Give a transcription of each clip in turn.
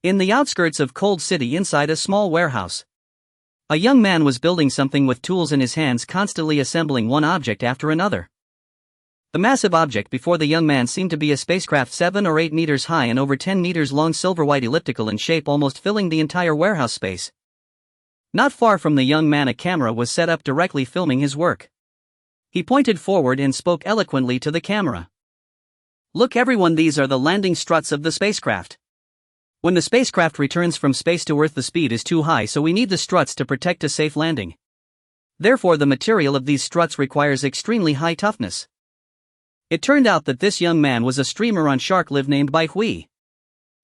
In the outskirts of Cold City inside a small warehouse, a young man was building something with tools in his hands, constantly assembling one object after another. The massive object before the young man seemed to be a spacecraft 7 or 8 meters high and over 10 meters long, silver-white, elliptical in shape, almost filling the entire warehouse space. Not far from the young man a camera was set up directly filming his work. He pointed forward and spoke eloquently to the camera. "Look everyone, these are the landing struts of the spacecraft. When the spacecraft returns from space to Earth, the speed is too high, so we need the struts to protect a safe landing. Therefore the material of these struts requires extremely high toughness." It turned out that this young man was a streamer on Shark Live named Bai Hui.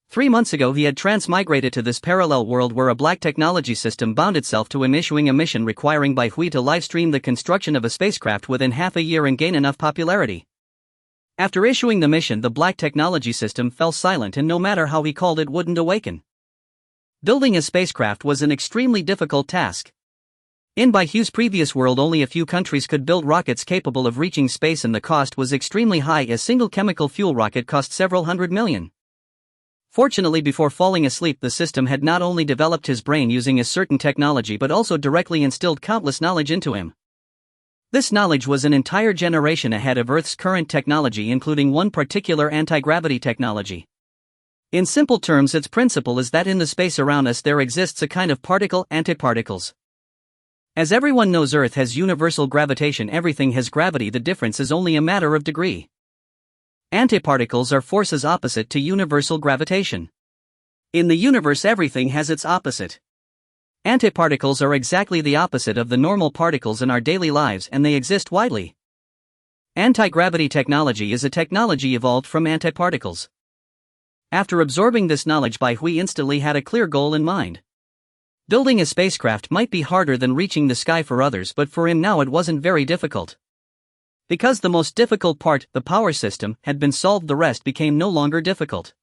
3 months ago he had transmigrated to this parallel world where a black technology system bound itself to him, issuing a mission requiring Bai Hui to livestream the construction of a spacecraft within half a year and gain enough popularity. After issuing the mission, the black technology system fell silent, and no matter how he called it wouldn't awaken. Building a spacecraft was an extremely difficult task. In Bai Hui's previous world, only a few countries could build rockets capable of reaching space, and the cost was extremely high. A single chemical fuel rocket cost several $100 million. Fortunately, before falling asleep, the system had not only developed his brain using a certain technology but also directly instilled countless knowledge into him. This knowledge was an entire generation ahead of Earth's current technology, including one particular anti-gravity technology. In simple terms, its principle is that in the space around us there exists a kind of particle, antiparticles. As everyone knows, Earth has universal gravitation, everything has gravity, the difference is only a matter of degree. Antiparticles are forces opposite to universal gravitation. In the universe everything has its opposite. Antiparticles are exactly the opposite of the normal particles in our daily lives, and they exist widely. Anti-gravity technology is a technology evolved from antiparticles. After absorbing this knowledge, Bai Hui instantly had a clear goal in mind. Building a spacecraft might be harder than reaching the sky for others, but for him now it wasn't very difficult. Because the most difficult part, the power system, had been solved, the rest became no longer difficult.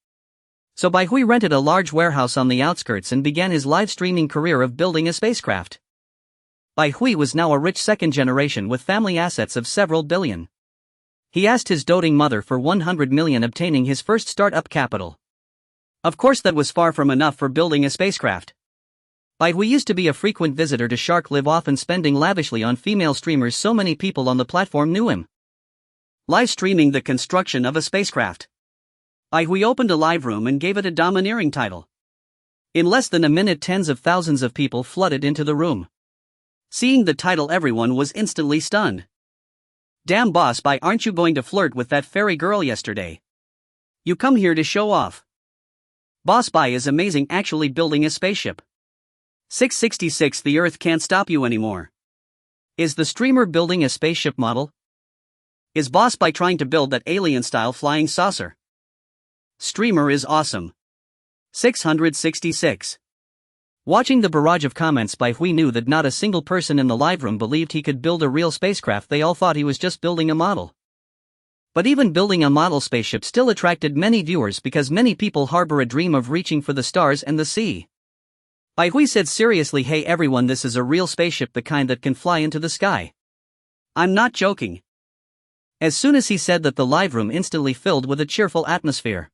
So Bai Hui rented a large warehouse on the outskirts and began his live streaming career of building a spacecraft. Bai Hui was now a rich second generation with family assets of several billion. He asked his doting mother for 100 million, obtaining his first start-up capital. Of course that was far from enough for building a spacecraft. Bai Hui used to be a frequent visitor to Shark Live, often spending lavishly on female streamers, so many people on the platform knew him. Live streaming the construction of a spacecraft. Bai Hui opened a live room and gave it a domineering title. In less than a minute, tens of thousands of people flooded into the room. Seeing the title, everyone was instantly stunned. "Damn boss Bai, aren't you going to flirt with that fairy girl yesterday? You come here to show off. Boss Bai is amazing, actually building a spaceship. 666, the Earth can't stop you anymore. Is the streamer building a spaceship model? Is Boss Bai trying to build that alien-style flying saucer? Streamer is awesome. 666. Watching the barrage of comments, Bai Hui knew that not a single person in the live room believed he could build a real spacecraft. They all thought he was just building a model. But even building a model spaceship still attracted many viewers, because many people harbor a dream of reaching for the stars and the sea. Bai Hui said seriously, "Hey everyone, this is a real spaceship, the kind that can fly into the sky. I'm not joking." As soon as he said that, the live room instantly filled with a cheerful atmosphere.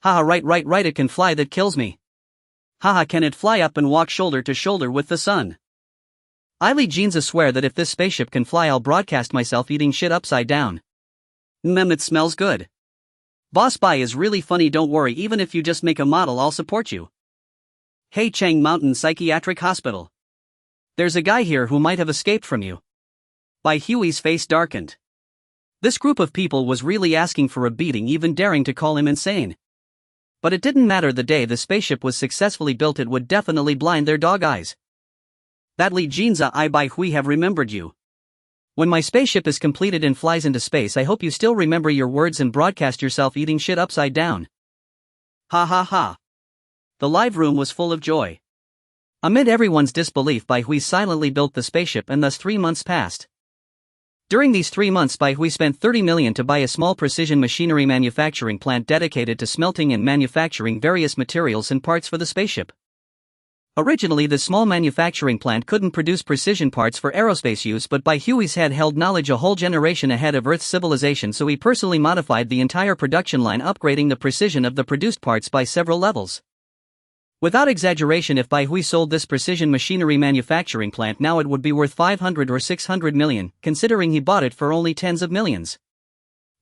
"Haha, right, it can fly, that kills me. Haha, can it fly up and walk shoulder to shoulder with the sun? Ili Jeansa swear that if this spaceship can fly, I'll broadcast myself eating shit upside down. It smells good. Boss Bai is really funny, don't worry, even if you just make a model, I'll support you. Hey Chang Mountain Psychiatric Hospital. There's a guy here who might have escaped from you." Bai Hui's face darkened. This group of people was really asking for a beating, even daring to call him insane. But it didn't matter, the day the spaceship was successfully built it would definitely blind their dog eyes. "That Li Jinza, I Bai Hui have remembered you. When my spaceship is completed and flies into space, I hope you still remember your words and broadcast yourself eating shit upside down." Ha ha ha. The live room was full of joy. Amid everyone's disbelief, Bai Hui silently built the spaceship, and thus 3 months passed. During these 3 months, Bai Hui spent 30 million to buy a small precision machinery manufacturing plant dedicated to smelting and manufacturing various materials and parts for the spaceship. Originally, the small manufacturing plant couldn't produce precision parts for aerospace use, but Bai Hui's head held knowledge a whole generation ahead of Earth's civilization, so he personally modified the entire production line, upgrading the precision of the produced parts by several levels. Without exaggeration, if Bai Hui sold this precision machinery manufacturing plant now, it would be worth 500 or 600 million, considering he bought it for only tens of millions.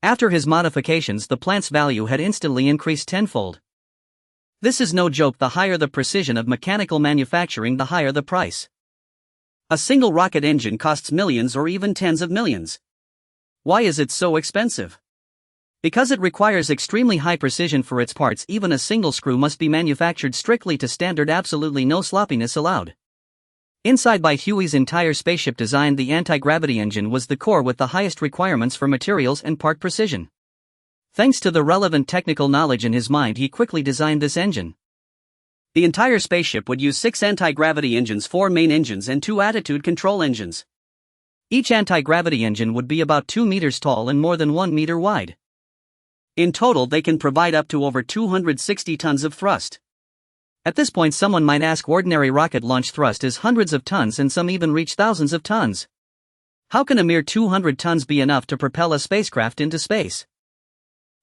After his modifications, the plant's value had instantly increased tenfold. This is no joke. The higher the precision of mechanical manufacturing, the higher the price. A single rocket engine costs millions or even tens of millions. Why is it so expensive? Because it requires extremely high precision for its parts. Even a single screw must be manufactured strictly to standard, absolutely no sloppiness allowed. Inside Bai Hui's entire spaceship design, the anti-gravity engine was the core with the highest requirements for materials and part precision. Thanks to the relevant technical knowledge in his mind, he quickly designed this engine. The entire spaceship would use 6 anti-gravity engines, 4 main engines and 2 attitude control engines. Each anti-gravity engine would be about 2 meters tall and more than 1 meter wide. In total, they can provide up to over 260 tons of thrust. At this point, someone might ask, ordinary rocket launch thrust is hundreds of tons and some even reach thousands of tons. How can a mere 200 tons be enough to propel a spacecraft into space?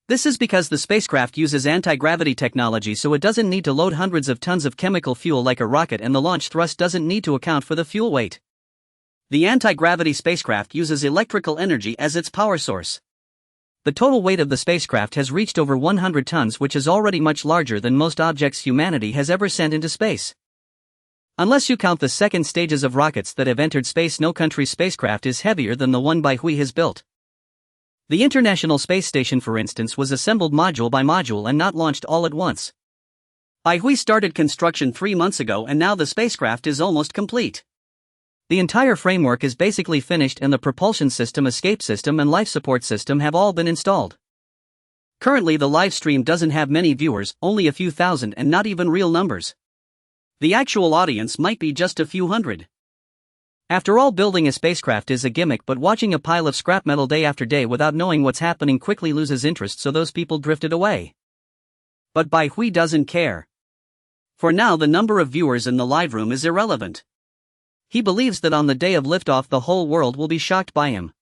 This is because the spacecraft uses anti-gravity technology, so it doesn't need to load hundreds of tons of chemical fuel like a rocket, and the launch thrust doesn't need to account for the fuel weight. The anti-gravity spacecraft uses electrical energy as its power source. The total weight of the spacecraft has reached over 100 tons, which is already much larger than most objects humanity has ever sent into space. Unless you count the second stages of rockets that have entered space, no country's spacecraft is heavier than the one Bai Hui has built. The International Space Station, for instance, was assembled module by module and not launched all at once. Bai Hui started construction 3 months ago, and now the spacecraft is almost complete. The entire framework is basically finished, and the propulsion system, escape system and life support system have all been installed. Currently the live stream doesn't have many viewers, only a few thousand, and not even real numbers. The actual audience might be just a few hundred. After all, building a spacecraft is a gimmick, but watching a pile of scrap metal day after day without knowing what's happening quickly loses interest, so those people drifted away. But Bai Hui doesn't care. For now, the number of viewers in the live room is irrelevant. He believes that on the day of liftoff the whole world will be shocked by him.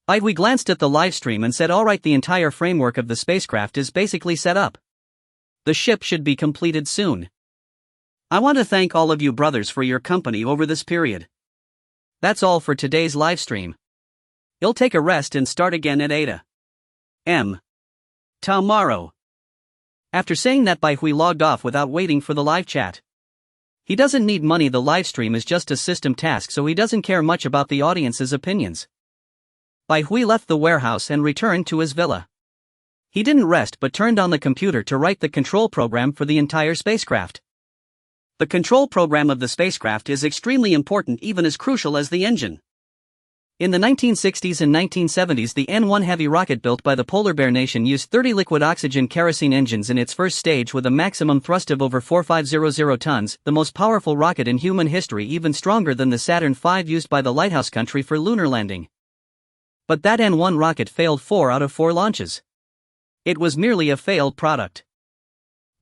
Bai Hui glanced at the live stream and said, "Alright, the entire framework of the spacecraft is basically set up. The ship should be completed soon. I want to thank all of you brothers for your company over this period. That's all for today's live stream. You'll take a rest and start again at 8 a.m. tomorrow." After saying that, Bai Hui logged off without waiting for the live chat. He doesn't need money, the live stream is just a system task, so he doesn't care much about the audience's opinions. Bai Hui left the warehouse and returned to his villa. He didn't rest but turned on the computer to write the control program for the entire spacecraft. The control program of the spacecraft is extremely important, even as crucial as the engine. In the 1960s and 1970s, the N-1 heavy rocket built by the Polar Bear Nation used 30 liquid oxygen kerosene engines in its first stage with a maximum thrust of over 4,500 tons, the most powerful rocket in human history, even stronger than the Saturn V used by the Lighthouse country for lunar landing. But that N-1 rocket failed 4 out of 4 launches. It was merely a failed product.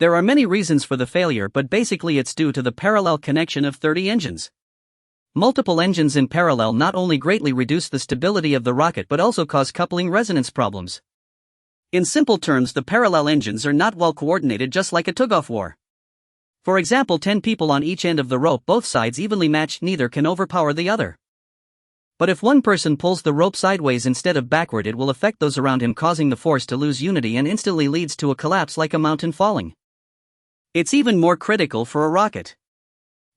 There are many reasons for the failure, but basically it's due to the parallel connection of 30 engines. Multiple engines in parallel not only greatly reduce the stability of the rocket but also cause coupling resonance problems. In simple terms, the parallel engines are not well coordinated, just like a tug-of war. For example, 10 people on each end of the rope, both sides evenly matched, neither can overpower the other. But if one person pulls the rope sideways instead of backward, it will affect those around him, causing the force to lose unity and instantly leads to a collapse like a mountain falling. It's even more critical for a rocket.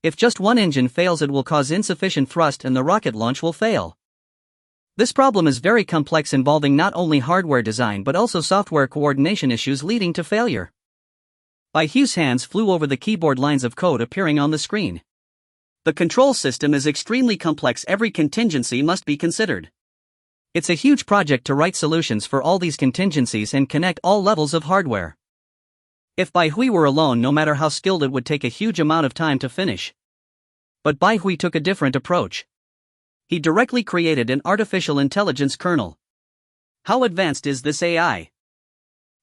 If just one engine fails, it will cause insufficient thrust and the rocket launch will fail. This problem is very complex, involving not only hardware design but also software coordination issues leading to failure. Bai Hui's hands flew over the keyboard, lines of code appearing on the screen. The control system is extremely complex, every contingency must be considered. It's a huge project to write solutions for all these contingencies and connect all levels of hardware. If Bai Hui were alone, no matter how skilled, it would take a huge amount of time to finish. But Bai Hui took a different approach. He directly created an artificial intelligence kernel. How advanced is this AI?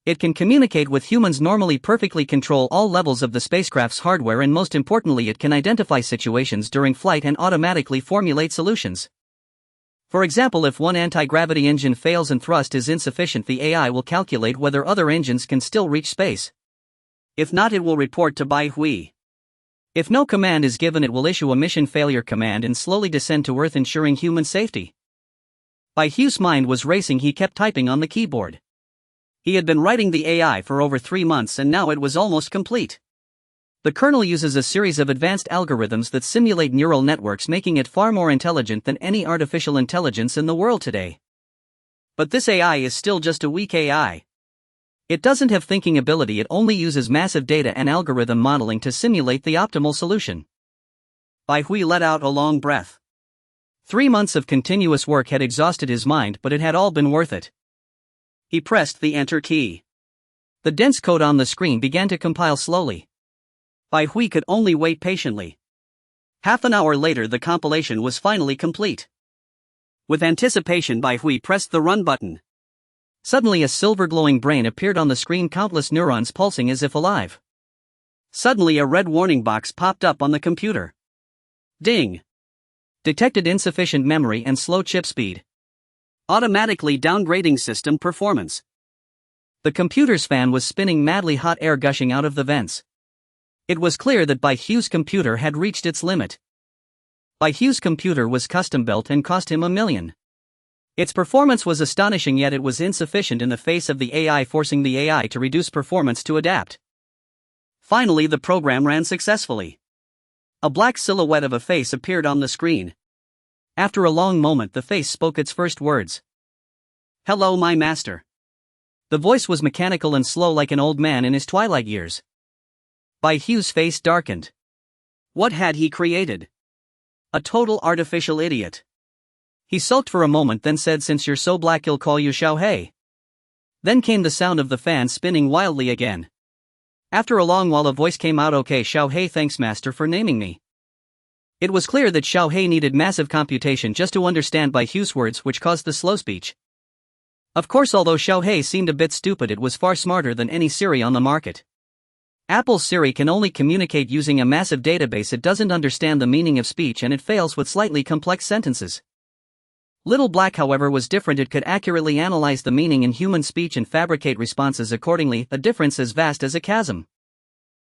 It can communicate with humans, normally perfectly control all levels of the spacecraft's hardware, and most importantly, it can identify situations during flight and automatically formulate solutions. For example, if one anti-gravity engine fails and thrust is insufficient, the AI will calculate whether other engines can still reach space. If not, it will report to Bai Hui. If no command is given, it will issue a mission failure command and slowly descend to Earth, ensuring human safety. Bai Hui's mind was racing. He kept typing on the keyboard. He had been writing the AI for over 3 months and now it was almost complete. The kernel uses a series of advanced algorithms that simulate neural networks, making it far more intelligent than any artificial intelligence in the world today. But this AI is still just a weak AI. It doesn't have thinking ability, it only uses massive data and algorithm modeling to simulate the optimal solution. Bai Hui let out a long breath. 3 months of continuous work had exhausted his mind, but it had all been worth it. He pressed the Enter key. The dense code on the screen began to compile slowly. Bai Hui could only wait patiently. Half an hour later, the compilation was finally complete. With anticipation, Bai Hui pressed the Run button. Suddenly, a silver glowing brain appeared on the screen, countless neurons pulsing as if alive. Suddenly, a red warning box popped up on the computer. Ding! Detected insufficient memory and slow chip speed. Automatically downgrading system performance. The computer's fan was spinning madly, hot air gushing out of the vents. It was clear that Bai Hui's computer had reached its limit. Bai Hui's computer was custom built and cost him $1 million. Its performance was astonishing, yet it was insufficient in the face of the AI, forcing the AI to reduce performance to adapt. Finally, the program ran successfully. A black silhouette of a face appeared on the screen. After a long moment, the face spoke its first words. "Hello, my master." The voice was mechanical and slow, like an old man in his twilight years. Bai Hui's face darkened. What had he created? A total artificial idiot. He sulked for a moment, then said, "Since you're so black, I'll call you Xiao He." Then came the sound of the fan spinning wildly again. After a long while, a voice came out, "Okay, Xiao He, thanks master for naming me." It was clear that Xiao He needed massive computation just to understand Bai Hui's words, which caused the slow speech. Of course, although Xiao He seemed a bit stupid, it was far smarter than any Siri on the market. Apple's Siri can only communicate using a massive database. It doesn't understand the meaning of speech and it fails with slightly complex sentences. Little Black, however, was different. It could accurately analyze the meaning in human speech and fabricate responses accordingly, a difference as vast as a chasm.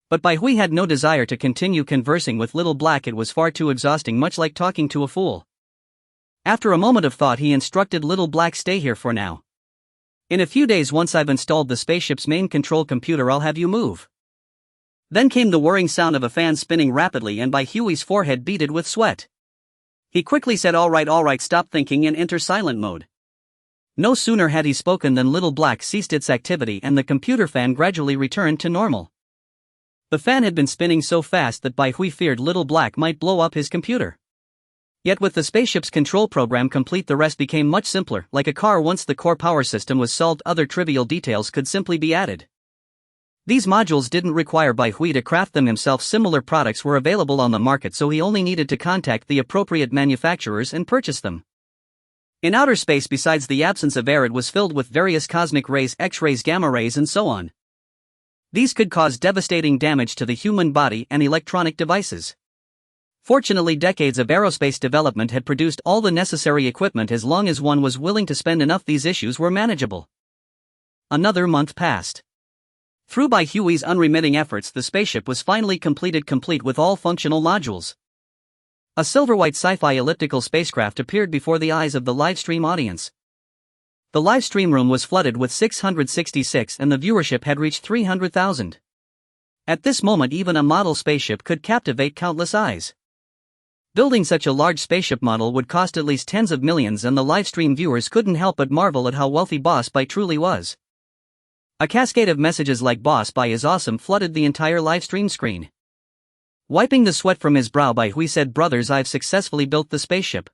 But Bai Hui had no desire to continue conversing with Little Black. It was far too exhausting, much like talking to a fool. After a moment of thought, he instructed Little Black, "Stay here for now. In a few days, once I've installed the spaceship's main control computer, I'll have you move." Then came the whirring sound of a fan spinning rapidly, and Bai Hui's forehead beaded with sweat. He quickly said, all right, stop thinking and enter silent mode." No sooner had he spoken than Little Black ceased its activity and the computer fan gradually returned to normal. The fan had been spinning so fast that Bai Hui feared Little Black might blow up his computer. Yet with the spaceship's control program complete, the rest became much simpler. Like a car, once the core power system was solved, other trivial details could simply be added. These modules didn't require Bai Hui to craft them himself. Similar products were available on the market, so he only needed to contact the appropriate manufacturers and purchase them. In outer space, besides the absence of air, it was filled with various cosmic rays, X-rays, gamma rays, and so on. These could cause devastating damage to the human body and electronic devices. Fortunately, decades of aerospace development had produced all the necessary equipment. As long as one was willing to spend enough, these issues were manageable. Another month passed. Through Bai Hui's unremitting efforts, the spaceship was finally completed, complete with all functional modules. A silver-white sci-fi elliptical spacecraft appeared before the eyes of the livestream audience. The livestream room was flooded with 666 and the viewership had reached 300,000. At this moment, even a model spaceship could captivate countless eyes. Building such a large spaceship model would cost at least tens of millions, and the livestream viewers couldn't help but marvel at how wealthy Boss Bai truly was. A cascade of messages like "Boss Bai is awesome" flooded the entire livestream screen. Wiping the sweat from his brow, Bai Hui said, "Brothers, I've successfully built the spaceship.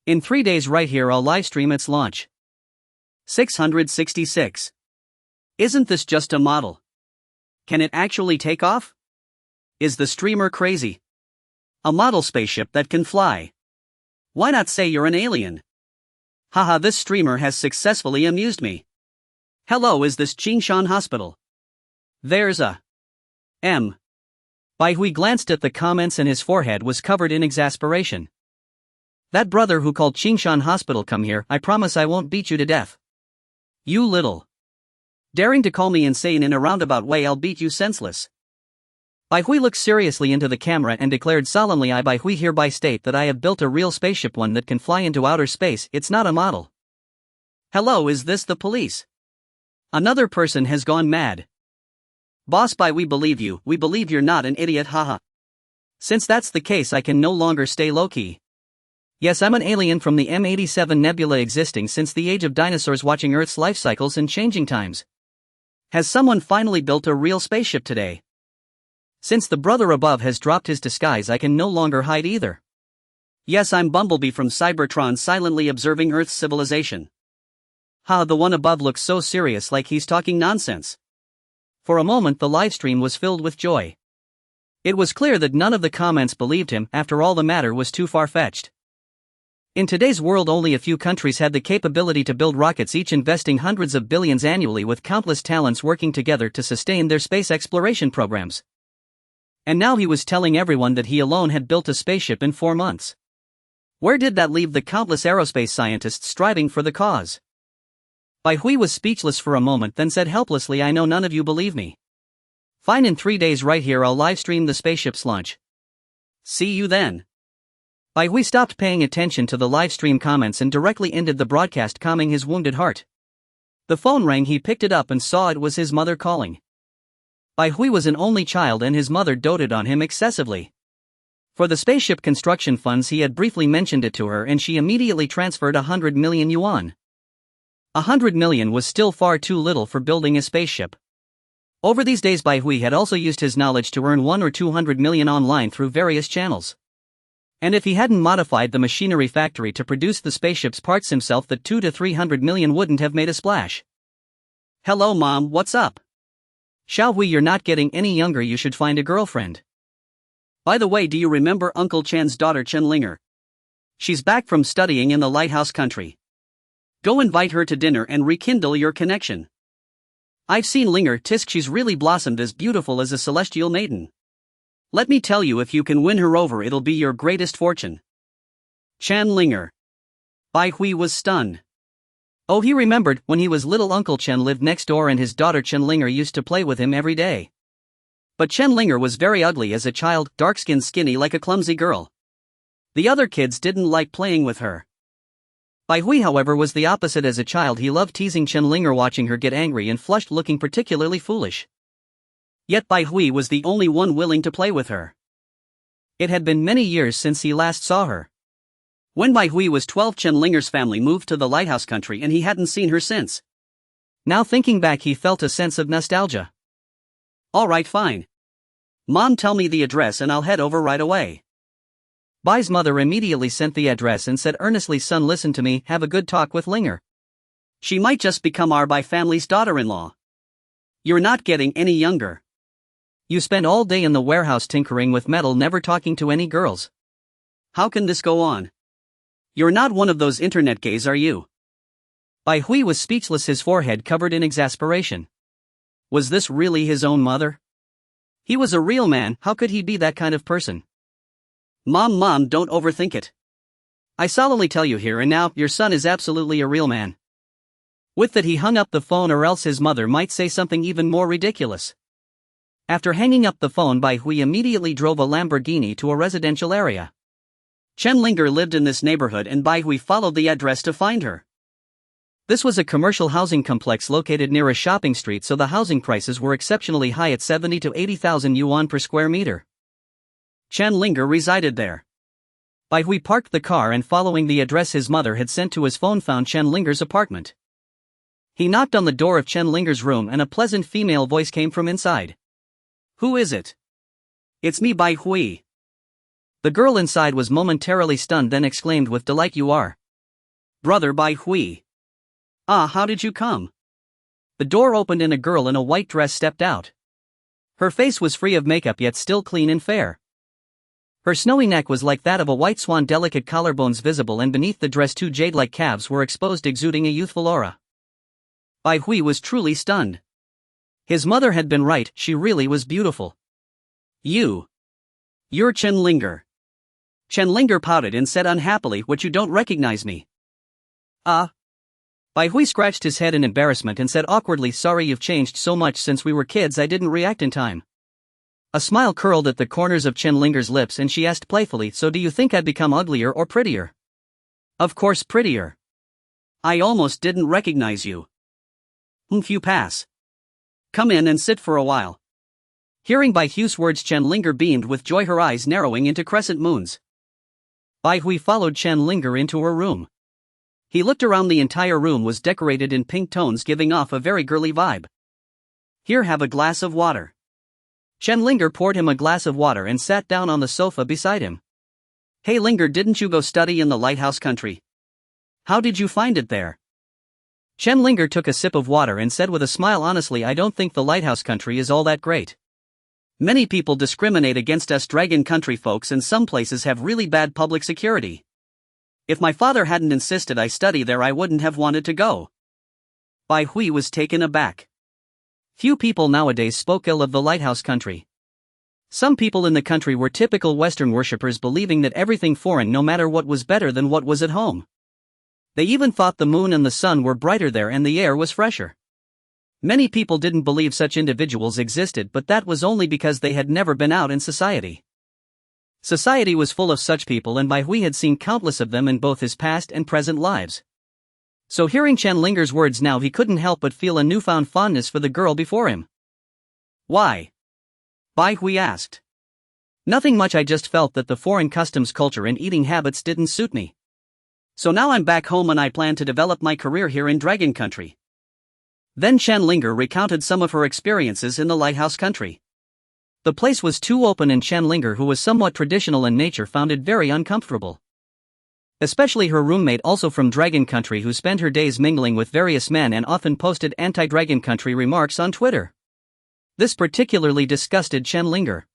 In 3 days right here I'll livestream its launch." 666. Isn't this just a model? Can it actually take off? Is the streamer crazy? A model spaceship that can fly. Why not say you're an alien? Haha, this streamer has successfully amused me. Hello, is this Qingshan Hospital? There's a M. Bai Hui glanced at the comments and his forehead was covered in exasperation. That brother who called Qingshan Hospital, come here, I promise I won't beat you to death. You little Daring to call me insane in a roundabout way, I'll beat you senseless. Bai Hui looked seriously into the camera and declared solemnly, I Bai Hui hereby state that I have built a real spaceship, one that can fly into outer space. It's not a model. Hello, is this the police? Another person has gone mad. Boss Bai, we believe you, we believe you're not an idiot, haha. Since that's the case, I can no longer stay low-key. Yes, I'm an alien from the M87 nebula, existing since the age of dinosaurs, watching Earth's life cycles and changing times. Has someone finally built a real spaceship today? Since the brother above has dropped his disguise, I can no longer hide either. Yes, I'm Bumblebee from Cybertron, silently observing Earth's civilization. Ha, the one above looks so serious, like he's talking nonsense. For a moment the livestream was filled with joy. It was clear that none of the comments believed him. After all, the matter was too far-fetched. In today's world, only a few countries had the capability to build rockets, each investing hundreds of billions annually, with countless talents working together to sustain their space exploration programs. And now he was telling everyone that he alone had built a spaceship in 4 months. Where did that leave the countless aerospace scientists striving for the cause? Bai Hui was speechless for a moment, then said helplessly, I know none of you believe me. Fine, in 3 days right here I'll livestream the spaceship's launch. See you then. Bai Hui stopped paying attention to the livestream comments and directly ended the broadcast, calming his wounded heart. The phone rang, he picked it up and saw it was his mother calling. Bai Hui was an only child and his mother doted on him excessively. For the spaceship construction funds, he had briefly mentioned it to her and she immediately transferred 100 million yuan. 100 million was still far too little for building a spaceship. Over these days Bai Hui had also used his knowledge to earn 1 or 200 million online through various channels. And if he hadn't modified the machinery factory to produce the spaceship's parts himself, the 2 to 300 million wouldn't have made a splash. Hello mom, what's up? Xiao Hui, you're not getting any younger, you should find a girlfriend. By the way, do you remember Uncle Chen's daughter Chen Linger? She's back from studying in the lighthouse country. Go invite her to dinner and rekindle your connection. I've seen Linger, tisk, she's really blossomed, as beautiful as a celestial maiden. Let me tell you, if you can win her over, it'll be your greatest fortune. Chen Linger. Bai Hui was stunned. Oh, he remembered, when he was little, Uncle Chen lived next door and his daughter Chen Linger used to play with him every day. But Chen Linger was very ugly as a child, dark-skinned, skinny, like a clumsy girl. The other kids didn't like playing with her. Bai Hui, however, was the opposite. As a child, he loved teasing Chen Linger, watching her get angry and flushed, looking particularly foolish. Yet Bai Hui was the only one willing to play with her. It had been many years since he last saw her. When Bai Hui was 12, Chen Linger's family moved to the lighthouse country and he hadn't seen her since. Now thinking back, he felt a sense of nostalgia. Alright, fine. Mom, tell me the address and I'll head over right away. Bai's mother immediately sent the address and said earnestly, son, listen to me, have a good talk with Linger. She might just become our Bai family's daughter-in-law. You're not getting any younger. You spend all day in the warehouse tinkering with metal, never talking to any girls. How can this go on? You're not one of those internet gays, are you? Bai Hui was speechless, his forehead covered in exasperation. Was this really his own mother? He was a real man, how could he be that kind of person? Mom, don't overthink it. I solemnly tell you here and now, your son is absolutely a real man. With that he hung up the phone, or else his mother might say something even more ridiculous. After hanging up the phone, Bai Hui immediately drove a Lamborghini to a residential area. Chen Linger lived in this neighborhood and Bai Hui followed the address to find her. This was a commercial housing complex located near a shopping street, so the housing prices were exceptionally high at 70 to 80,000 yuan per square meter. Chen Linger resided there. Bai Hui parked the car and, following the address his mother had sent to his phone, found Chen Linger's apartment. He knocked on the door of Chen Linger's room and a pleasant female voice came from inside. Who is it? It's me, Bai Hui. The girl inside was momentarily stunned, then exclaimed with delight, you are brother Bai Hui. Ah, how did you come? The door opened and a girl in a white dress stepped out. Her face was free of makeup, yet still clean and fair. Her snowy neck was like that of a white swan, delicate collarbones visible, and beneath the dress 2 jade-like calves were exposed, exuding a youthful aura. Bai Hui was truly stunned. His mother had been right, she really was beautiful. You're Chen Linger. Chen Linger pouted and said unhappily, what, you don't recognize me? Bai Hui scratched his head in embarrassment and said awkwardly, "Sorry, you've changed so much since we were kids, I didn't react in time." A smile curled at the corners of Chen Linger's lips and she asked playfully, "So do you think I'd become uglier or prettier?" "Of course prettier. I almost didn't recognize you." "You pass. Come in and sit for a while." Hearing Bai Hui's words, Chen Linger beamed with joy, her eyes narrowing into crescent moons. Bai Hui followed Chen Linger into her room. He looked around. The entire room was decorated in pink tones, giving off a very girly vibe. "Here, have a glass of water." Chen Linger poured him a glass of water and sat down on the sofa beside him. "Hey Linger, didn't you go study in the lighthouse country? How did you find it there?" Chen Linger took a sip of water and said with a smile, "Honestly, I don't think the lighthouse country is all that great. Many people discriminate against us dragon country folks, and some places have really bad public security. If my father hadn't insisted I study there, I wouldn't have wanted to go." Bai Hui was taken aback. Few people nowadays spoke ill of the lighthouse country. Some people in the country were typical Western worshippers, believing that everything foreign, no matter what, was better than what was at home. They even thought the moon and the sun were brighter there and the air was fresher. Many people didn't believe such individuals existed, but that was only because they had never been out in society. Society was full of such people, and Bai Hui had seen countless of them in both his past and present lives. So hearing Chen Linger's words now, he couldn't help but feel a newfound fondness for the girl before him. "Why?" Bai Hui asked. "Nothing much, I just felt that the foreign customs, culture and eating habits didn't suit me. So now I'm back home and I plan to develop my career here in Dragon Country." Then Chen Linger recounted some of her experiences in the lighthouse country. The place was too open, and Chen Linger, who was somewhat traditional in nature, found it very uncomfortable. Especially her roommate, also from Dragon Country, who spent her days mingling with various men and often posted anti-Dragon Country remarks on Twitter. This particularly disgusted Chen Linger.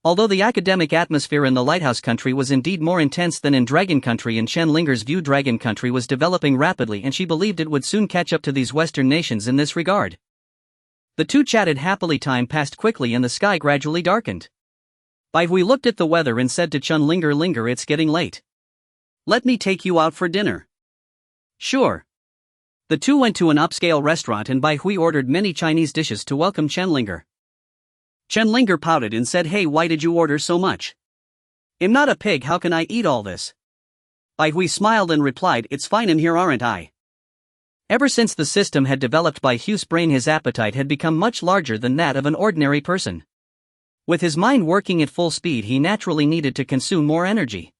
Although the academic atmosphere in the lighthouse country was indeed more intense than in Dragon Country, in Chen Linger's view, Dragon Country was developing rapidly and she believed it would soon catch up to these Western nations in this regard. The two chatted happily. Time passed quickly and the sky gradually darkened. Bai Hui looked at the weather and said to Chen Linger, "Linger, it's getting late. Let me take you out for dinner." "Sure." The two went to an upscale restaurant and Bai Hui ordered many Chinese dishes to welcome Chen Linger. Chen Linger pouted and said, "Hey, why did you order so much? I'm not a pig, how can I eat all this?" Bai Hui smiled and replied, "It's fine in here, aren't I?" Ever since the system had developed Bai Hui's brain, his appetite had become much larger than that of an ordinary person. With his mind working at full speed, he naturally needed to consume more energy.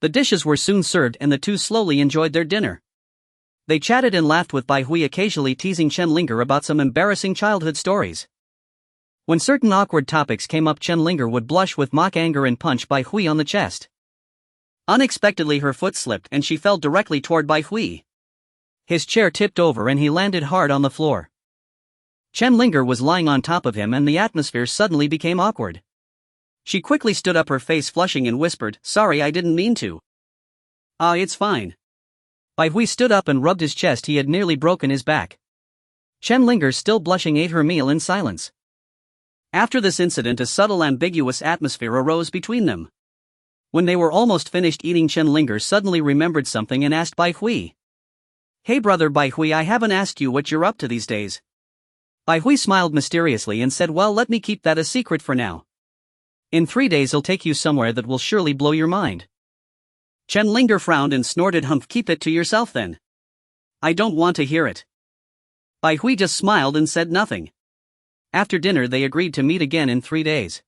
The dishes were soon served and the two slowly enjoyed their dinner. They chatted and laughed, with Bai Hui occasionally teasing Chen Linger about some embarrassing childhood stories. When certain awkward topics came up, Chen Linger would blush with mock anger and punch Bai Hui on the chest. Unexpectedly, her foot slipped and she fell directly toward Bai Hui. His chair tipped over and he landed hard on the floor. Chen Linger was lying on top of him and the atmosphere suddenly became awkward. She quickly stood up, her face flushing, and whispered, "Sorry, I didn't mean to." It's fine." Bai Hui stood up and rubbed his chest. He had nearly broken his back. Chen Linger, still blushing, ate her meal in silence. After this incident, a subtle, ambiguous atmosphere arose between them. When they were almost finished eating, Chen Linger suddenly remembered something and asked Bai Hui, "Hey brother Bai Hui, I haven't asked you what you're up to these days." Bai Hui smiled mysteriously and said, "Well, let me keep that a secret for now. In 3 days I'll take you somewhere that will surely blow your mind." Chen Linger frowned and snorted, "Humph, keep it to yourself then. I don't want to hear it." Bai Hui just smiled and said nothing. After dinner they agreed to meet again in 3 days.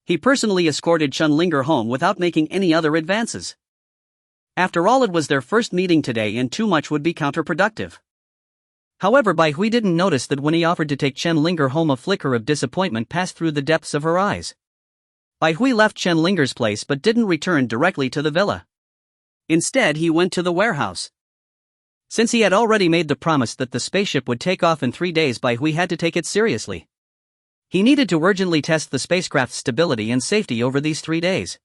He personally escorted Chen Linger home without making any other advances. After all, it was their first meeting today and too much would be counterproductive. However, Bai Hui didn't notice that when he offered to take Chen Linger home, a flicker of disappointment passed through the depths of her eyes. Bai Hui left Chen Linger's place but didn't return directly to the villa. Instead, he went to the warehouse. Since he had already made the promise that the spaceship would take off in 3 days, Bai Hui had to take it seriously. He needed to urgently test the spacecraft's stability and safety over these 3 days.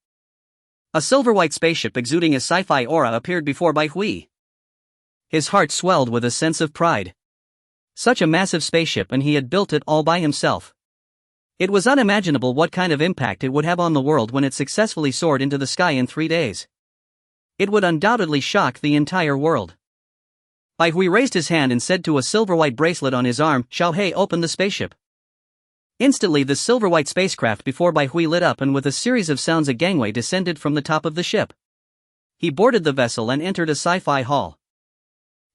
A silver-white spaceship exuding a sci-fi aura appeared before Bai Hui. His heart swelled with a sense of pride. Such a massive spaceship, and he had built it all by himself. It was unimaginable what kind of impact it would have on the world when it successfully soared into the sky in 3 days. It would undoubtedly shock the entire world. Bai Hui raised his hand and said to a silver-white bracelet on his arm, "Xiao He, open the spaceship." Instantly the silver-white spacecraft before Bai Hui lit up, and with a series of sounds a gangway descended from the top of the ship. He boarded the vessel and entered a sci-fi hall.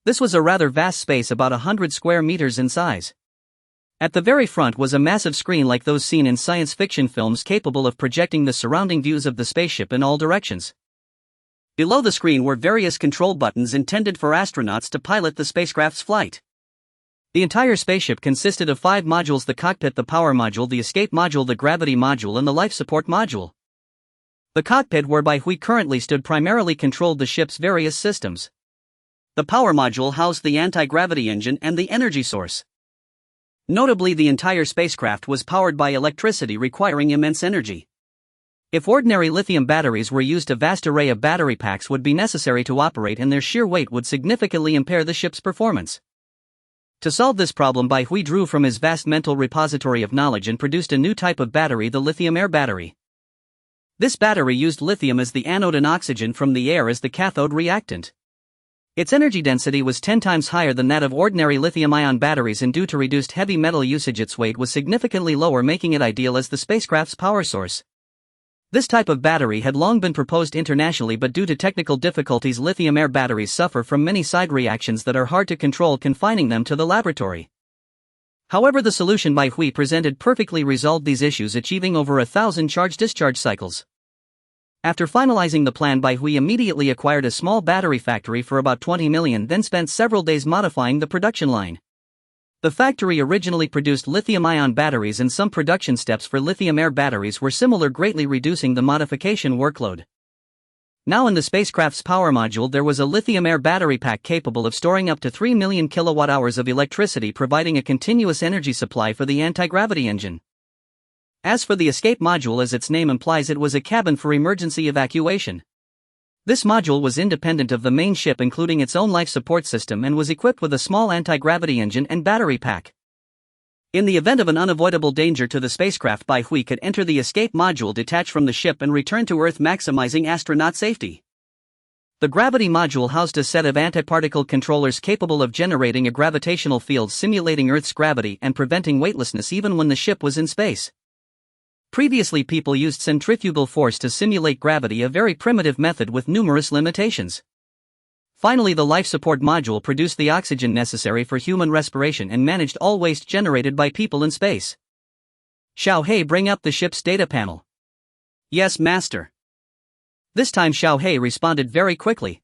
This was a rather vast space, about 100 square meters in size. At the very front was a massive screen like those seen in science fiction films, capable of projecting the surrounding views of the spaceship in all directions. Below the screen were various control buttons intended for astronauts to pilot the spacecraft's flight. The entire spaceship consisted of 5 modules: the cockpit, the power module, the escape module, the gravity module, and the life support module. The cockpit, where Bai Hui currently stood, primarily controlled the ship's various systems. The power module housed the anti-gravity engine and the energy source. Notably, the entire spacecraft was powered by electricity, requiring immense energy. If ordinary lithium batteries were used, a vast array of battery packs would be necessary to operate, and their sheer weight would significantly impair the ship's performance. To solve this problem, Bai Hui drew from his vast mental repository of knowledge and produced a new type of battery, the lithium-air battery. This battery used lithium as the anode and oxygen from the air as the cathode reactant. Its energy density was 10 times higher than that of ordinary lithium-ion batteries, and due to reduced heavy metal usage its weight was significantly lower, making it ideal as the spacecraft's power source. This type of battery had long been proposed internationally, but due to technical difficulties, lithium-air batteries suffer from many side reactions that are hard to control, confining them to the laboratory. However, the solution Bai Hui presented perfectly resolved these issues, achieving over 1,000 charge-discharge cycles. After finalizing the plan, Bai Hui immediately acquired a small battery factory for about 20 million, then spent several days modifying the production line. The factory originally produced lithium-ion batteries, and some production steps for lithium-air batteries were similar, greatly reducing the modification workload. Now, in the spacecraft's power module there was a lithium-air battery pack capable of storing up to 3 million kilowatt-hours of electricity, providing a continuous energy supply for the anti-gravity engine. As for the escape module, as its name implies, it was a cabin for emergency evacuation. This module was independent of the main ship, including its own life support system, and was equipped with a small anti-gravity engine and battery pack. In the event of an unavoidable danger to the spacecraft, Bai Hui could enter the escape module, detach from the ship, and return to Earth, maximizing astronaut safety. The gravity module housed a set of antiparticle controllers capable of generating a gravitational field simulating Earth's gravity and preventing weightlessness even when the ship was in space. Previously, people used centrifugal force to simulate gravity, a very primitive method with numerous limitations. Finally, the life support module produced the oxygen necessary for human respiration and managed all waste generated by people in space. "Xiao He, bring up the ship's data panel." "Yes, master." This time Xiao He responded very quickly.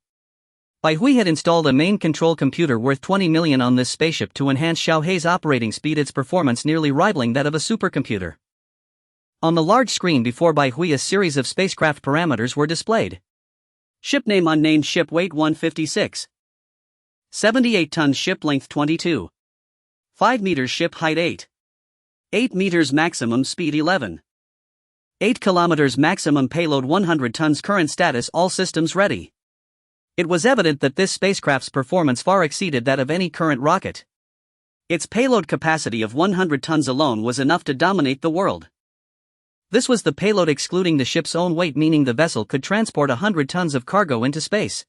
Bai Hui had installed a main control computer worth 20 million on this spaceship to enhance Xiao He's operating speed, its performance nearly rivaling that of a supercomputer. On the large screen before Bai Hui, a series of spacecraft parameters were displayed. Ship name: unnamed. Ship weight 156. 78 tons. Ship length 22. 5 meters. Ship height 8 meters. Maximum speed 11. 8 kilometers. Maximum payload 100 tons. Current status: all systems ready. It was evident that this spacecraft's performance far exceeded that of any current rocket. Its payload capacity of 100 tons alone was enough to dominate the world. This was the payload excluding the ship's own weight, meaning the vessel could transport 100 tons of cargo into space.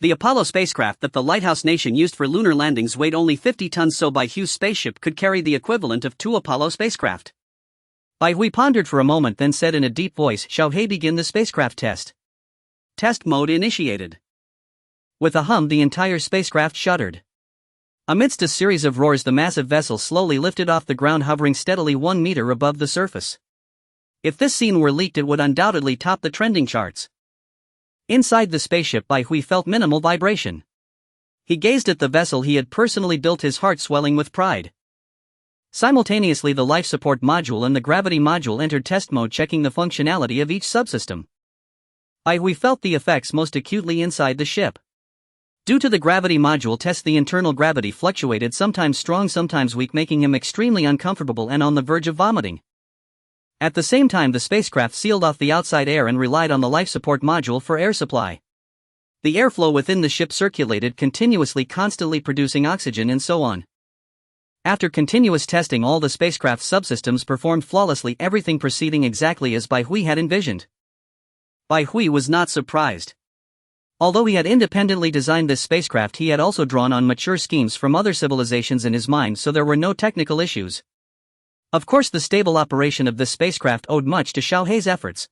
The Apollo spacecraft that the Lighthouse Nation used for lunar landings weighed only 50 tons, so Bai Hui's spaceship could carry the equivalent of 2 Apollo spacecraft. Bai Hui pondered for a moment, then said in a deep voice, "Xiao He, begin the spacecraft test." Test mode initiated. With a hum, the entire spacecraft shuddered. Amidst a series of roars, the massive vessel slowly lifted off the ground, hovering steadily 1 meter above the surface. If this scene were leaked, it would undoubtedly top the trending charts. Inside the spaceship, Bai Hui felt minimal vibration. He gazed at the vessel he had personally built, his heart swelling with pride. Simultaneously, the life support module and the gravity module entered test mode, checking the functionality of each subsystem. Bai Hui felt the effects most acutely inside the ship. Due to the gravity module test, the internal gravity fluctuated, sometimes strong, sometimes weak, making him extremely uncomfortable and on the verge of vomiting. At the same time, the spacecraft sealed off the outside air and relied on the life support module for air supply. The airflow within the ship circulated continuously, constantly producing oxygen and so on. After continuous testing, all the spacecraft's subsystems performed flawlessly, everything proceeding exactly as Bai Hui had envisioned. Bai Hui was not surprised. Although he had independently designed this spacecraft, he had also drawn on mature schemes from other civilizations in his mind, so there were no technical issues. Of course, the stable operation of this spacecraft owed much to Xiao Hei's efforts.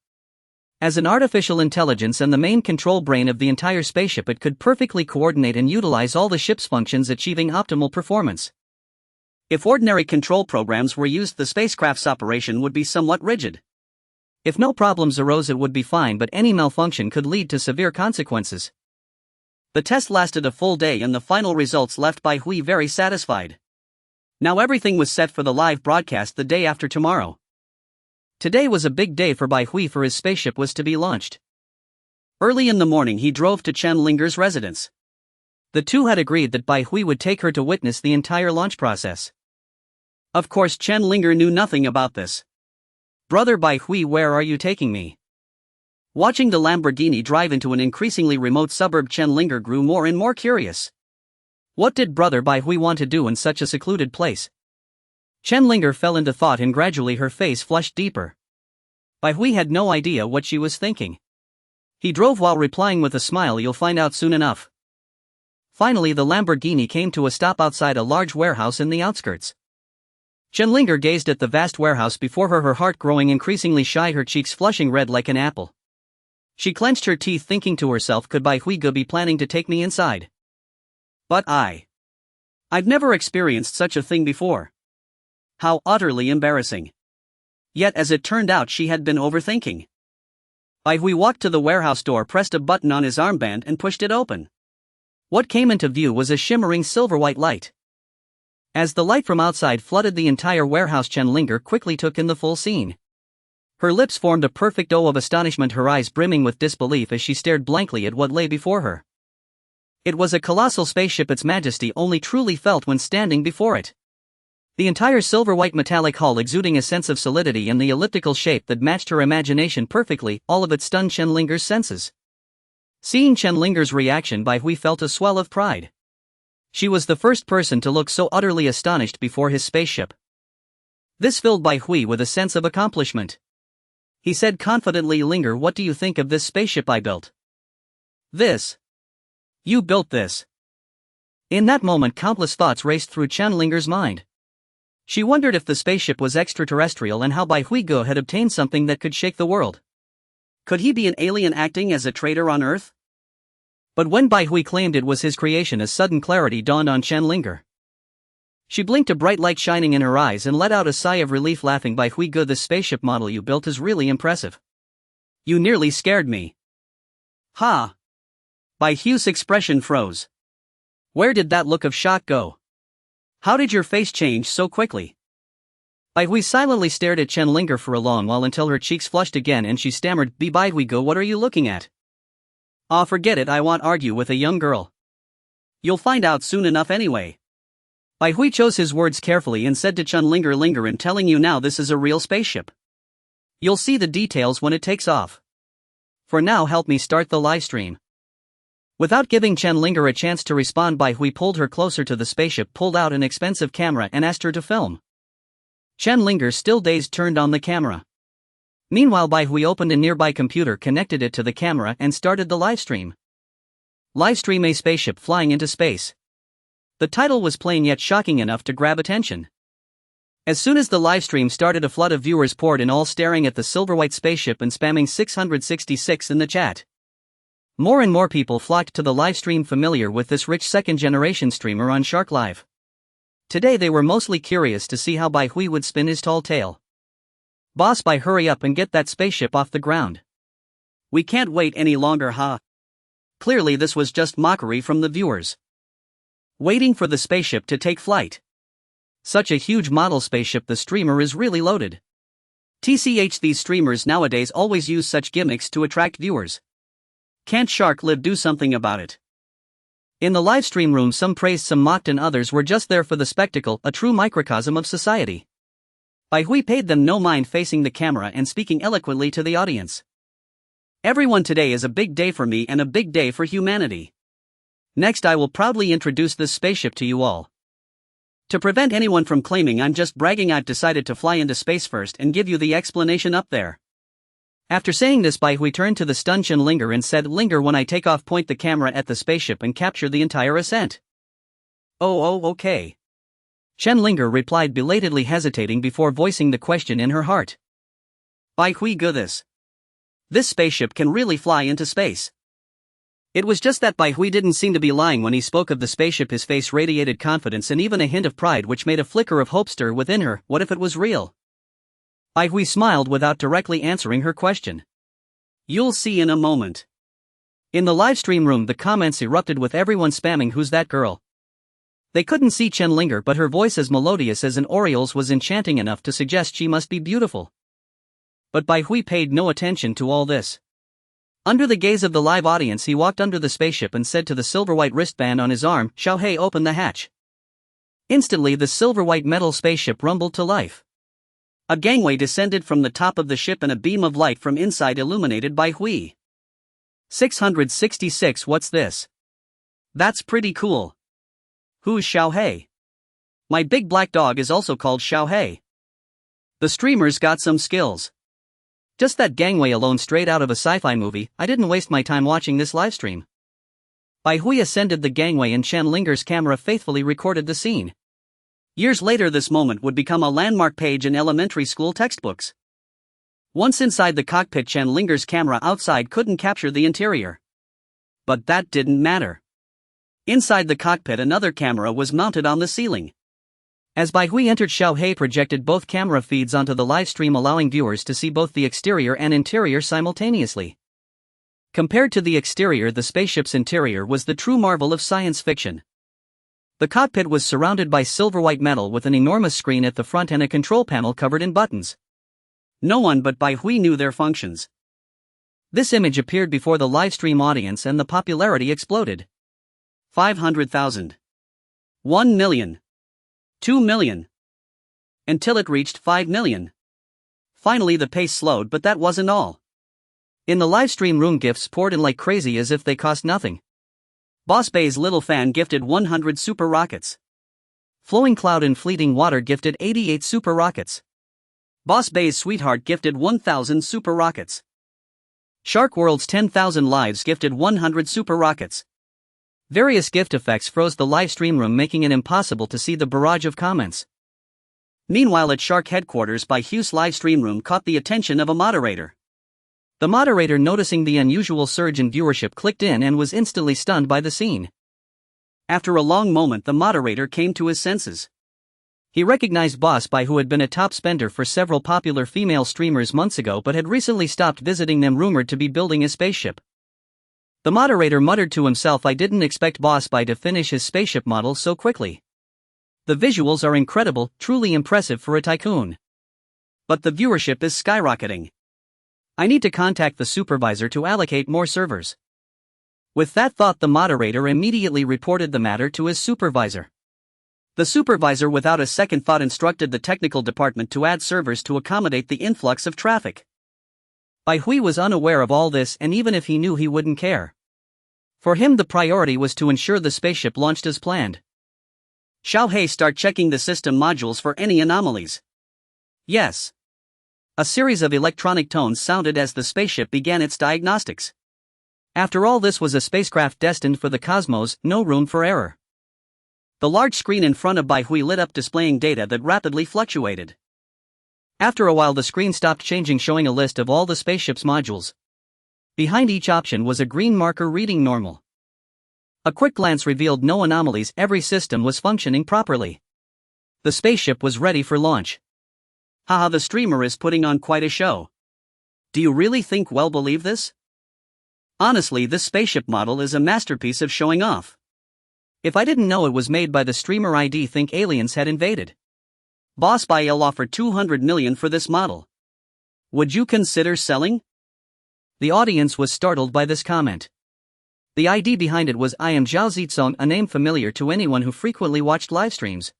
As an artificial intelligence and the main control brain of the entire spaceship, it could perfectly coordinate and utilize all the ship's functions, achieving optimal performance. If ordinary control programs were used, the spacecraft's operation would be somewhat rigid. If no problems arose, it would be fine, but any malfunction could lead to severe consequences. The test lasted a full day and the final results left Bai Hui very satisfied. Now everything was set for the live broadcast the day after tomorrow. Today was a big day for Bai Hui, for his spaceship was to be launched. Early in the morning he drove to Chen Linger's residence. The two had agreed that Bai Hui would take her to witness the entire launch process. Of course, Chen Linger knew nothing about this. "Brother Bai Hui, where are you taking me?" Watching the Lamborghini drive into an increasingly remote suburb, Chen Linger grew more and more curious. What did Brother Bai Hui want to do in such a secluded place? Chen Linger fell into thought and gradually her face flushed deeper. Bai Hui had no idea what she was thinking. He drove while replying with a smile, "You'll find out soon enough." Finally, the Lamborghini came to a stop outside a large warehouse in the outskirts. Chen Linger gazed at the vast warehouse before her heart growing increasingly shy, her cheeks flushing red like an apple. She clenched her teeth, thinking to herself, could Bai Hui be planning to take me inside? But I've never experienced such a thing before. How utterly embarrassing. Yet as it turned out, she had been overthinking. Bai Hui walked to the warehouse door, pressed a button on his armband and pushed it open. What came into view was a shimmering silver-white light. As the light from outside flooded the entire warehouse, Chen Linger quickly took in the full scene. Her lips formed a perfect O of astonishment, her eyes brimming with disbelief as she stared blankly at what lay before her. It was a colossal spaceship, its majesty only truly felt when standing before it. The entire silver-white metallic hull exuding a sense of solidity and the elliptical shape that matched her imagination perfectly, all of it stunned Chen Linger's senses. Seeing Chen Linger's reaction, Bai Hui felt a swell of pride. She was the first person to look so utterly astonished before his spaceship. This filled Bai Hui with a sense of accomplishment. He said confidently, "Linger, what do you think of this spaceship I built?" "This? You built this?" In that moment, countless thoughts raced through Chen Linger's mind. She wondered if the spaceship was extraterrestrial and how Bai Hui had obtained something that could shake the world. Could he be an alien acting as a traitor on Earth? But when Bai Hui claimed it was his creation, a sudden clarity dawned on Chen Linger. She blinked, a bright light shining in her eyes, and let out a sigh of relief, laughing. "Bai Hui, the spaceship model you built is really impressive. You nearly scared me." "Ha!" Bai Hui's expression froze. Where did that look of shock go? How did your face change so quickly? Bai Hui silently stared at Chen Linger for a long while until her cheeks flushed again and she stammered, Bai Hui, what are you looking at?" "Ah, forget it, I won't argue with a young girl. You'll find out soon enough anyway." Bai Hui chose his words carefully and said to Chen Linger, "I'm telling you now, this is a real spaceship. You'll see the details when it takes off. For now, help me start the live stream." Without giving Chen Linger a chance to respond, Bai Hui pulled her closer to the spaceship, pulled out an expensive camera and asked her to film. Chen Linger, still dazed, turned on the camera. Meanwhile, Bai Hui opened a nearby computer, connected it to the camera and started the live stream. Livestream: A Spaceship Flying into Space. The title was plain yet shocking enough to grab attention. As soon as the livestream started, a flood of viewers poured in, all staring at the silver-white spaceship and spamming 666 in the chat. More and more people flocked to the livestream, familiar with this rich second-generation streamer on Shark Live. Today they were mostly curious to see how Bai Hui would spin his tall tail. "Boss Bai, hurry up and get that spaceship off the ground. We can't wait any longer, huh?" Clearly this was just mockery from the viewers. Waiting for the spaceship to take flight. Such a huge model spaceship, the streamer is really loaded. TCH, these streamers nowadays always use such gimmicks to attract viewers. Can't Shark Live do something about it? In the livestream room, some praised, some mocked, and others were just there for the spectacle, a true microcosm of society. Bai Hui paid them no mind, facing the camera and speaking eloquently to the audience. "Everyone, today is a big day for me and a big day for humanity. Next, I will proudly introduce this spaceship to you all. To prevent anyone from claiming I'm just bragging, I've decided to fly into space first and give you the explanation up there. After saying this, Bai Hui turned to the stunned Chen Linger and said, "Linger, when I take off, point the camera at the spaceship and capture the entire ascent." Oh, okay. Chen Linger replied, belatedly hesitating before voicing the question in her heart. Bai Hui, this spaceship can really fly into space. It was just that Bai Hui didn't seem to be lying when he spoke of the spaceship. His face radiated confidence and even a hint of pride, which made a flicker of hope stir within her. What if it was real? Bai Hui smiled without directly answering her question. You'll see in a moment. In the livestream room, the comments erupted with everyone spamming, "Who's that girl?" They couldn't see Chen Linger, but her voice, as melodious as an oriole's, was enchanting enough to suggest she must be beautiful. But Bai Hui paid no attention to all this. Under the gaze of the live audience, he walked under the spaceship and said to the silver-white wristband on his arm, "Xiaohei, open the hatch." Instantly, the silver-white metal spaceship rumbled to life. A gangway descended from the top of the ship and a beam of light from inside illuminated Bai Hui. 666. What's this? That's pretty cool. Who's Xiaohei? My big black dog is also called Xiaohei. The streamer's got some skills. Just that gangway alone, straight out of a sci-fi movie. I didn't waste my time watching this livestream. Bai Hui ascended the gangway and Chen Linger's camera faithfully recorded the scene. Years later, this moment would become a landmark page in elementary school textbooks. Once inside the cockpit, Chen Linger's camera outside couldn't capture the interior. But that didn't matter. Inside the cockpit, another camera was mounted on the ceiling. As Bai Hui entered, Xiaohei projected both camera feeds onto the live stream, allowing viewers to see both the exterior and interior simultaneously. Compared to the exterior, the spaceship's interior was the true marvel of science fiction. The cockpit was surrounded by silver-white metal with an enormous screen at the front and a control panel covered in buttons. No one but Bai Hui knew their functions. This image appeared before the live stream audience and the popularity exploded. 500,000. 1 million. 2 million. Until it reached 5 million. Finally, the pace slowed, but that wasn't all. In the livestream room, gifts poured in like crazy as if they cost nothing. Boss Bai's little fan gifted 100 super rockets. Flowing Cloud and Fleeting Water gifted 88 super rockets. Boss Bai's sweetheart gifted 1,000 super rockets. Shark World's 10,000 lives gifted 100 super rockets. Various gift effects froze the live stream room, making it impossible to see the barrage of comments. Meanwhile, at Shark headquarters, Bai Hui's live stream room caught the attention of a moderator. The moderator, noticing the unusual surge in viewership, clicked in and was instantly stunned by the scene. After a long moment, the moderator came to his senses. He recognized Boss Bai, who had been a top spender for several popular female streamers months ago but had recently stopped visiting them, rumored to be building a spaceship. The moderator muttered to himself, "I didn't expect Boss Bai to finish his spaceship model so quickly. The visuals are incredible, truly impressive for a tycoon. But the viewership is skyrocketing. I need to contact the supervisor to allocate more servers." With that thought, the moderator immediately reported the matter to his supervisor. The supervisor, without a second thought, instructed the technical department to add servers to accommodate the influx of traffic. Bai Hui was unaware of all this, and even if he knew, he wouldn't care. For him, the priority was to ensure the spaceship launched as planned. "Xiaohei, start checking the system modules for any anomalies." "Yes." A series of electronic tones sounded as the spaceship began its diagnostics. After all, this was a spacecraft destined for the cosmos, no room for error. The large screen in front of Bai Hui lit up, displaying data that rapidly fluctuated. After a while, the screen stopped changing, showing a list of all the spaceship's modules. Behind each option was a green marker reading normal. A quick glance revealed no anomalies, every system was functioning properly. The spaceship was ready for launch. Haha, the streamer is putting on quite a show. Do you really think we'll believe this? Honestly, this spaceship model is a masterpiece of showing off. If I didn't know it was made by the streamer, I'd think aliens had invaded. Boss Bai offered 200 million for this model. Would you consider selling? The audience was startled by this comment. The ID behind it was "I am Zhao Zitsong," a name familiar to anyone who frequently watched live streams.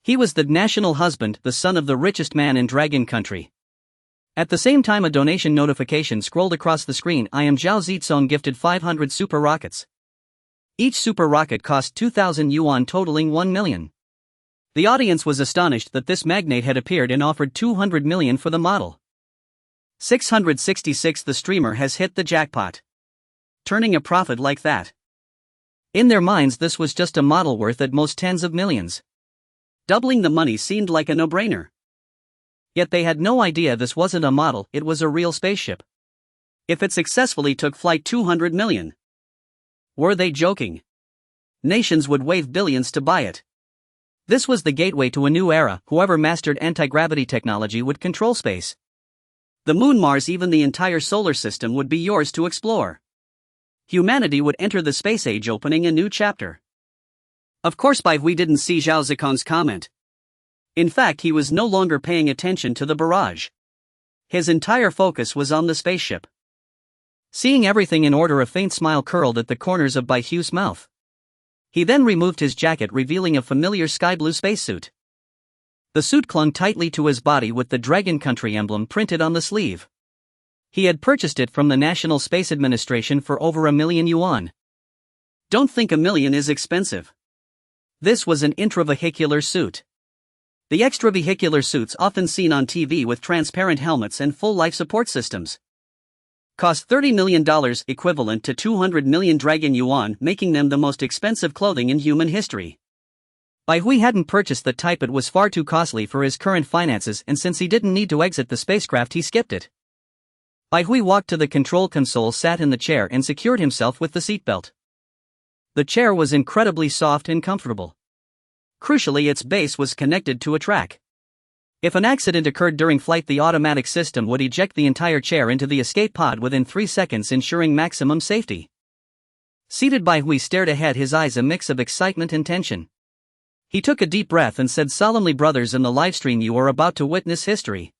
He was the national husband, the son of the richest man in Dragon Country. At the same time, a donation notification scrolled across the screen. "I am Zhao Zitsong gifted 500 super rockets. Each super rocket cost 2,000 yuan, totaling 1 million. The audience was astonished that this magnate had appeared and offered 200 million for the model. 666. The streamer has hit the jackpot. Turning a profit like that. In their minds, this was just a model worth at most tens of millions. Doubling the money seemed like a no-brainer. Yet they had no idea this wasn't a model, it was a real spaceship. If it successfully took flight, 200 million. Were they joking? Nations would wave billions to buy it. This was the gateway to a new era. Whoever mastered anti-gravity technology would control space. The moon, Mars, even the entire solar system would be yours to explore. Humanity would enter the space age, opening a new chapter. Of course, Bai Hui didn't see Zhao Zikang's comment. In fact, he was no longer paying attention to the barrage. His entire focus was on the spaceship. Seeing everything in order, a faint smile curled at the corners of Bai Hui's mouth. He then removed his jacket, revealing a familiar sky blue spacesuit. The suit clung tightly to his body with the Dragon Country emblem printed on the sleeve. He had purchased it from the National Space Administration for over $1 million. Don't think $1 million is expensive. This was an intravehicular suit. The extravehicular suits often seen on TV with transparent helmets and full life support systems cost $30 million, equivalent to 200 million Dragon Yuan, making them the most expensive clothing in human history. Bai Hui hadn't purchased the type, it was far too costly for his current finances, and since he didn't need to exit the spacecraft, he skipped it. Bai Hui walked to the control console, sat in the chair, and secured himself with the seatbelt. The chair was incredibly soft and comfortable. Crucially, its base was connected to a track. If an accident occurred during flight, the automatic system would eject the entire chair into the escape pod within 3 seconds, ensuring maximum safety. Seated, Bai Hui stared ahead, his eyes a mix of excitement and tension. He took a deep breath and said solemnly, "Brothers in the livestream, you are about to witness history.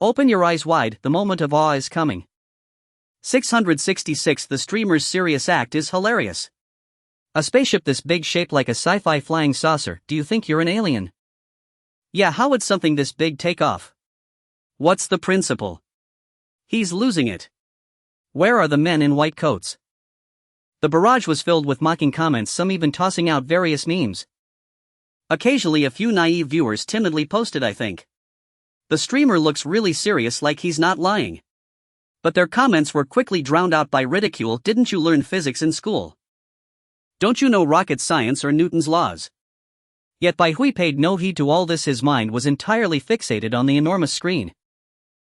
Open your eyes wide, the moment of awe is coming." 666. The streamer's serious act is hilarious. A spaceship this big, shaped like a sci-fi flying saucer. Do you think you're an alien? Yeah, how would something this big take off? What's the principle? He's losing it. Where are the men in white coats? The barrage was filled with mocking comments, some even tossing out various memes. Occasionally, a few naive viewers timidly posted, "I think the streamer looks really serious, like he's not lying." But their comments were quickly drowned out by ridicule. "Didn't you learn physics in school? Don't you know rocket science or Newton's laws?" Yet Bai Hui paid no heed to all this, his mind was entirely fixated on the enormous screen.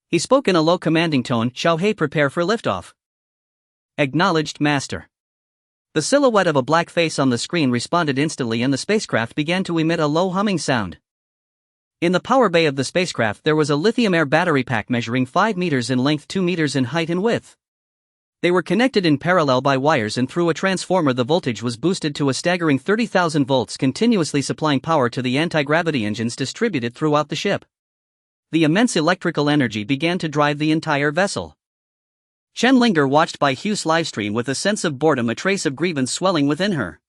He spoke in a low, commanding tone, "Xiao He, prepare for liftoff." "Acknowledged, Master." The silhouette of a black face on the screen responded instantly, and the spacecraft began to emit a low humming sound. In the power bay of the spacecraft there was a lithium-air battery pack measuring 5 meters in length, 2 meters in height and width. They were connected in parallel by wires, and through a transformer the voltage was boosted to a staggering 30,000 volts, continuously supplying power to the anti-gravity engines distributed throughout the ship. The immense electrical energy began to drive the entire vessel. Chen Linger watched Bai Hui's livestream with a sense of boredom, a trace of grievance swelling within her.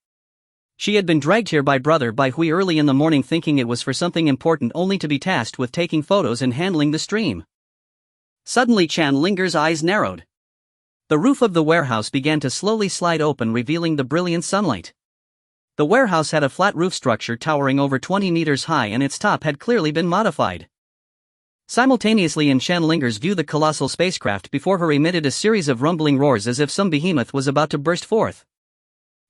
She had been dragged here by brother Bai Hui early in the morning, thinking it was for something important, only to be tasked with taking photos and handling the stream. Suddenly Chen Linger's eyes narrowed. The roof of the warehouse began to slowly slide open, revealing the brilliant sunlight. The warehouse had a flat roof structure towering over 20 meters high, and its top had clearly been modified. Simultaneously in Chen Linger's view, the colossal spacecraft before her emitted a series of rumbling roars as if some behemoth was about to burst forth.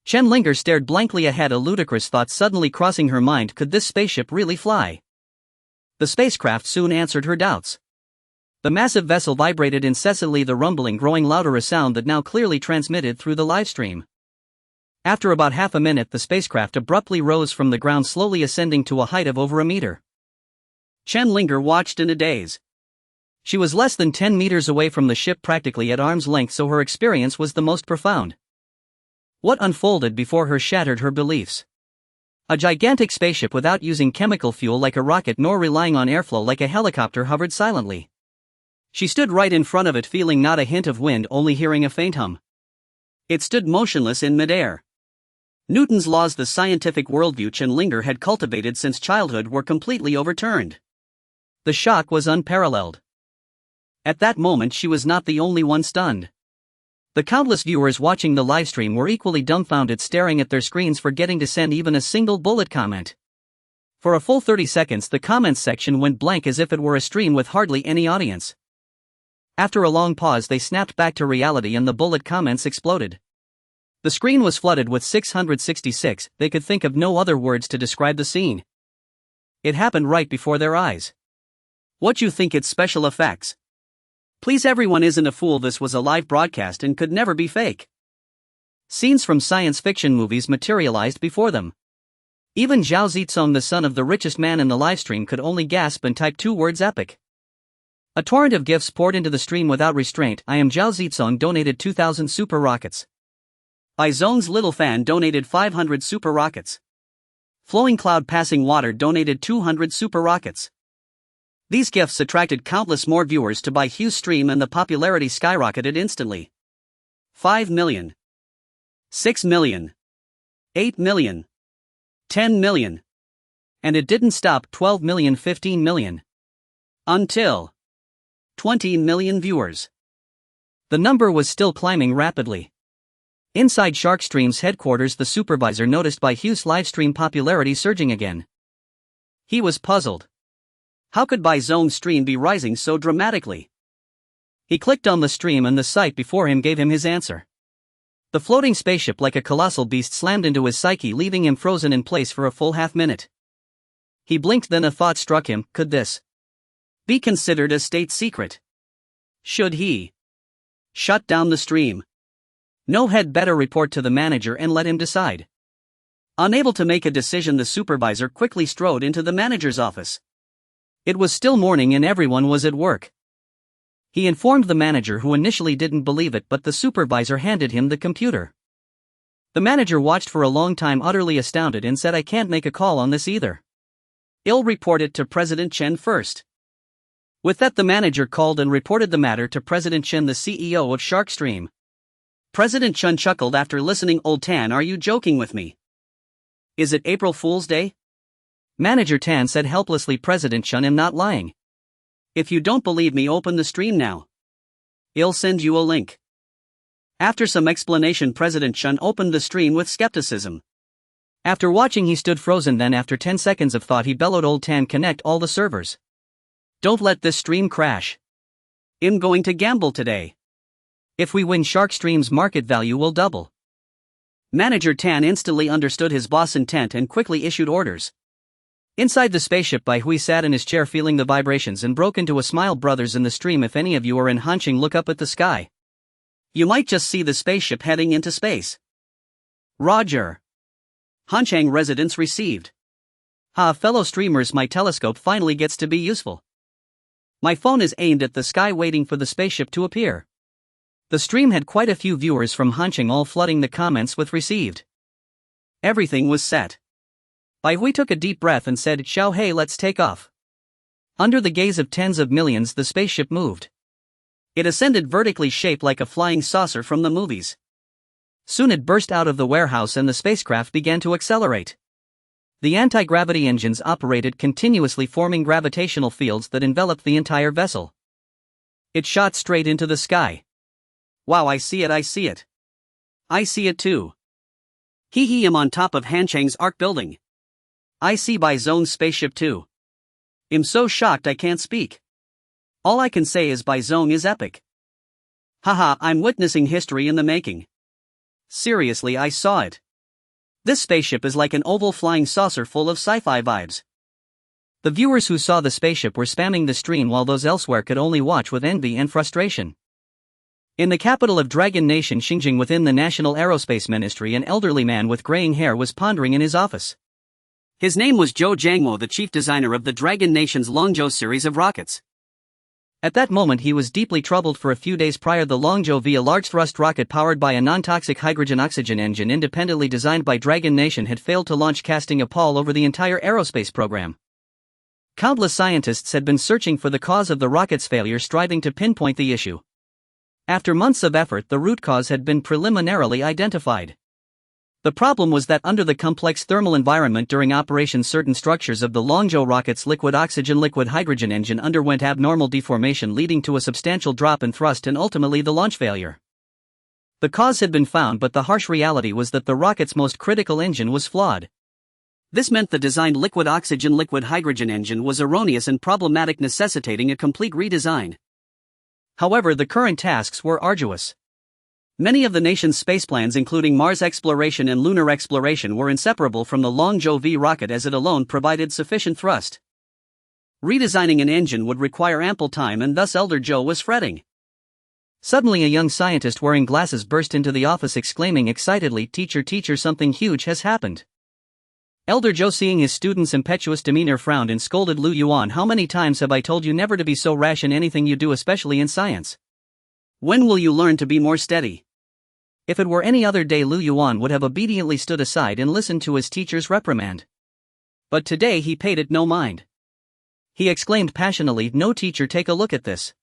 Chen Linger stared blankly ahead, a ludicrous thought suddenly crossing her mind: could this spaceship really fly? The spacecraft soon answered her doubts. The massive vessel vibrated incessantly, the rumbling growing louder, a sound that now clearly transmitted through the livestream. After about half a minute, the spacecraft abruptly rose from the ground, slowly ascending to a height of over a meter. Chen Linger watched in a daze. She was less than 10 meters away from the ship, practically at arm's length, so her experience was the most profound. What unfolded before her shattered her beliefs. A gigantic spaceship without using chemical fuel like a rocket, nor relying on airflow like a helicopter, hovered silently. She stood right in front of it, feeling not a hint of wind, only hearing a faint hum. It stood motionless in midair. Newton's laws, the scientific worldview Chen Linger had cultivated since childhood, were completely overturned. The shock was unparalleled. At that moment she was not the only one stunned. The countless viewers watching the livestream were equally dumbfounded, staring at their screens, forgetting to send even a single bullet comment. For a full 30 seconds the comments section went blank, as if it were a stream with hardly any audience. After a long pause, they snapped back to reality and the bullet comments exploded. The screen was flooded with 666, they could think of no other words to describe the scene. It happened right before their eyes. What you think it's special effects? Please, everyone isn't a fool, this was a live broadcast and could never be fake. Scenes from science fiction movies materialized before them. Even Zhao Zitsong, the son of the richest man in the livestream, could only gasp and type 2 words: epic. A torrent of gifts poured into the stream without restraint. I am Zhao Zitsong donated 2,000 super rockets. Bai Zong's little fan donated 500 super rockets. Flowing Cloud Passing Water donated 200 super rockets. These gifts attracted countless more viewers to Bai Hui's stream and the popularity skyrocketed instantly. 5 million. 6 million. 8 million. 10 million. And it didn't stop. 12 million, 15 million. Until 20 million viewers. The number was still climbing rapidly. Inside Sharkstream's headquarters, the supervisor noticed Bai Hui's livestream popularity surging again. He was puzzled. How could Bai Zong's stream be rising so dramatically? He clicked on the stream and the sight before him gave him his answer. The floating spaceship, like a colossal beast, slammed into his psyche, leaving him frozen in place for a full half-minute. He blinked, then a thought struck him: could this be considered a state secret? Should he shut down the stream? No, had better report to the manager and let him decide. Unable to make a decision, the supervisor quickly strode into the manager's office. It was still morning and everyone was at work. He informed the manager, who initially didn't believe it, but the supervisor handed him the computer. The manager watched for a long time, utterly astounded, and said, I can't make a call on this either. I'll report it to President Chen first. With that, the manager called and reported the matter to President Chen, the CEO of Sharkstream. President Chen chuckled after listening. Old Tan, are you joking with me? Is it April Fool's Day? Manager Tan said helplessly. President Chen, I'm not lying. If you don't believe me, open the stream now. I'll send you a link. After some explanation, President Chen opened the stream with skepticism. After watching, he stood frozen. Then, after 10 seconds of thought, he bellowed, Old Tan, connect all the servers. Don't let this stream crash. I'm going to gamble today. If we win, Sharkstream's market value will double. Manager Tan instantly understood his boss' intent and quickly issued orders. Inside the spaceship, Bai Hui sat in his chair feeling the vibrations and broke into a smile. Brothers in the stream, if any of you are in Hanqing, look up at the sky. You might just see the spaceship heading into space. Roger. Hanqing residents received. Fellow streamers, my telescope finally gets to be useful. My phone is aimed at the sky waiting for the spaceship to appear. The stream had quite a few viewers from Hanqing, all flooding the comments with received. Everything was set. Bai Hui took a deep breath and said, Xiao He, let's take off. Under the gaze of tens of millions, the spaceship moved. It ascended vertically, shaped like a flying saucer from the movies. Soon it burst out of the warehouse and the spacecraft began to accelerate. The anti-gravity engines operated continuously, forming gravitational fields that enveloped the entire vessel. It shot straight into the sky. Wow, I see it, I see it. I see it too. I'm on top of Hanqing's Arc building. I see Bai Zong's spaceship too. I'm so shocked I can't speak. All I can say is Bai Zong is epic. Haha, I'm witnessing history in the making. Seriously, I saw it. This spaceship is like an oval flying saucer full of sci-fi vibes. The viewers who saw the spaceship were spamming the stream, while those elsewhere could only watch with envy and frustration. In the capital of Dragon Nation, Xinjiang, within the National Aerospace Ministry, an elderly man with graying hair was pondering in his office. His name was Zhou Jiangmo, the chief designer of the Dragon Nation's Longzhou series of rockets. At that moment, he was deeply troubled. For a few days prior, the Longzhou V, a large thrust rocket powered by a non-toxic hydrogen-oxygen engine independently designed by Dragon Nation, had failed to launch, casting a pall over the entire aerospace program. Countless scientists had been searching for the cause of the rocket's failure, striving to pinpoint the issue. After months of effort, the root cause had been preliminarily identified. The problem was that under the complex thermal environment during operation, certain structures of the Longzhou rocket's liquid oxygen-liquid hydrogen engine underwent abnormal deformation, leading to a substantial drop in thrust and ultimately the launch failure. The cause had been found, but the harsh reality was that the rocket's most critical engine was flawed. This meant the designed liquid oxygen-liquid hydrogen engine was erroneous and problematic, necessitating a complete redesign. However, the current tasks were arduous. Many of the nation's space plans, including Mars exploration and lunar exploration, were inseparable from the Longzhou V rocket, as it alone provided sufficient thrust. Redesigning an engine would require ample time, and thus Elder Joe was fretting. Suddenly, a young scientist wearing glasses burst into the office exclaiming excitedly, "Teacher, teacher, something huge has happened." Elder Joe, seeing his student's impetuous demeanor, frowned and scolded Lu Yuan. "How many times have I told you never to be so rash in anything you do, especially in science? When will you learn to be more steady?" If it were any other day, Lu Yuan would have obediently stood aside and listened to his teacher's reprimand. But today he paid it no mind. He exclaimed passionately, "No, teacher, take a look at this."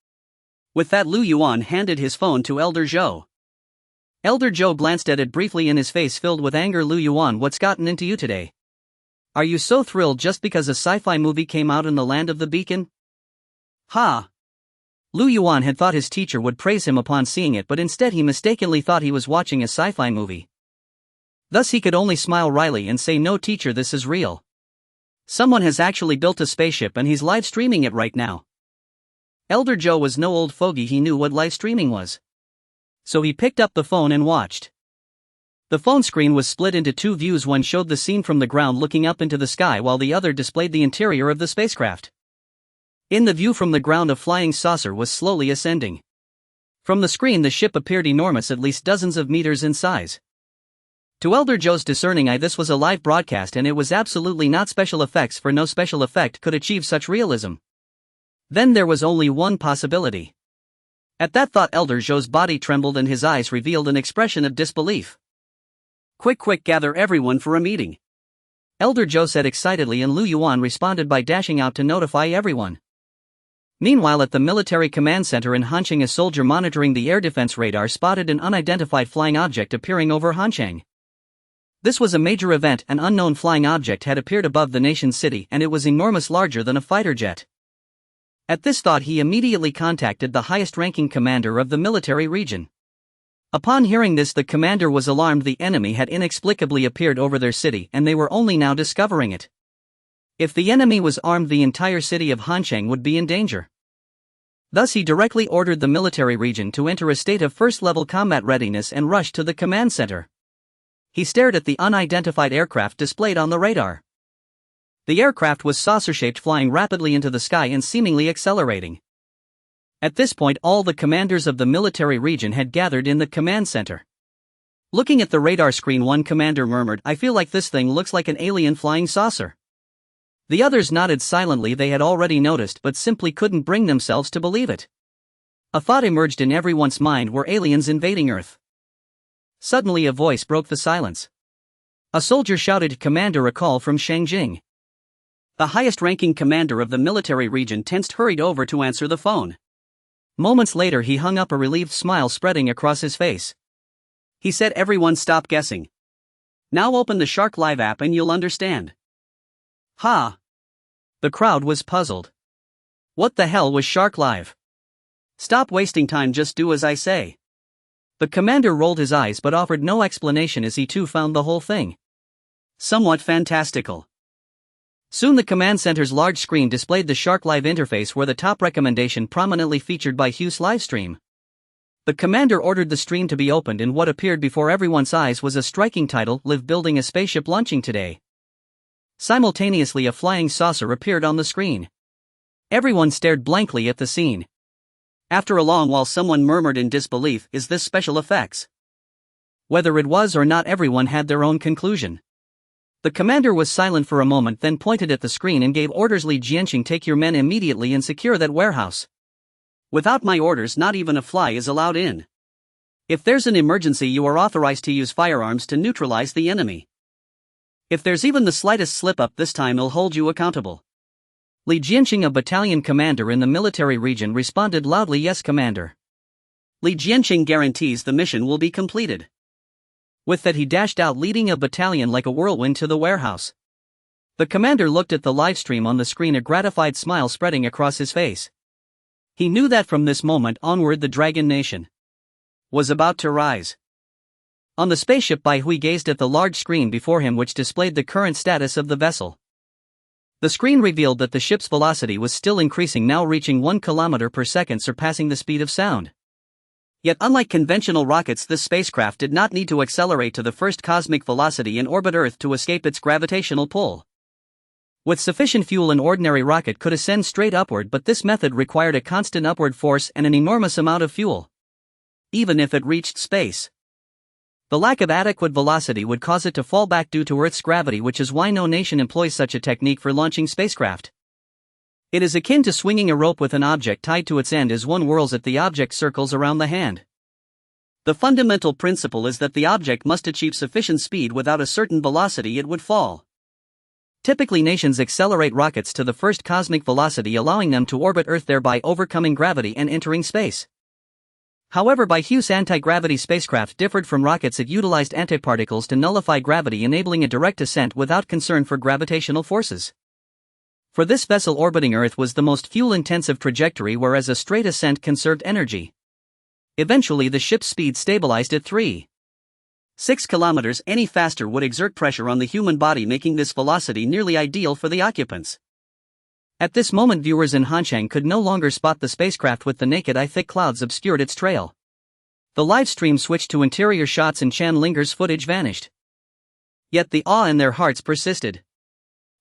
With that, Lu Yuan handed his phone to Elder Joe. Elder Joe glanced at it briefly, and his face filled with anger. "Lu Yuan, what's gotten into you today? Are you so thrilled just because a sci-fi movie came out in the land of the beacon?" Ha! Lu Yuan had thought his teacher would praise him upon seeing it, but instead he mistakenly thought he was watching a sci-fi movie. Thus he could only smile wryly and say, "No, teacher, this is real. Someone has actually built a spaceship and he's live streaming it right now." Elder Joe was no old fogey, he knew what live streaming was. So he picked up the phone and watched. The phone screen was split into two views. One showed the scene from the ground looking up into the sky, while the other displayed the interior of the spacecraft. In the view from the ground, a flying saucer was slowly ascending. From the screen, the ship appeared enormous, at least dozens of meters in size. To Elder Joe's discerning eye, this was a live broadcast, and it was absolutely not special effects, for no special effect could achieve such realism. Then there was only one possibility. At that thought, Elder Joe's body trembled and his eyes revealed an expression of disbelief. Quick, gather everyone for a meeting," Elder Joe said excitedly, and Lu Yuan responded by dashing out to notify everyone. Meanwhile, at the military command center in Hancheng, a soldier monitoring the air defense radar spotted an unidentified flying object appearing over Hancheng. This was a major event. An unknown flying object had appeared above the nation's city, and it was enormous, larger than a fighter jet. At this thought, he immediately contacted the highest-ranking commander of the military region. Upon hearing this, the commander was alarmed. The enemy had inexplicably appeared over their city, and they were only now discovering it. If the enemy was armed, the entire city of Hancheng would be in danger. Thus he directly ordered the military region to enter a state of first-level combat readiness and rush to the command center. He stared at the unidentified aircraft displayed on the radar. The aircraft was saucer-shaped, flying rapidly into the sky and seemingly accelerating. At this point, all the commanders of the military region had gathered in the command center. Looking at the radar screen, one commander murmured, "I feel like this thing looks like an alien flying saucer." The others nodded silently. They had already noticed, but simply couldn't bring themselves to believe it. A thought emerged in everyone's mind: were aliens invading Earth? Suddenly a voice broke the silence. A soldier shouted, "Commander, a call from Shangjing." The highest-ranking commander of the military region tensed, hurried over to answer the phone. Moments later, he hung up, a relieved smile spreading across his face. He said, "Everyone stop guessing. Now open the Shark Live app and you'll understand." Ha! The crowd was puzzled. What the hell was Shark Live? Stop wasting time, just do as I say. The commander rolled his eyes but offered no explanation, as he too found the whole thing somewhat fantastical. Soon the command center's large screen displayed the Shark Live interface, where the top recommendation prominently featured Bai Hui's Livestream. The commander ordered the stream to be opened, and what appeared before everyone's eyes was a striking title: "Live Building a Spaceship Launching Today." Simultaneously, a flying saucer appeared on the screen. Everyone stared blankly at the scene. After a long while, someone murmured in disbelief, "Is this special effects?" Whether it was or not, everyone had their own conclusion. The commander was silent for a moment, then pointed at the screen and gave orders, "Li Jianqing, take your men immediately and secure that warehouse. Without my orders, not even a fly is allowed in. If there's an emergency, you are authorized to use firearms to neutralize the enemy. If there's even the slightest slip-up, this time I'll hold you accountable." Li Jianqing, a battalion commander in the military region, responded loudly, "Yes, Commander." Li Jianqing guarantees the mission will be completed. With that, he dashed out, leading a battalion like a whirlwind to the warehouse. The commander looked at the live stream on the screen, a gratified smile spreading across his face. He knew that from this moment onward, the Dragon Nation was about to rise. On the spaceship, Bai Hui gazed at the large screen before him, which displayed the current status of the vessel. The screen revealed that the ship's velocity was still increasing, now reaching 1 kilometer per second, surpassing the speed of sound. Yet unlike conventional rockets, this spacecraft did not need to accelerate to the first cosmic velocity and orbit Earth to escape its gravitational pull. With sufficient fuel, an ordinary rocket could ascend straight upward, but this method required a constant upward force and an enormous amount of fuel. Even if it reached space, the lack of adequate velocity would cause it to fall back due to Earth's gravity, which is why no nation employs such a technique for launching spacecraft. It is akin to swinging a rope with an object tied to its end. As one whirls it, the object circles around the hand. The fundamental principle is that the object must achieve sufficient speed. Without a certain velocity, it would fall. Typically, nations accelerate rockets to the first cosmic velocity, allowing them to orbit Earth, thereby overcoming gravity and entering space. However, Bai Hui's anti-gravity spacecraft differed from rockets. It utilized antiparticles to nullify gravity, enabling a direct ascent without concern for gravitational forces. For this vessel, orbiting Earth was the most fuel-intensive trajectory, whereas a straight ascent conserved energy. Eventually, the ship's speed stabilized at 3.6 kilometers. Any faster would exert pressure on the human body, making this velocity nearly ideal for the occupants. At this moment, viewers in Hanchang could no longer spot the spacecraft with the naked eye. Thick clouds obscured its trail. The live stream switched to interior shots and Chan Linger's footage vanished. Yet the awe in their hearts persisted.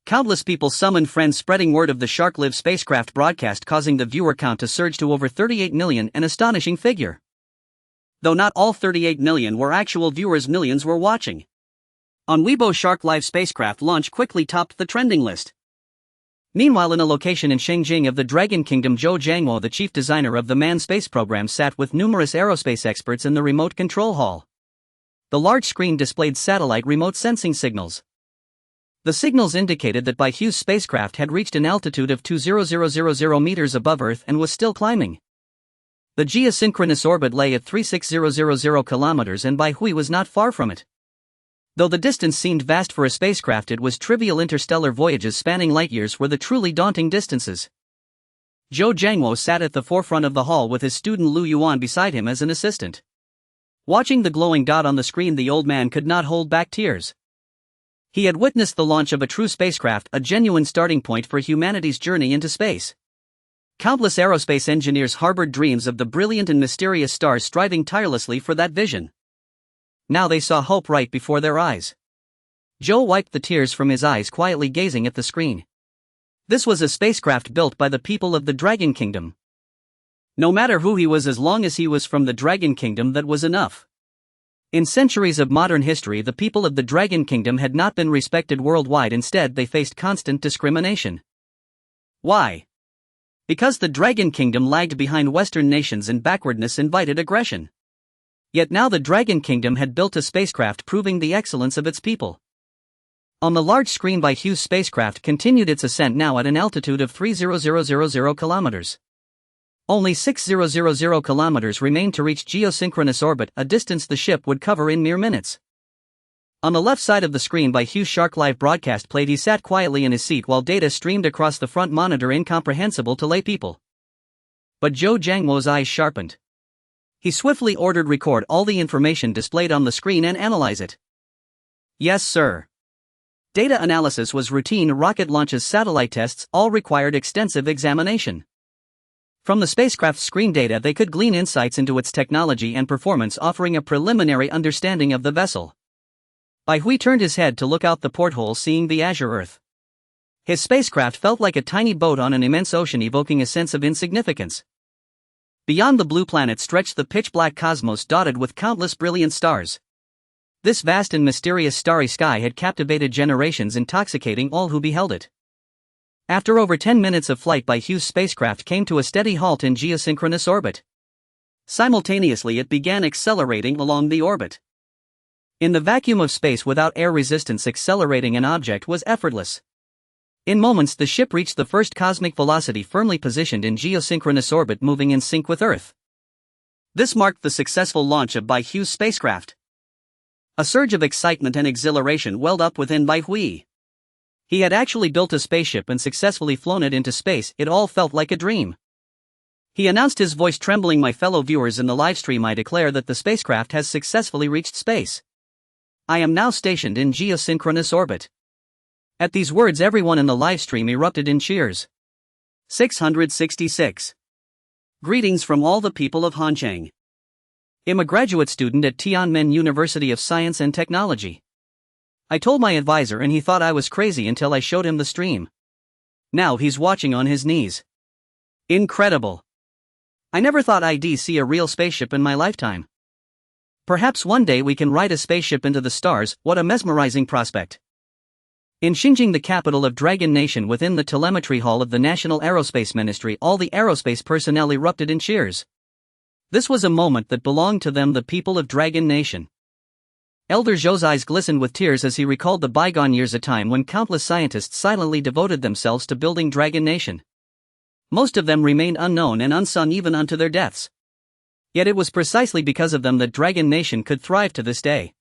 Countless people summoned friends, spreading word of the short-lived spacecraft broadcast, causing the viewer count to surge to over 38 million, an astonishing figure. Though not all 38 million were actual viewers, millions were watching. On Weibo, Shark Live spacecraft launch quickly topped the trending list. Meanwhile, in a location in Shengjing of the Dragon Kingdom, Zhou Jiangwo, the chief designer of the manned space program, sat with numerous aerospace experts in the remote control hall. The large screen displayed satellite remote sensing signals. The signals indicated that Bai Hui's spacecraft had reached an altitude of 20,000 meters above Earth and was still climbing. The geosynchronous orbit lay at 36,000 kilometers, and Bai Hui was not far from it. Though the distance seemed vast for a spacecraft, it was trivial. Interstellar voyages spanning light years were the truly daunting distances. Zhou Jiangwo sat at the forefront of the hall with his student Lu Yuan beside him as an assistant. Watching the glowing dot on the screen, the old man could not hold back tears. He had witnessed the launch of a true spacecraft, a genuine starting point for humanity's journey into space. Countless aerospace engineers harbored dreams of the brilliant and mysterious stars, striving tirelessly for that vision. Now they saw hope right before their eyes. Zhou wiped the tears from his eyes, quietly gazing at the screen. This was a spacecraft built by the people of the Dragon Kingdom. No matter who he was, as long as he was from the Dragon Kingdom, that was enough. In centuries of modern history, the people of the Dragon Kingdom had not been respected worldwide. Instead, they faced constant discrimination. Why? Because the Dragon Kingdom lagged behind Western nations, and backwardness invited aggression. Yet now the Dragon Kingdom had built a spacecraft proving the excellence of its people. On the large screen, Bai Hui's spacecraft continued its ascent, now at an altitude of 3,000 kilometers. Only 6,000 kilometers remained to reach geosynchronous orbit, a distance the ship would cover in mere minutes. On the left side of the screen, Bai Hui's Shark Live broadcast played. He sat quietly in his seat while data streamed across the front monitor, incomprehensible to laypeople. But Zhou Jiangwo's eyes sharpened. He swiftly ordered, record all the information displayed on the screen and analyze it. Yes, sir. Data analysis was routine. Rocket launches, satellite tests, all required extensive examination. From the spacecraft's screen data, they could glean insights into its technology and performance, offering a preliminary understanding of the vessel. Bai Hui turned his head to look out the porthole, seeing the azure Earth. His spacecraft felt like a tiny boat on an immense ocean, evoking a sense of insignificance. Beyond the blue planet stretched the pitch-black cosmos, dotted with countless brilliant stars. This vast and mysterious starry sky had captivated generations, intoxicating all who beheld it. After over 10 minutes of flight, Bai Hui's spacecraft came to a steady halt in geosynchronous orbit. Simultaneously, it began accelerating along the orbit. In the vacuum of space, without air resistance, accelerating an object was effortless. In moments, the ship reached the first cosmic velocity, firmly positioned in geosynchronous orbit, moving in sync with Earth. This marked the successful launch of Bai Hui's spacecraft. A surge of excitement and exhilaration welled up within Bai Hui. He had actually built a spaceship and successfully flown it into space. It all felt like a dream. He announced, his voice trembling, "My fellow viewers in the livestream, I declare that the spacecraft has successfully reached space. I am now stationed in geosynchronous orbit. At these words, everyone in the live stream erupted in cheers. 666. Greetings from all the people of Hanchang. I'm a graduate student at Tianmen University of Science and Technology. I told my advisor and he thought I was crazy until I showed him the stream. Now he's watching on his knees. Incredible. I never thought I'd see a real spaceship in my lifetime. Perhaps one day we can ride a spaceship into the stars. What a mesmerizing prospect. In Xinjiang, the capital of Dragon Nation, within the telemetry hall of the National Aerospace Ministry, all the aerospace personnel erupted in cheers. This was a moment that belonged to them, the people of Dragon Nation. Elder Zhou's eyes glistened with tears as he recalled the bygone years, a time when countless scientists silently devoted themselves to building Dragon Nation. Most of them remained unknown and unsung even unto their deaths. Yet it was precisely because of them that Dragon Nation could thrive to this day.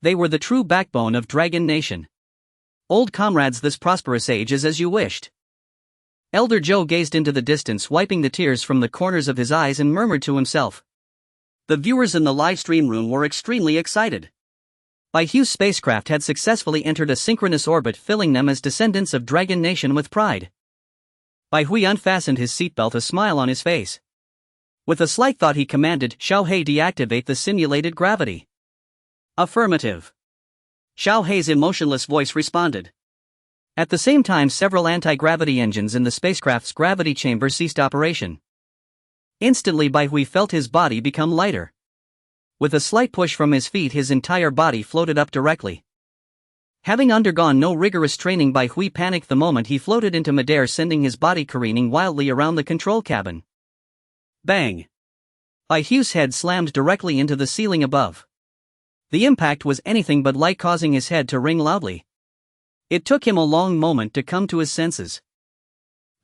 They were the true backbone of Dragon Nation. Old comrades, this prosperous age is as you wished. Elder Zhou gazed into the distance, wiping the tears from the corners of his eyes, and murmured to himself. The viewers in the live stream room were extremely excited. Bai Hui's spacecraft had successfully entered a synchronous orbit, filling them as descendants of Dragon Nation with pride. Bai Hui unfastened his seatbelt, a smile on his face. With a slight thought, he commanded, "Xiao He, deactivate the simulated gravity." Affirmative. Xiao Hei's emotionless voice responded. At the same time, several anti-gravity engines in the spacecraft's gravity chamber ceased operation. Instantly, Bai Hui felt his body become lighter. With a slight push from his feet, his entire body floated up directly. Having undergone no rigorous training, Bai Hui panicked the moment he floated into midair, sending his body careening wildly around the control cabin. Bang! Bai Hui's head slammed directly into the ceiling above. The impact was anything but light, causing his head to ring loudly. It took him a long moment to come to his senses.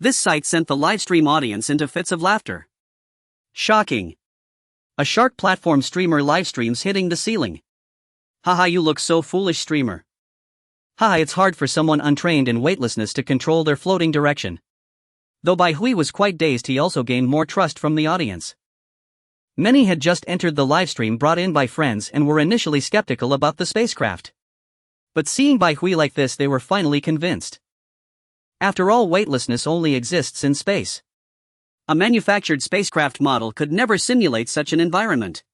This sight sent the livestream audience into fits of laughter. Shocking! A shark platform streamer livestreams hitting the ceiling. Haha, you look so foolish, streamer. Haha, it's hard for someone untrained in weightlessness to control their floating direction. Though Bai Hui was quite dazed, he also gained more trust from the audience. Many had just entered the livestream brought in by friends and were initially skeptical about the spacecraft. But seeing Bai Hui like this, they were finally convinced. After all, weightlessness only exists in space. A manufactured spacecraft model could never simulate such an environment.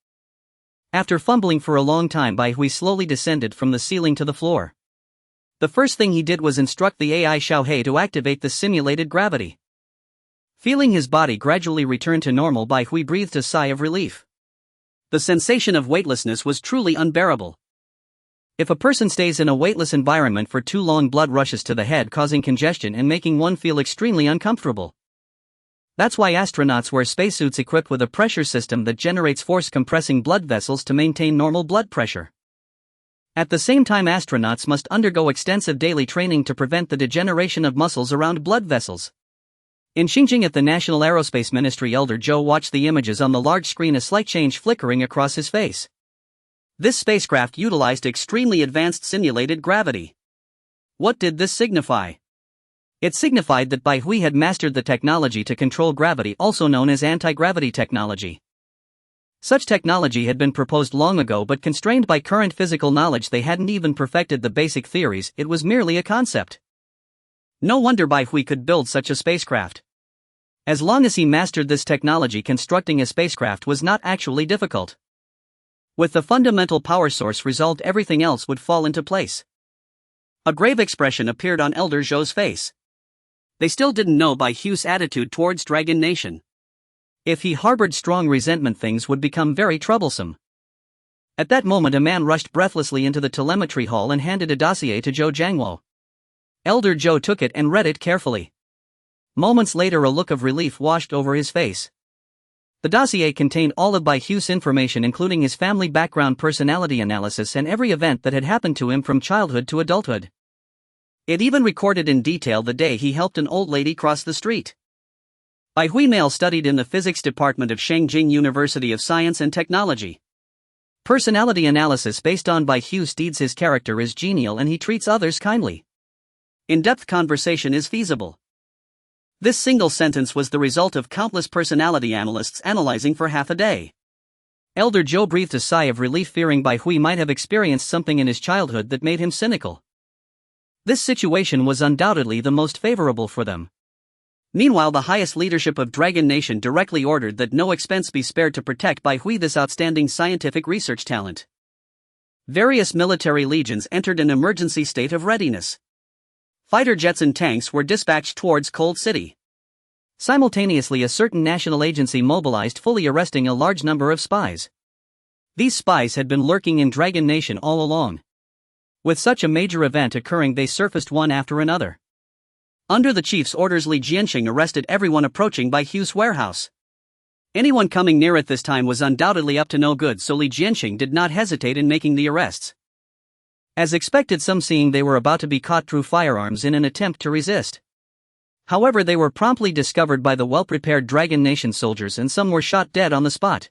After fumbling for a long time, Bai Hui slowly descended from the ceiling to the floor. The first thing he did was instruct the AI Xiao He to activate the simulated gravity. Feeling his body gradually return to normal, Bai Hui breathed a sigh of relief. The sensation of weightlessness was truly unbearable. If a person stays in a weightless environment for too long, blood rushes to the head, causing congestion and making one feel extremely uncomfortable. That's why astronauts wear spacesuits equipped with a pressure system that generates force, compressing blood vessels to maintain normal blood pressure. At the same time, astronauts must undergo extensive daily training to prevent the degeneration of muscles around blood vessels. In Xinjiang at the National Aerospace Ministry, Elder Zhou watched the images on the large screen, a slight change flickering across his face. This spacecraft utilized extremely advanced simulated gravity. What did this signify? It signified that Bai Hui had mastered the technology to control gravity, also known as anti-gravity technology. Such technology had been proposed long ago, but constrained by current physical knowledge, they hadn't even perfected the basic theories. It was merely a concept. No wonder Bai Hui could build such a spacecraft. As long as he mastered this technology, constructing a spacecraft was not actually difficult. With the fundamental power source resolved, everything else would fall into place. A grave expression appeared on Elder Zhou's face. They still didn't know Bai Hui's attitude towards Dragon Nation. If he harbored strong resentment, things would become very troublesome. At that moment, a man rushed breathlessly into the telemetry hall and handed a dossier to Zhou Jiangwo. Elder Zhou took it and read it carefully. Moments later, a look of relief washed over his face. The dossier contained all of Bai Hui's information, including his family background, personality analysis, and every event that had happened to him from childhood to adulthood. It even recorded in detail the day he helped an old lady cross the street. Bai Hui male studied in the physics department of Shangjing University of Science and Technology. Personality analysis based on Bai Hui's deeds. His character is genial and he treats others kindly. In-depth conversation is feasible. This single sentence was the result of countless personality analysts analyzing for half a day. Elder Zhou breathed a sigh of relief, fearing Bai Hui might have experienced something in his childhood that made him cynical. This situation was undoubtedly the most favorable for them. Meanwhile, the highest leadership of Dragon Nation directly ordered that no expense be spared to protect Bai Hui, this outstanding scientific research talent. Various military legions entered an emergency state of readiness. Fighter jets and tanks were dispatched towards Cold City. Simultaneously, a certain national agency mobilized, fully arresting a large number of spies. These spies had been lurking in Dragon Nation all along. With such a major event occurring, they surfaced one after another. Under the chief's orders, Li Jianxing arrested everyone approaching Bai Hui's warehouse. Anyone coming near at this time was undoubtedly up to no good, so Li Jianxing did not hesitate in making the arrests. As expected, some seeing they were about to be caught drew firearms in an attempt to resist. However, they were promptly discovered by the well-prepared Dragon Nation soldiers, and some were shot dead on the spot.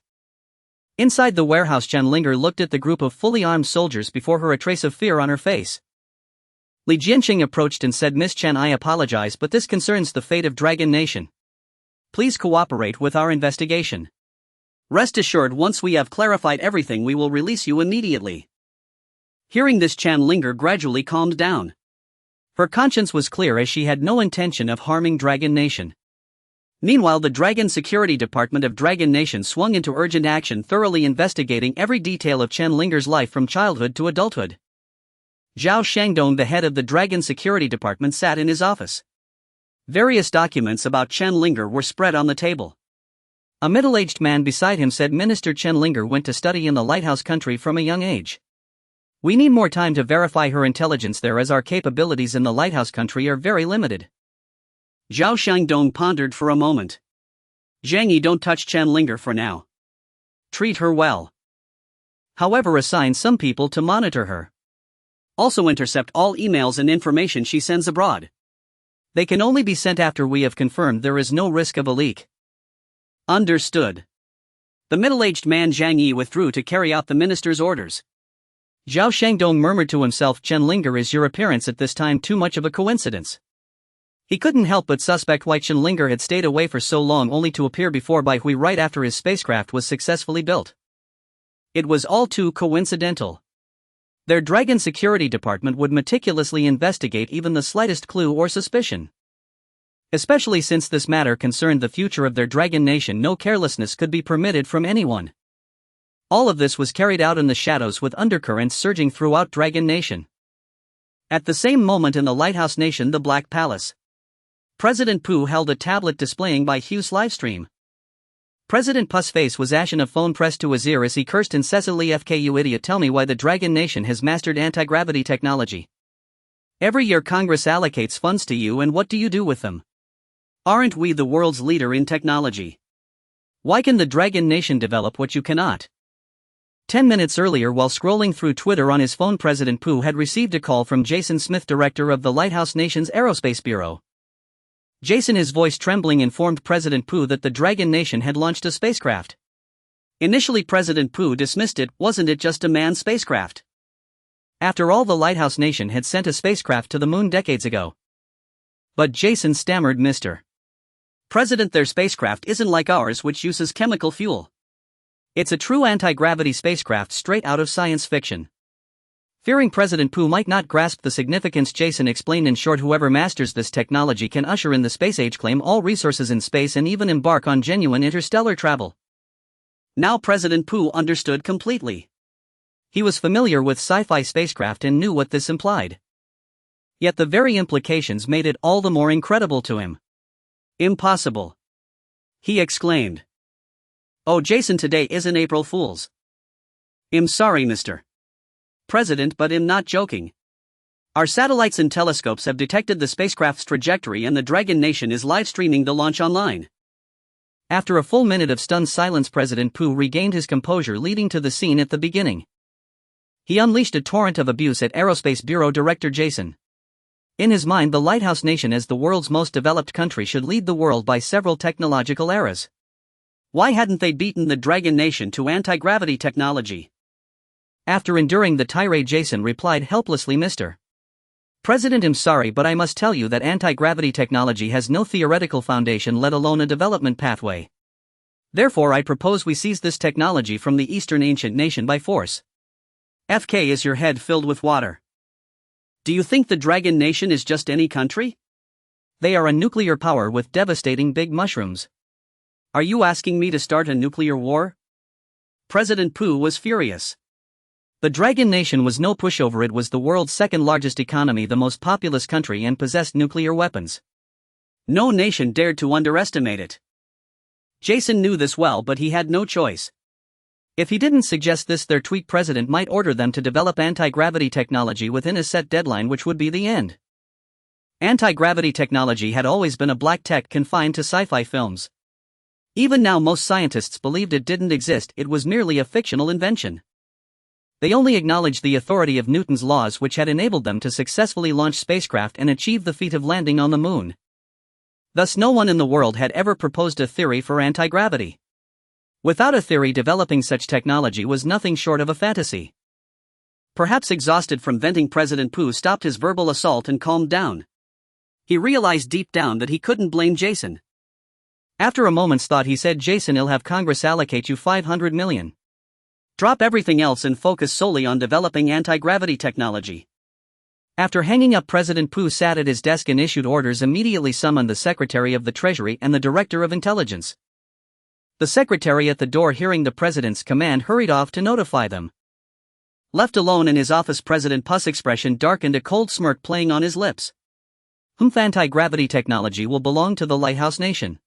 Inside the warehouse, Chen Linger looked at the group of fully armed soldiers before her, a trace of fear on her face. Li Jianxing approached and said, "Miss Chen, I apologize, but this concerns the fate of Dragon Nation. Please cooperate with our investigation. Rest assured, once we have clarified everything, we will release you immediately." Hearing this, Chen Linger gradually calmed down. Her conscience was clear, as she had no intention of harming Dragon Nation. Meanwhile, the Dragon Security Department of Dragon Nation swung into urgent action, thoroughly investigating every detail of Chen Linger's life from childhood to adulthood. Zhao Shangdong, the head of the Dragon Security Department, sat in his office. Various documents about Chen Linger were spread on the table. A middle-aged man beside him said, "Minister, Chen Linger went to study in the Lighthouse country from a young age. We need more time to verify her intelligence there, as our capabilities in the Lighthouse country are very limited." Zhao Shangdong pondered for a moment. "Zhang Yi, don't touch Chen Linger for now. Treat her well. However, assign some people to monitor her. Also intercept all emails and information she sends abroad. They can only be sent after we have confirmed there is no risk of a leak." Understood. The middle-aged man Zhang Yi withdrew to carry out the minister's orders. Zhao Shangdong murmured to himself, "Chen Linger, is your appearance at this time too much of a coincidence?" He couldn't help but suspect why Chen Linger had stayed away for so long, only to appear before Bai Hui right after his spacecraft was successfully built. It was all too coincidental. Their Dragon Security Department would meticulously investigate even the slightest clue or suspicion. Especially since this matter concerned the future of their Dragon Nation, no carelessness could be permitted from anyone. All of this was carried out in the shadows, with undercurrents surging throughout Dragon Nation. At the same moment, in the Lighthouse Nation, the Black Palace, President Pu held a tablet displaying Bai Hui's livestream. President Pu's face was ashen, a phone pressed to his ear as he cursed incessantly. "FKU idiot, tell me why the Dragon Nation has mastered anti-gravity technology. Every year Congress allocates funds to you, and what do you do with them? Aren't we the world's leader in technology? Why can the Dragon Nation develop what you cannot?" 10 minutes earlier, while scrolling through Twitter on his phone, President Pu had received a call from Jason Smith, director of the Lighthouse Nation's Aerospace Bureau. Jason, his voice trembling, informed President Pu that the Dragon Nation had launched a spacecraft. Initially, President Pu dismissed it. Wasn't it just a manned spacecraft? After all, the Lighthouse Nation had sent a spacecraft to the moon decades ago. But Jason stammered, "Mr. President, their spacecraft isn't like ours, which uses chemical fuel. It's a true anti-gravity spacecraft straight out of science fiction." Fearing President Pu might not grasp the significance, Jason explained, "In short, whoever masters this technology can usher in the space age, claim all resources in space, and even embark on genuine interstellar travel." Now President Pu understood completely. He was familiar with sci-fi spacecraft and knew what this implied. Yet the very implications made it all the more incredible to him. "Impossible!" he exclaimed. "Oh, Jason, today isn't April Fool's. I'm sorry, Mr. President, but I'm not joking. Our satellites and telescopes have detected the spacecraft's trajectory, and the Dragon Nation is live-streaming the launch online." After a full minute of stunned silence, President Pu regained his composure, leading to the scene at the beginning. He unleashed a torrent of abuse at Aerospace Bureau Director Jason. In his mind, the Lighthouse Nation, as the world's most developed country, should lead the world by several technological eras. Why hadn't they beaten the Dragon Nation to anti-gravity technology? After enduring the tirade, Jason replied helplessly, "Mr. President, I'm sorry, but I must tell you that anti-gravity technology has no theoretical foundation, let alone a development pathway. Therefore, I propose we seize this technology from the Eastern ancient nation by force." "FK, is your head filled with water? Do you think the Dragon Nation is just any country? They are a nuclear power with devastating big mushrooms. Are you asking me to start a nuclear war? President Pu was furious. The Dragon Nation was no pushover. It was the world's second largest economy, the most populous country, and possessed nuclear weapons. No nation dared to underestimate it. Jason knew this well, but he had no choice. If he didn't suggest this, their tweak president might order them to develop anti-gravity technology within a set deadline, which would be the end. Anti-gravity technology had always been a black tech confined to sci-fi films. Even now most scientists believed it didn't exist, it was merely a fictional invention. They only acknowledged the authority of Newton's laws, which had enabled them to successfully launch spacecraft and achieve the feat of landing on the moon. Thus no one in the world had ever proposed a theory for anti-gravity. Without a theory, developing such technology was nothing short of a fantasy. Perhaps exhausted from venting, President Pu stopped his verbal assault and calmed down. He realized deep down that he couldn't blame Jason. After a moment's thought, he said, Jason, I'll have Congress allocate you $500 million. Drop everything else and focus solely on developing anti-gravity technology. After hanging up, President Pu sat at his desk and issued orders, immediately summoned the Secretary of the Treasury and the Director of Intelligence. The secretary at the door, hearing the president's command, hurried off to notify them. Left alone in his office, President Pu's expression darkened, a cold smirk playing on his lips. Anti-gravity technology will belong to the Lighthouse Nation.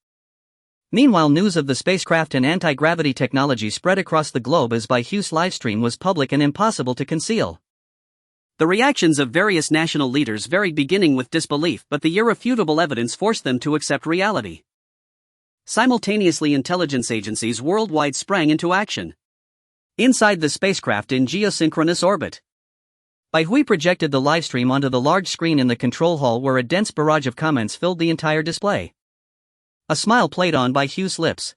Meanwhile, news of the spacecraft and anti-gravity technology spread across the globe as Bai Hui's livestream was public and impossible to conceal. The reactions of various national leaders varied, beginning with disbelief, but the irrefutable evidence forced them to accept reality. Simultaneously, intelligence agencies worldwide sprang into action. Inside the spacecraft in geosynchronous orbit, Bai Hui projected the livestream onto the large screen in the control hall, where a dense barrage of comments filled the entire display. A smile played on Bai Hui's lips.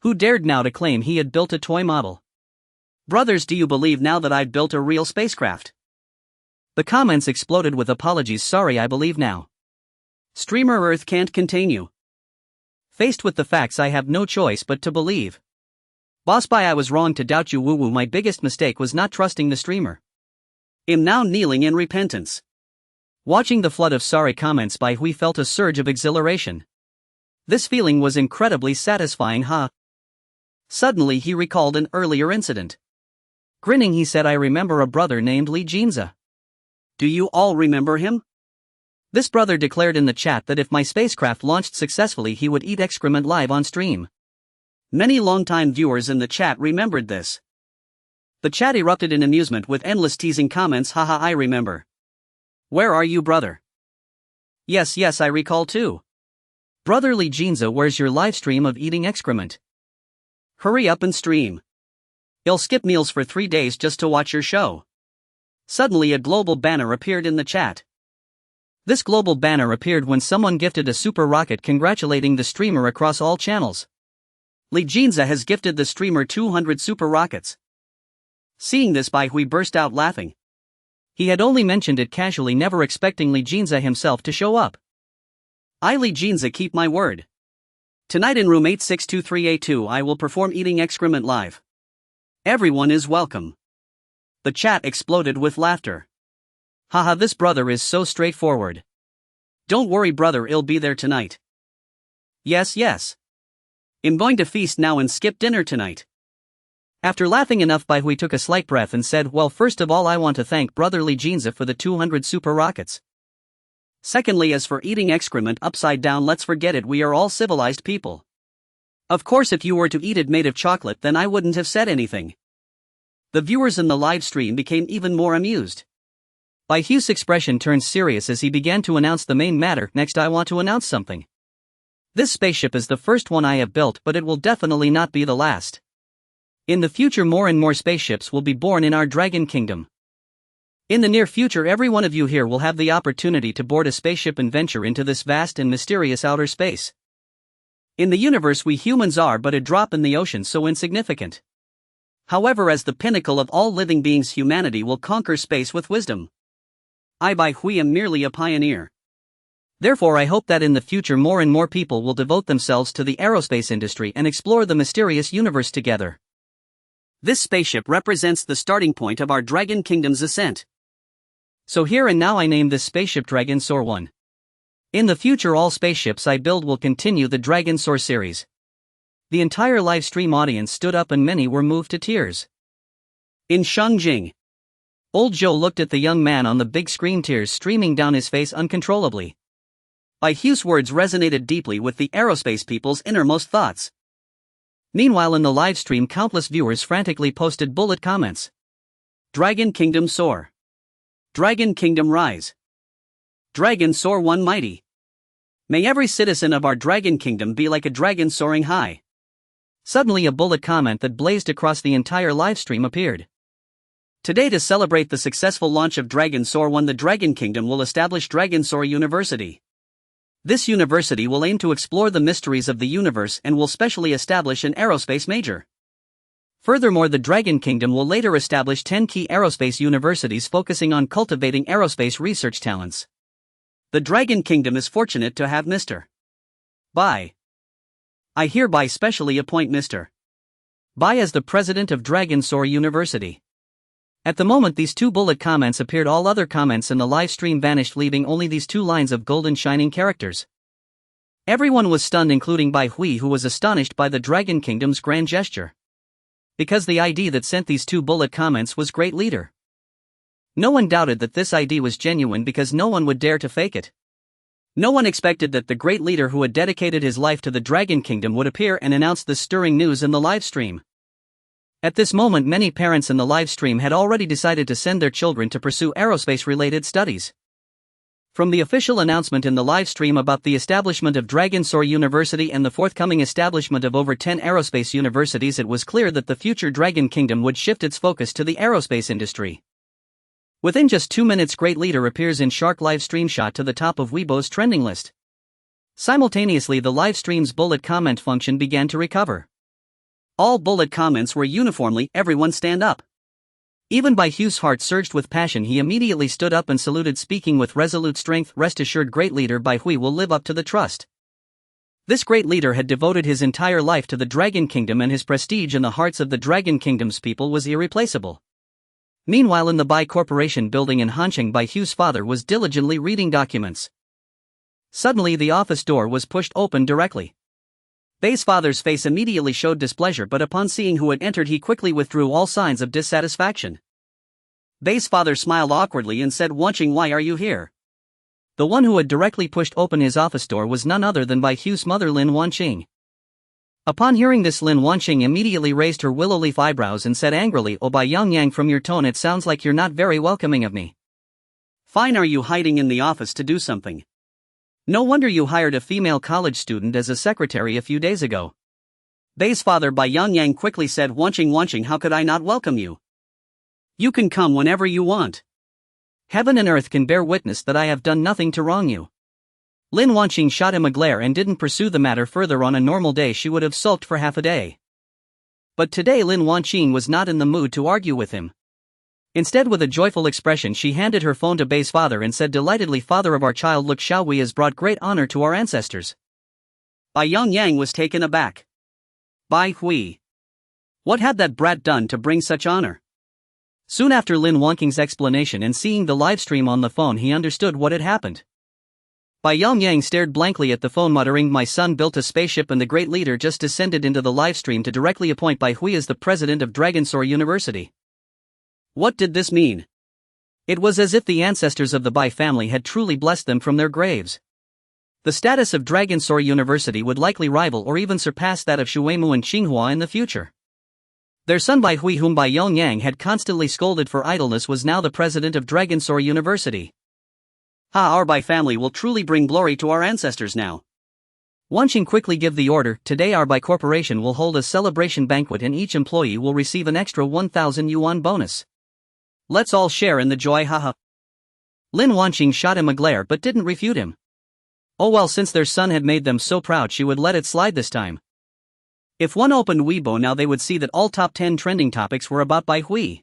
Who dared now to claim he had built a toy model? Brothers, do you believe now that I've built a real spacecraft? The comments exploded with apologies. Sorry, I believe now. Streamer, Earth can't contain you. Faced with the facts, I have no choice but to believe. Boss Bai, I was wrong to doubt you. Woo woo, my biggest mistake was not trusting the streamer. Am now kneeling in repentance. Watching the flood of sorry comments, Bai Hui felt a surge of exhilaration. This feeling was incredibly satisfying. Suddenly he recalled an earlier incident. Grinning, he said, I remember a brother named Li Jinza. Do you all remember him? This brother declared in the chat that if my spacecraft launched successfully, he would eat excrement live on stream. Many longtime viewers in the chat remembered this. The chat erupted in amusement with endless teasing comments. Haha, I remember. Where are you, brother? Yes, I recall too. Brother Li Jinza, where's your live stream of eating excrement? Hurry up and stream. I'll skip meals for 3 days just to watch your show. Suddenly a global banner appeared in the chat. This global banner appeared when someone gifted a super rocket, congratulating the streamer across all channels. Li Jinza has gifted the streamer 200 super rockets. Seeing this, Bai Hui burst out laughing. He had only mentioned it casually, never expecting Li Jinza himself to show up. I, Li Jinza, keep my word. Tonight in room 8623A2 I will perform eating excrement live. Everyone is welcome. The chat exploded with laughter. Haha, this brother is so straightforward. Don't worry, brother, I'll be there tonight. Yes. I'm going to feast now and skip dinner tonight. After laughing enough, Bai Hui took a slight breath and said, well, first of all, I want to thank brother Li Jinza for the 200 super rockets. Secondly, as for eating excrement upside down, let's forget it, we are all civilized people. Of course, if you were to eat it made of chocolate, then I wouldn't have said anything. The viewers in the live stream became even more amused. Bai Hui's expression turned serious as he began to announce the main matter. Next, I want to announce something. This spaceship is the first one I have built, but it will definitely not be the last. In the future, more and more spaceships will be born in our Dragon Kingdom. In the near future, every one of you here will have the opportunity to board a spaceship and venture into this vast and mysterious outer space. In the universe, we humans are but a drop in the ocean, so insignificant. However, as the pinnacle of all living beings, humanity will conquer space with wisdom. I, Bai Hui, am merely a pioneer. Therefore, I hope that in the future more and more people will devote themselves to the aerospace industry and explore the mysterious universe together. This spaceship represents the starting point of our Dragon Kingdom's ascent. So here and now I name this spaceship Dragon Soar 1. In the future all spaceships I build will continue the Dragon Soar series. The entire live stream audience stood up and many were moved to tears. In Shengjing, Old Joe looked at the young man on the big screen, tears streaming down his face uncontrollably. Bai Hui's words resonated deeply with the aerospace people's innermost thoughts. Meanwhile in the live stream countless viewers frantically posted bullet comments. Dragon Kingdom soar. Dragon Kingdom rise. Dragon soar one mighty. May every citizen of our Dragon Kingdom be like a dragon soaring high. Suddenly a bullet comment that blazed across the entire livestream appeared. Today, to celebrate the successful launch of Dragon Soar 1, the Dragon Kingdom will establish Dragon Soar University. This university will aim to explore the mysteries of the universe and will specially establish an aerospace major. Furthermore, the Dragon Kingdom will later establish 10 key aerospace universities focusing on cultivating aerospace research talents. The Dragon Kingdom is fortunate to have Mr. Bai. I hereby specially appoint Mr. Bai as the president of Dragon Soar University. At the moment these two bullet comments appeared, all other comments in the live stream vanished, leaving only these two lines of golden shining characters. Everyone was stunned, including Bai Hui, who was astonished by the Dragon Kingdom's grand gesture. Because the ID that sent these two bullet comments was Great Leader. No one doubted that this ID was genuine because no one would dare to fake it. No one expected that the Great Leader who had dedicated his life to the Dragon Kingdom would appear and announce this stirring news in the live stream. At this moment many parents in the live stream had already decided to send their children to pursue aerospace-related studies. From the official announcement in the live stream about the establishment of Dragon Soar University and the forthcoming establishment of over 10 aerospace universities, it was clear that the future Dragon Kingdom would shift its focus to the aerospace industry. Within just 2 minutes, Great Leader appears in Shark live stream shot to the top of Weibo's trending list. Simultaneously, the live stream's bullet comment function began to recover. All bullet comments were uniformly, everyone stand up. Even Bai Hui's heart surged with passion. He immediately stood up and saluted, speaking with resolute strength, "Rest assured, Great Leader Bai Hui will live up to the trust." This great leader had devoted his entire life to the Dragon Kingdom, and his prestige in the hearts of the Dragon Kingdom's people was irreplaceable. Meanwhile in the Bai Corporation building in Hansheng, Bai Hui's father was diligently reading documents. Suddenly the office door was pushed open directly. Bai's father's face immediately showed displeasure, but upon seeing who had entered he quickly withdrew all signs of dissatisfaction. Bai's father smiled awkwardly and said, "Wanqing, why are you here?" The one who had directly pushed open his office door was none other than Bai Hui's mother, Lin Wanqing. Upon hearing this, Lin Wanqing immediately raised her willow leaf eyebrows and said angrily, "Oh Bai Yang, from your tone it sounds like you're not very welcoming of me." "Fine, are you hiding in the office to do something? No wonder you hired a female college student as a secretary a few days ago." Bai's father Bai Yang quickly said, Wanqing, how could I not welcome you? You can come whenever you want. Heaven and earth can bear witness that I have done nothing to wrong you." Lin Wanqing shot him a glare and didn't pursue the matter further. On a normal day she would have sulked for half a day. But today Lin Wanqing was not in the mood to argue with him. Instead, with a joyful expression, she handed her phone to Bai's father and said delightedly, "Father of our child, look, Xiaohui has brought great honor to our ancestors." Bai Yang was taken aback. Bai Hui. What had that brat done to bring such honor? Soon after Lin Wanqing's explanation and seeing the livestream on the phone, he understood what had happened. Bai Yang stared blankly at the phone, muttering, "My son built a spaceship and the great leader just descended into the livestream to directly appoint Bai Hui as the president of Dragon Soar University." What did this mean? It was as if the ancestors of the Bai family had truly blessed them from their graves. The status of Dragon Soar University would likely rival or even surpass that of Shuimu and Tsinghua in the future. Their son Bai Hui, whom Bai Yang had constantly scolded for idleness, was now the president of Dragon Soar University. Our Bai family will truly bring glory to our ancestors now. Wanqing quickly give the order. Today our Bai Corporation will hold a celebration banquet and each employee will receive an extra 1,000 yuan bonus. Let's all share in the joy, haha. Lin Wanqing shot him a glare but didn't refute him. Oh well, since their son had made them so proud, she would let it slide this time. If one opened Weibo now, they would see that all top 10 trending topics were about Bai Hui.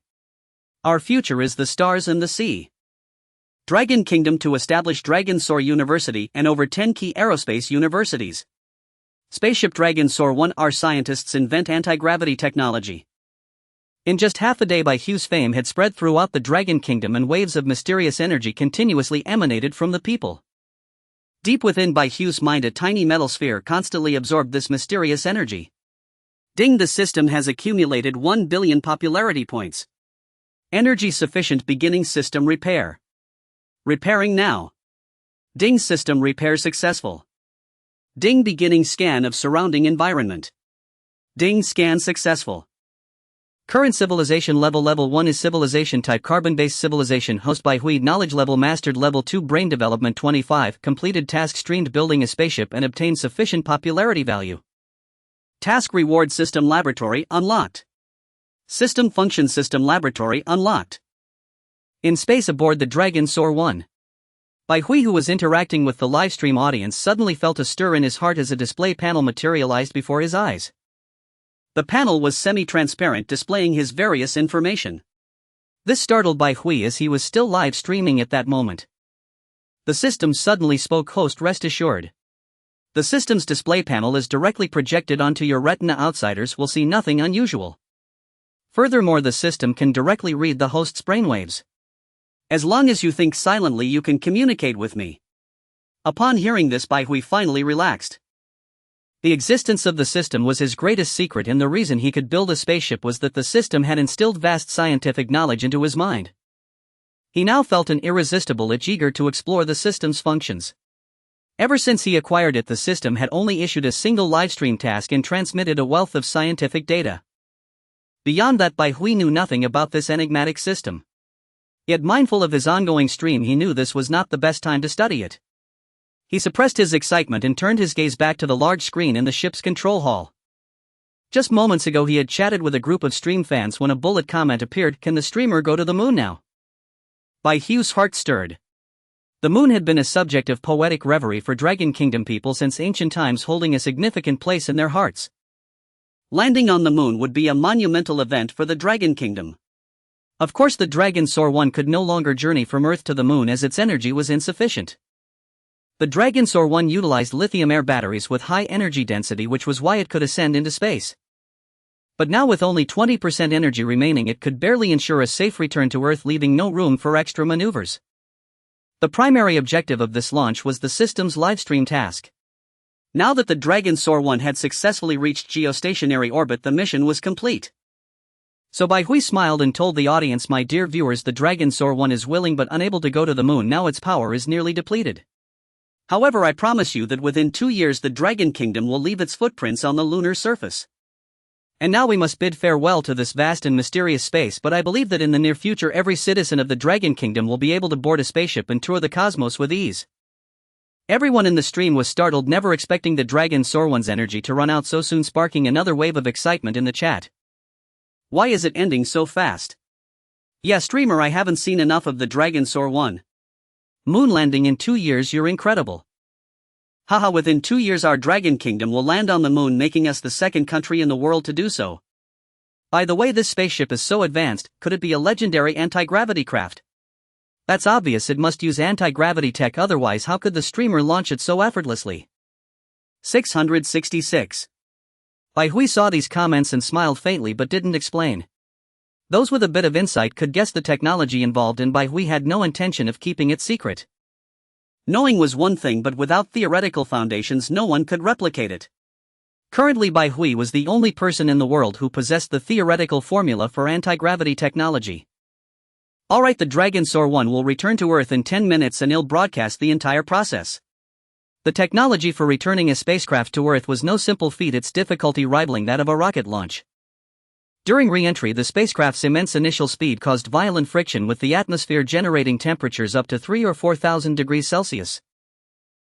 Our future is the stars and the sea. Dragon Kingdom to establish Dragon Soar University and over 10 key aerospace universities. Spaceship Dragon Soar 1, our scientists invent anti-gravity technology. In just half a day, Bai Hui's fame had spread throughout the Dragon Kingdom, and waves of mysterious energy continuously emanated from the people. Deep within Bai Hui's mind, a tiny metal sphere constantly absorbed this mysterious energy. Ding! The system has accumulated 1 billion popularity points. Energy sufficient. Beginning system repair. Repairing now. Ding! System repair successful. Ding! Beginning scan of surrounding environment. Ding! Scan successful. Current civilization level. Level 1 is civilization type carbon-based civilization. Host Bai Hui. Knowledge level mastered. Level 2 brain development 25. Completed task streamed building a spaceship and obtained sufficient popularity value. Task reward system laboratory unlocked. System function system laboratory unlocked. In space aboard the Dragon Soar 1. Bai Hui, who was interacting with the livestream audience, suddenly felt a stir in his heart as a display panel materialized before his eyes. The panel was semi-transparent, displaying his various information. This startled Bai Hui as he was still live streaming at that moment. The system suddenly spoke. Host, rest assured. The system's display panel is directly projected onto your retina. Outsiders will see nothing unusual. Furthermore, the system can directly read the host's brainwaves. As long as you think silently, you can communicate with me. Upon hearing this, Bai Hui finally relaxed. The existence of the system was his greatest secret, and the reason he could build a spaceship was that the system had instilled vast scientific knowledge into his mind. He now felt an irresistible itch, eager to explore the system's functions. Ever since he acquired it, the system had only issued a single livestream task and transmitted a wealth of scientific data. Beyond that, Bai Hui knew nothing about this enigmatic system. Yet, mindful of his ongoing stream, he knew this was not the best time to study it. He suppressed his excitement and turned his gaze back to the large screen in the ship's control hall. Just moments ago, he had chatted with a group of stream fans when a bullet comment appeared: "Can the streamer go to the moon now?" Bai Hui's heart stirred. The moon had been a subject of poetic reverie for Dragon Kingdom people since ancient times, holding a significant place in their hearts. Landing on the moon would be a monumental event for the Dragon Kingdom. Of course, the Dragon Soar 1 could no longer journey from Earth to the moon as its energy was insufficient. The Dragon Soar 1 utilized lithium-air batteries with high energy density, which was why it could ascend into space. But now, with only 20% energy remaining, it could barely ensure a safe return to Earth, leaving no room for extra maneuvers. The primary objective of this launch was the system's livestream task. Now that the Dragon Soar 1 had successfully reached geostationary orbit, the mission was complete. So Bai Hui smiled and told the audience, "My dear viewers, the Dragon Soar 1 is willing but unable to go to the moon. Now its power is nearly depleted. However, I promise you that within 2 years the Dragon Kingdom will leave its footprints on the lunar surface. And now we must bid farewell to this vast and mysterious space, but I believe that in the near future every citizen of the Dragon Kingdom will be able to board a spaceship and tour the cosmos with ease." Everyone in the stream was startled, never expecting the Dragon Soar 1's energy to run out so soon, sparking another wave of excitement in the chat. "Why is it ending so fast? Yeah, streamer, I haven't seen enough of the Dragon Soar 1. Moon landing in 2 years, you're incredible. Haha, within 2 years our Dragon Kingdom will land on the moon, making us the second country in the world to do so. By the way, this spaceship is so advanced, could it be a legendary anti-gravity craft? That's obvious, it must use anti-gravity tech, otherwise how could the streamer launch it so effortlessly?" 666. Bai Hui saw these comments and smiled faintly but didn't explain. Those with a bit of insight could guess the technology involved, and Bai Hui had no intention of keeping it secret. Knowing was one thing, but without theoretical foundations no one could replicate it. Currently, Bai Hui was the only person in the world who possessed the theoretical formula for anti-gravity technology. Alright, the Dragon Soar 1 will return to Earth in 10 minutes and he'll broadcast the entire process. The technology for returning a spacecraft to Earth was no simple feat, its difficulty rivaling that of a rocket launch. During re-entry, the spacecraft's immense initial speed caused violent friction with the atmosphere, generating temperatures up to 3,000 or 4,000 degrees Celsius.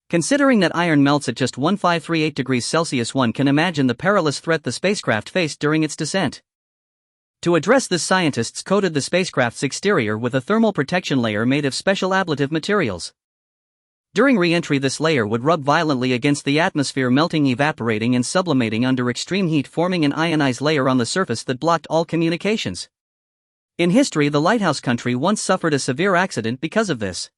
Considering that iron melts at just 1538 degrees Celsius, one can imagine the perilous threat the spacecraft faced during its descent. To address this, scientists coated the spacecraft's exterior with a thermal protection layer made of special ablative materials. During re-entry, this layer would rub violently against the atmosphere, melting, evaporating and sublimating under extreme heat, forming an ionized layer on the surface that blocked all communications. In history, the lighthouse country once suffered a severe accident because of this.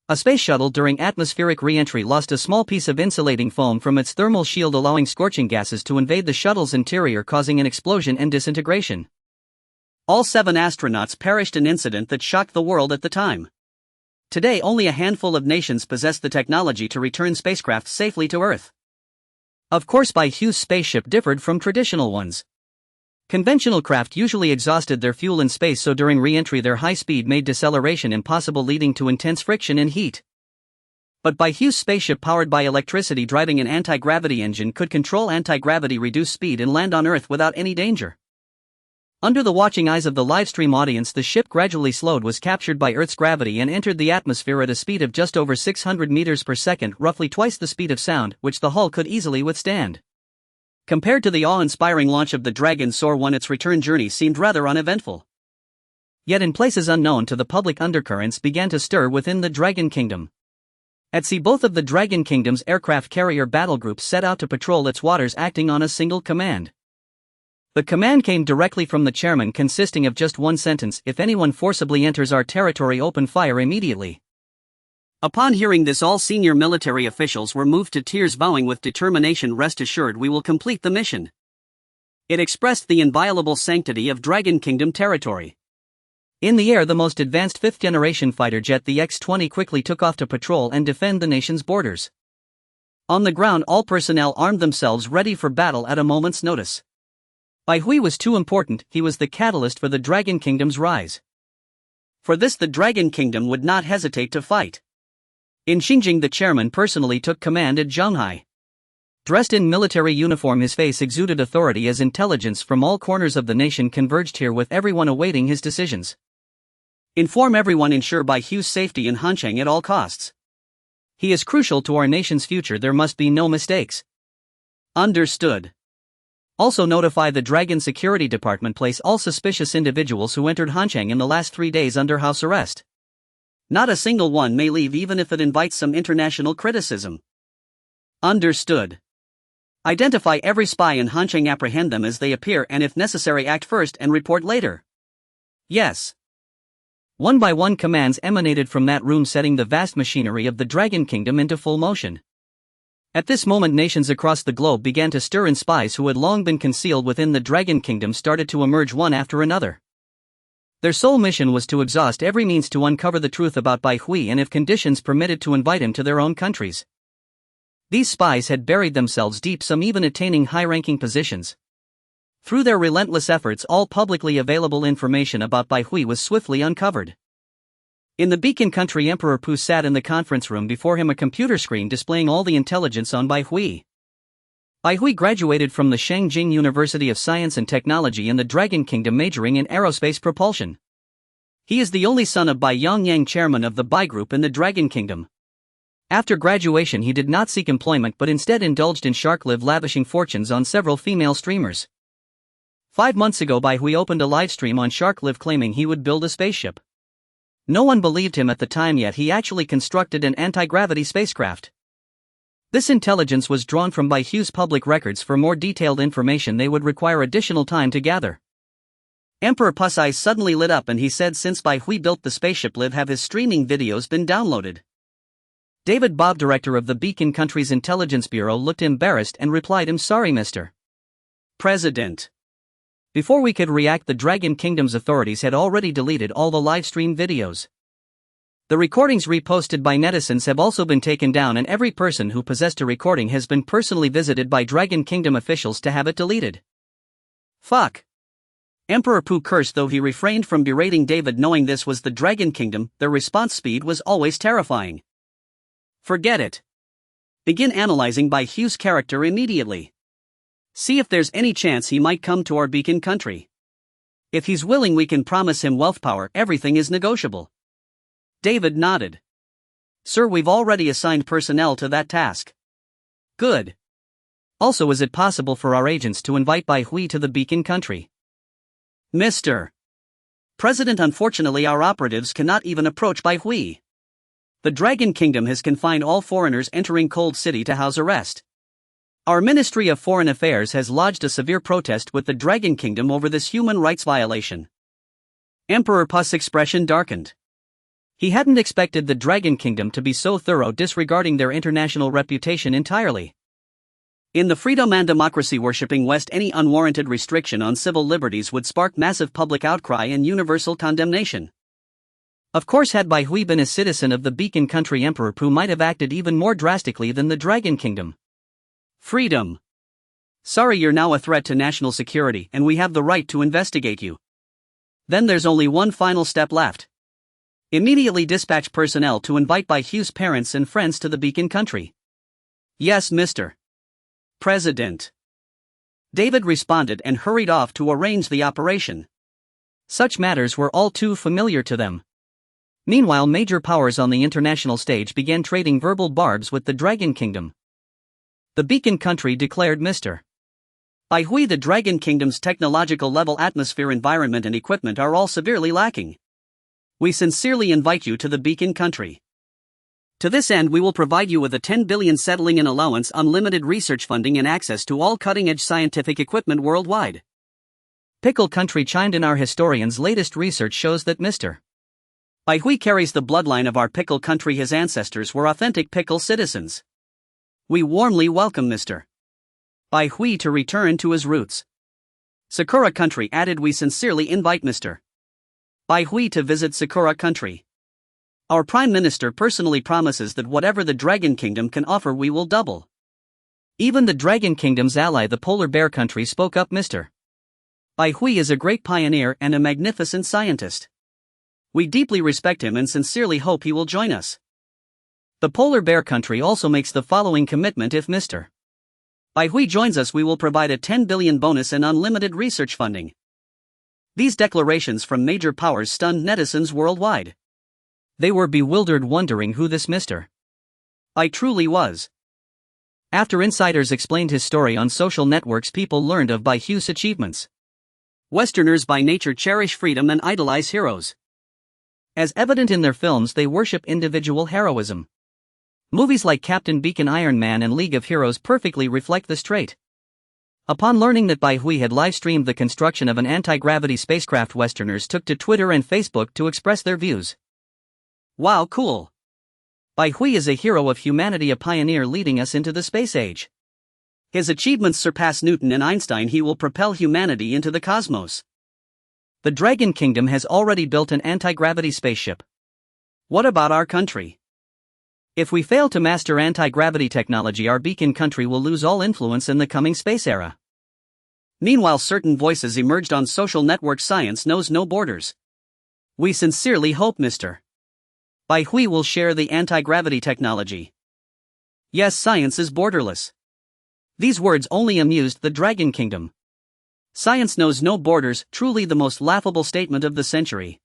A space shuttle during atmospheric re-entry lost a small piece of insulating foam from its thermal shield, allowing scorching gases to invade the shuttle's interior, causing an explosion and disintegration. All 7 astronauts perished in an incident that shocked the world at the time. Today only a handful of nations possess the technology to return spacecraft safely to Earth. Of course, Bai Hui's spaceship differed from traditional ones. Conventional craft usually exhausted their fuel in space, so during re-entry their high speed made deceleration impossible, leading to intense friction and heat. But Bai Hui's spaceship, powered by electricity driving an anti-gravity engine, could control anti-gravity, reduce speed and land on Earth without any danger. Under the watching eyes of the livestream audience, the ship gradually slowed, was captured by Earth's gravity and entered the atmosphere at a speed of just over 600 meters per second, roughly twice the speed of sound, which the hull could easily withstand. Compared to the awe-inspiring launch of the Dragon Soar 1, its return journey seemed rather uneventful. Yet in places unknown to the public, undercurrents began to stir within the Dragon Kingdom. At sea, both of the Dragon Kingdom's aircraft carrier battle groups set out to patrol its waters, acting on a single command. The command came directly from the chairman, consisting of just one sentence: "If anyone forcibly enters our territory, open fire immediately." Upon hearing this, all senior military officials were moved to tears, vowing with determination, "Rest assured, we will complete the mission." It expressed the inviolable sanctity of Dragon Kingdom territory. In the air, the most advanced 5th-generation fighter jet, the X-20, quickly took off to patrol and defend the nation's borders. On the ground, all personnel armed themselves, ready for battle at a moment's notice. Bai Hui was too important. He was the catalyst for the Dragon Kingdom's rise. For this, the Dragon Kingdom would not hesitate to fight. In Xinjiang, the chairman personally took command at Zhonghai. Dressed in military uniform, his face exuded authority as intelligence from all corners of the nation converged here, with everyone awaiting his decisions. Inform everyone, ensure Bai Hui's safety in Hancheng at all costs. He is crucial to our nation's future, there must be no mistakes. Understood. Also notify the Dragon Security Department, place all suspicious individuals who entered Hancheng in the last 3 days under house arrest. Not a single one may leave, even if it invites some international criticism. Understood. Identify every spy in Hancheng, apprehend them as they appear, and if necessary act first and report later. Yes. One by one, commands emanated from that room, setting the vast machinery of the Dragon Kingdom into full motion. At this moment, nations across the globe began to stir, and spies who had long been concealed within the Dragon Kingdom started to emerge one after another. Their sole mission was to exhaust every means to uncover the truth about Bai Hui, and if conditions permitted, to invite him to their own countries. These spies had buried themselves deep, some even attaining high-ranking positions. Through their relentless efforts, all publicly available information about Bai Hui was swiftly uncovered. In the Beacon country, Emperor Pu sat in the conference room, before him a computer screen displaying all the intelligence on Bai Hui. Bai Hui graduated from the Shangjing University of Science and Technology in the Dragon Kingdom, majoring in aerospace propulsion. He is the only son of Bai Yongyang, chairman of the Bai Group in the Dragon Kingdom. After graduation, he did not seek employment but instead indulged in shark live, lavishing fortunes on several female streamers. 5 months ago, Bai Hui opened a live stream on Shark Live, claiming he would build a spaceship. No one believed him at the time, yet he actually constructed an anti-gravity spacecraft. This intelligence was drawn from Bai Hui's public records. For more detailed information, they would require additional time to gather. Emperor Pu's eyes suddenly lit up, and he said, "Since Bai Hui built the spaceship, Live, have his streaming videos been downloaded?" David Bob, director of the Beacon country's intelligence bureau, looked embarrassed and replied, "I'm sorry, Mr. President." Before we could react, the Dragon Kingdom's authorities had already deleted all the live stream videos. The recordings reposted by netizens have also been taken down, and every person who possessed a recording has been personally visited by Dragon Kingdom officials to have it deleted. Fuck. Emperor Pu cursed, though he refrained from berating David, knowing this was the Dragon Kingdom. Their response speed was always terrifying. Forget it. Begin analyzing Bai Hui's character immediately. See if there's any chance he might come to our Beacon country. If he's willing, we can promise him wealth, power, everything is negotiable. David nodded. Sir, we've already assigned personnel to that task. Good. Also, is it possible for our agents to invite Bai Hui to the Beacon country? Mr. President, unfortunately our operatives cannot even approach Bai Hui. The Dragon Kingdom has confined all foreigners entering Cold City to house arrest. Our Ministry of Foreign Affairs has lodged a severe protest with the Dragon Kingdom over this human rights violation. Emperor Pu's expression darkened. He hadn't expected the Dragon Kingdom to be so thorough, disregarding their international reputation entirely. In the freedom and democracy worshipping West, any unwarranted restriction on civil liberties would spark massive public outcry and universal condemnation. Of course, had Bai Hui been a citizen of the Beacon Country, Emperor Pu might have acted even more drastically than the Dragon Kingdom. Freedom. Sorry, you're now a threat to national security and we have the right to investigate you. Then there's only one final step left. Immediately dispatch personnel to invite Bai Hui's parents and friends to the Beacon Country. Yes, Mr. President. David responded and hurried off to arrange the operation. Such matters were all too familiar to them. Meanwhile, major powers on the international stage began trading verbal barbs with the Dragon Kingdom. The Beacon Country declared Mr. Bai Hui, the Dragon Kingdom's technological level, atmosphere, environment and equipment are all severely lacking. We sincerely invite you to the Beacon Country. To this end, we will provide you with a 10 billion settling in allowance, unlimited research funding and access to all cutting-edge scientific equipment worldwide. Pickle Country chimed in. Our historian's latest research shows that Mr. Bai Hui carries the bloodline of our Pickle Country. His ancestors were authentic Pickle citizens. We warmly welcome Mr. Bai Hui to return to his roots. Sakura Country added, we sincerely invite Mr. Bai Hui to visit Sakura Country. Our Prime Minister personally promises that whatever the Dragon Kingdom can offer, we will double. Even the Dragon Kingdom's ally, the Polar Bear Country, spoke up. Mr. Bai Hui is a great pioneer and a magnificent scientist. We deeply respect him and sincerely hope he will join us. The Polar Bear Country also makes the following commitment: if Mr. Bai Hui joins us, we will provide a 10 billion bonus and unlimited research funding. These declarations from major powers stunned netizens worldwide. They were bewildered, wondering who this Mr. Bai truly was. After insiders explained his story on social networks, people learned of Bai Hui's achievements. Westerners by nature cherish freedom and idolize heroes. As evident in their films, they worship individual heroism. Movies like Captain Beacon, Iron Man and League of Heroes perfectly reflect this trait. Upon learning that Bai Hui had live-streamed the construction of an anti-gravity spacecraft, Westerners took to Twitter and Facebook to express their views. Wow, cool. Bai Hui is a hero of humanity, a pioneer leading us into the space age. His achievements surpass Newton and Einstein. He will propel humanity into the cosmos. The Dragon Kingdom has already built an anti-gravity spaceship. What about our country? If we fail to master anti-gravity technology, our Beacon Country will lose all influence in the coming space era. Meanwhile, certain voices emerged on social networks. Science knows no borders. We sincerely hope Mr. Bai Hui will share the anti-gravity technology. Yes, science is borderless. These words only amused the Dragon Kingdom. Science knows no borders, truly the most laughable statement of the century.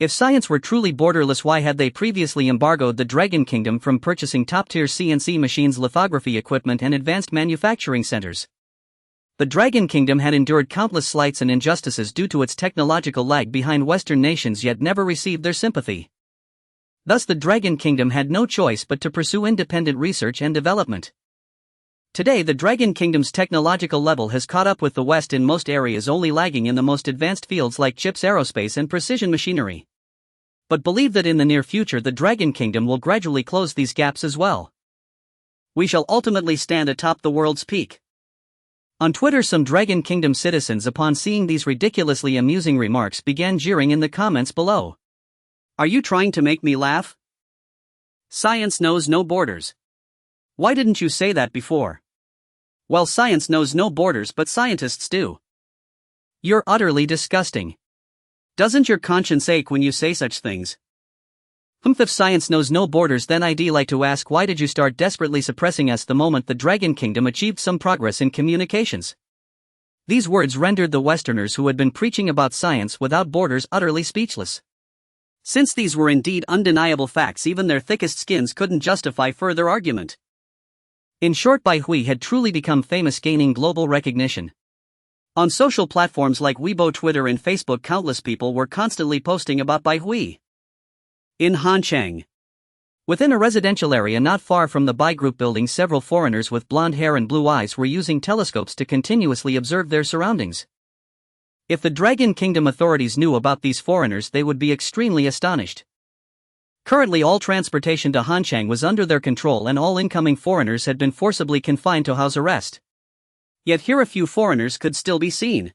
If science were truly borderless, why had they previously embargoed the Dragon Kingdom from purchasing top-tier CNC machines, lithography equipment and advanced manufacturing centers? The Dragon Kingdom had endured countless slights and injustices due to its technological lag behind Western nations, yet never received their sympathy. Thus the Dragon Kingdom had no choice but to pursue independent research and development. Today the Dragon Kingdom's technological level has caught up with the West in most areas, only lagging in the most advanced fields like chips, aerospace and precision machinery. But believe that in the near future the Dragon Kingdom will gradually close these gaps as well. We shall ultimately stand atop the world's peak. On Twitter, some Dragon Kingdom citizens, upon seeing these ridiculously amusing remarks, began jeering in the comments below. Are you trying to make me laugh? Science knows no borders. Why didn't you say that before? Well, science knows no borders, but scientists do. You're utterly disgusting. Doesn't your conscience ache when you say such things? If science knows no borders, then I'd like to ask, why did you start desperately suppressing us the moment the Dragon Kingdom achieved some progress in communications? These words rendered the Westerners who had been preaching about science without borders utterly speechless. Since these were indeed undeniable facts, even their thickest skins couldn't justify further argument. In short, Bai Hui had truly become famous, gaining global recognition. On social platforms like Weibo, Twitter and Facebook, countless people were constantly posting about Bai Hui. In Hancheng, within a residential area not far from the Bai Group building, several foreigners with blonde hair and blue eyes were using telescopes to continuously observe their surroundings. If the Dragon Kingdom authorities knew about these foreigners, they would be extremely astonished. Currently all transportation to Hanchang was under their control and all incoming foreigners had been forcibly confined to house arrest. Yet here a few foreigners could still be seen.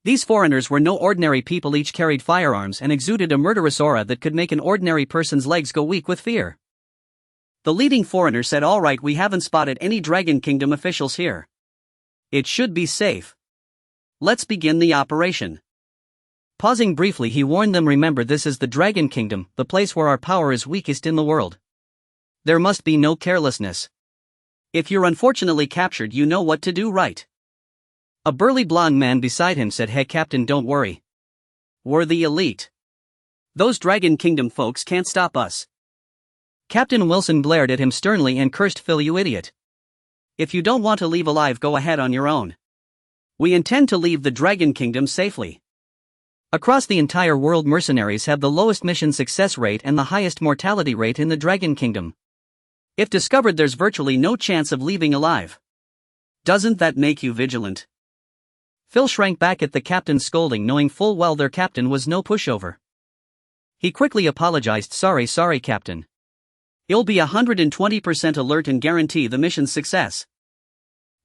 These foreigners were no ordinary people, each carried firearms and exuded a murderous aura that could make an ordinary person's legs go weak with fear. The leading foreigner said, "All right, we haven't spotted any Dragon Kingdom officials here. It should be safe. Let's begin the operation." Pausing briefly, he warned them, "Remember, this is the Dragon Kingdom, the place where our power is weakest in the world. There must be no carelessness. If you're unfortunately captured, you know what to do, right?" A burly blonde man beside him said, "Hey Captain, don't worry. We're the elite. Those Dragon Kingdom folks can't stop us." Captain Wilson glared at him sternly and cursed, "Phil, you idiot. If you don't want to leave alive, go ahead on your own. We intend to leave the Dragon Kingdom safely." Across the entire world, mercenaries have the lowest mission success rate and the highest mortality rate in the Dragon Kingdom. If discovered, there's virtually no chance of leaving alive. Doesn't that make you vigilant? Phil shrank back at the captain's scolding, knowing full well their captain was no pushover. He quickly apologized, Sorry, Captain. I'll be 120% alert and guarantee the mission's success."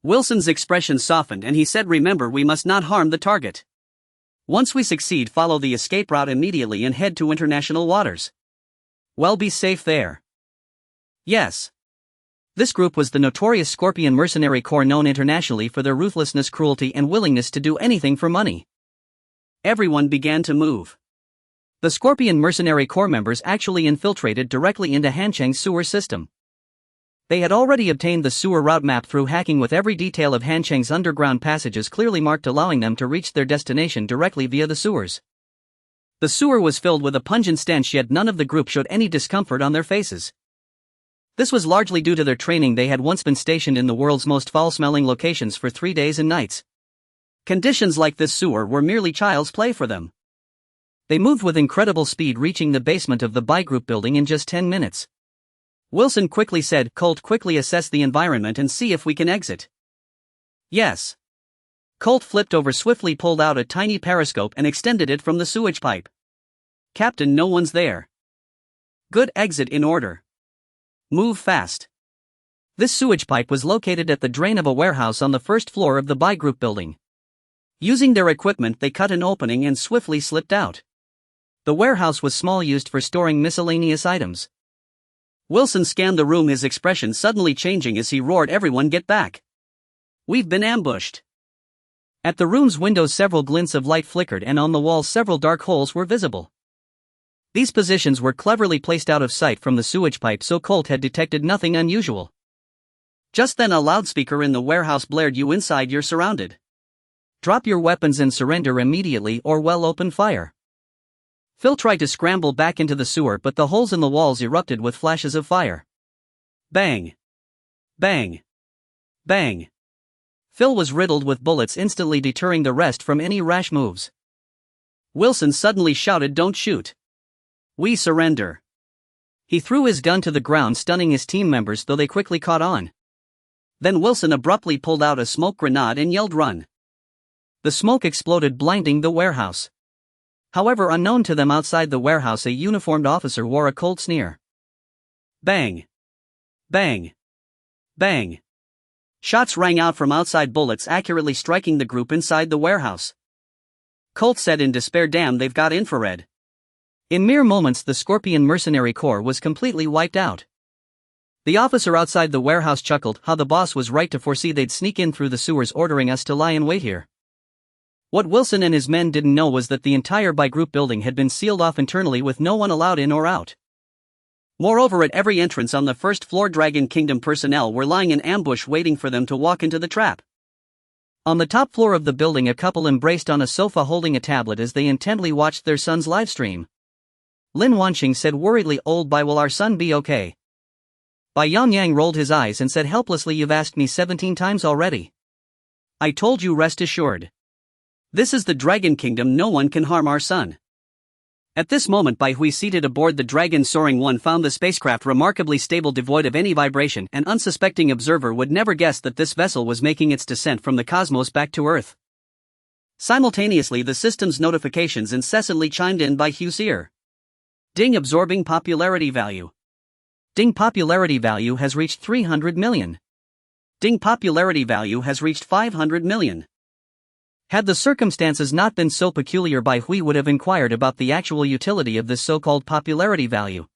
Wilson's expression softened and he said, "Remember, we must not harm the target. Once we succeed, follow the escape route immediately and head to international waters. Well, be safe there." Yes. This group was the notorious Scorpion Mercenary Corps, known internationally for their ruthlessness, cruelty, and willingness to do anything for money. Everyone began to move. The Scorpion Mercenary Corps members actually infiltrated directly into Hanchang's sewer system. They had already obtained the sewer route map through hacking, with every detail of Hanchang's underground passages clearly marked, allowing them to reach their destination directly via the sewers. The sewer was filled with a pungent stench, yet none of the group showed any discomfort on their faces. This was largely due to their training. They had once been stationed in the world's most foul-smelling locations for 3 days and nights. Conditions like this sewer were merely child's play for them. They moved with incredible speed, reaching the basement of the Bai Group building in just 10 minutes. Wilson quickly said, "Colt, quickly assess the environment and see if we can exit." Yes. Colt flipped over swiftly, pulled out a tiny periscope and extended it from the sewage pipe. "Captain, no one's there." "Good, exit in order. Move fast." This sewage pipe was located at the drain of a warehouse on the first floor of the Bai Group building. Using their equipment, they cut an opening and swiftly slipped out. The warehouse was small, used for storing miscellaneous items. Wilson scanned the room, his expression suddenly changing as he roared, "Everyone get back! We've been ambushed!" At the room's windows, several glints of light flickered, and on the walls several dark holes were visible. These positions were cleverly placed out of sight from the sewage pipe, so Colt had detected nothing unusual. Just then a loudspeaker in the warehouse blared, "You inside, you're surrounded. Drop your weapons and surrender immediately, or we'll open fire." Phil tried to scramble back into the sewer, but the holes in the walls erupted with flashes of fire. Bang! Bang! Bang! Phil was riddled with bullets, instantly deterring the rest from any rash moves. Wilson suddenly shouted, "Don't shoot! We surrender!" He threw his gun to the ground, stunning his team members, though they quickly caught on. Then Wilson abruptly pulled out a smoke grenade and yelled, "Run!" The smoke exploded, blinding the warehouse. However, unknown to them, outside the warehouse a uniformed officer wore a cold sneer. Bang! Bang! Bang! Shots rang out from outside, bullets accurately striking the group inside the warehouse. Colt said in despair, "Damn, they've got infrared." In mere moments, the Scorpion Mercenary Corps was completely wiped out. The officer outside the warehouse chuckled, "How the boss was right to foresee they'd sneak in through the sewers, ordering us to lie in wait here." What Wilson and his men didn't know was that the entire Bai Group building had been sealed off internally, with no one allowed in or out. Moreover, at every entrance on the first floor, Dragon Kingdom personnel were lying in ambush, waiting for them to walk into the trap. On the top floor of the building, a couple embraced on a sofa holding a tablet as they intently watched their son's livestream. Lin Wanqing said worriedly, "Old Bai, will our son be okay?" Bai Yangyang rolled his eyes and said helplessly, "You've asked me 17 times already. I told you, rest assured. This is the Dragon Kingdom, no one can harm our son." At this moment, Bai Hui, seated aboard the Dragon Soaring 1, found the spacecraft remarkably stable, devoid of any vibration. An unsuspecting observer would never guess that this vessel was making its descent from the cosmos back to Earth. Simultaneously, the system's notifications incessantly chimed in by Hugh's ear. Ding absorbing popularity value. Ding popularity value has reached 300 million. Ding popularity value has reached 500 million. Had the circumstances not been so peculiar, Bai Hui would have inquired about the actual utility of this so-called popularity value.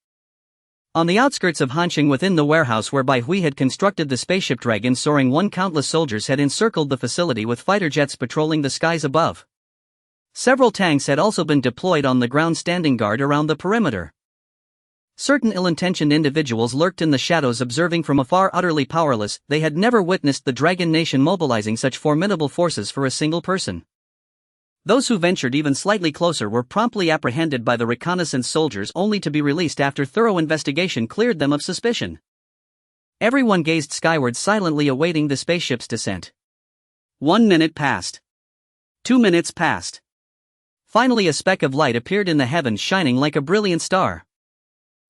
On the outskirts of Hansheng, within the warehouse where Bai Hui had constructed the spaceship Dragon Soaring 1, countless soldiers had encircled the facility with fighter jets patrolling the skies above. Several tanks had also been deployed on the ground, standing guard around the perimeter. Certain ill-intentioned individuals lurked in the shadows, observing from afar. Utterly powerless, they had never witnessed the Dragon Nation mobilizing such formidable forces for a single person. Those who ventured even slightly closer were promptly apprehended by the reconnaissance soldiers, only to be released after thorough investigation cleared them of suspicion. Everyone gazed skyward, silently awaiting the spaceship's descent. 1 minute passed. 2 minutes passed. Finally, a speck of light appeared in the heavens, shining like a brilliant star.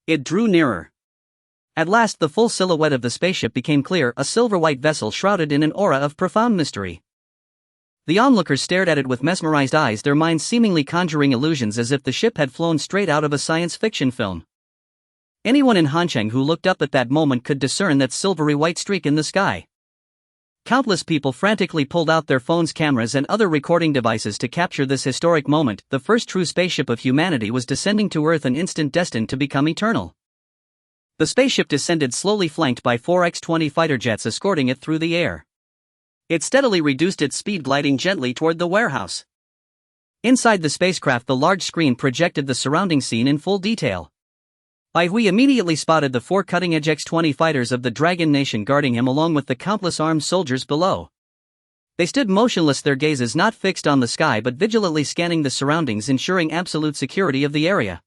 It drew nearer. At last the full silhouette of the spaceship became clear, a silver-white vessel shrouded in an aura of profound mystery. The onlookers stared at it with mesmerized eyes, their minds seemingly conjuring illusions as if the ship had flown straight out of a science fiction film. Anyone in Hansheng who looked up at that moment could discern that silvery white streak in the sky. Countless people frantically pulled out their phones, cameras, and other recording devices to capture this historic moment. The first true spaceship of humanity was descending to Earth, an instant destined to become eternal. The spaceship descended slowly, flanked by 4 X-20 fighter jets escorting it through the air. It steadily reduced its speed, gliding gently toward the warehouse. Inside the spacecraft, the large screen projected the surrounding scene in full detail. Bai Hui immediately spotted the 4 cutting-edge X-20 fighters of the Dragon Nation guarding him, along with the countless armed soldiers below. They stood motionless, their gazes not fixed on the sky but vigilantly scanning the surroundings, ensuring absolute security of the area.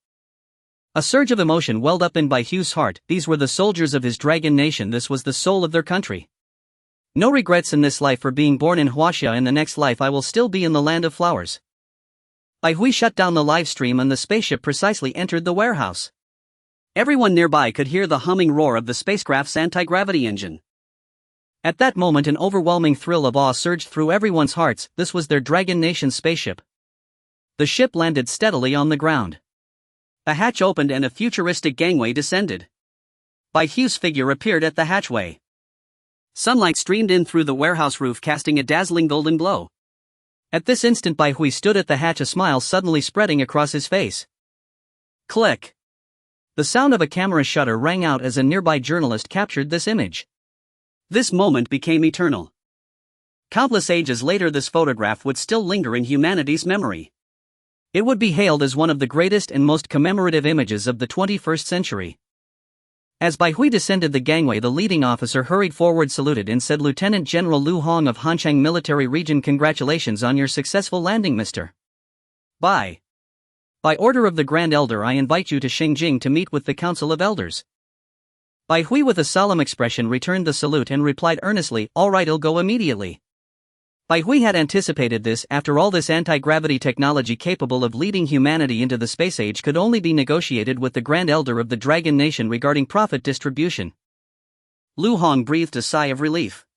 A surge of emotion welled up in Bai Hui's heart. These were the soldiers of his Dragon Nation. This was the soul of their country. No regrets in this life for being born in Huaxia. In the next life I will still be in the land of flowers. Bai Hui shut down the live stream and the spaceship precisely entered the warehouse. Everyone nearby could hear the humming roar of the spacecraft's anti-gravity engine. At that moment, an overwhelming thrill of awe surged through everyone's hearts. This was their Dragon Nation spaceship. The ship landed steadily on the ground. A hatch opened and a futuristic gangway descended. Bai Hui's figure appeared at the hatchway. Sunlight streamed in through the warehouse roof, casting a dazzling golden glow. At this instant, Bai Hui stood at the hatch, a smile suddenly spreading across his face. Click. The sound of a camera shutter rang out as a nearby journalist captured this image. This moment became eternal. Countless ages later, this photograph would still linger in humanity's memory. It would be hailed as one of the greatest and most commemorative images of the 21st century. As Bai Hui descended the gangway, the leading officer hurried forward, saluted, and said, "Lieutenant General Lu Hong of Hansheng Military Region, congratulations on your successful landing, Mr. Bai. By order of the Grand Elder, I invite you to Shengjing to meet with the Council of Elders." Bai Hui, with a solemn expression, returned the salute and replied earnestly, "All right, I'll go immediately." Bai Hui had anticipated this. After all, this anti-gravity technology capable of leading humanity into the space age could only be negotiated with the Grand Elder of the Dragon Nation regarding profit distribution. Lu Hong breathed a sigh of relief.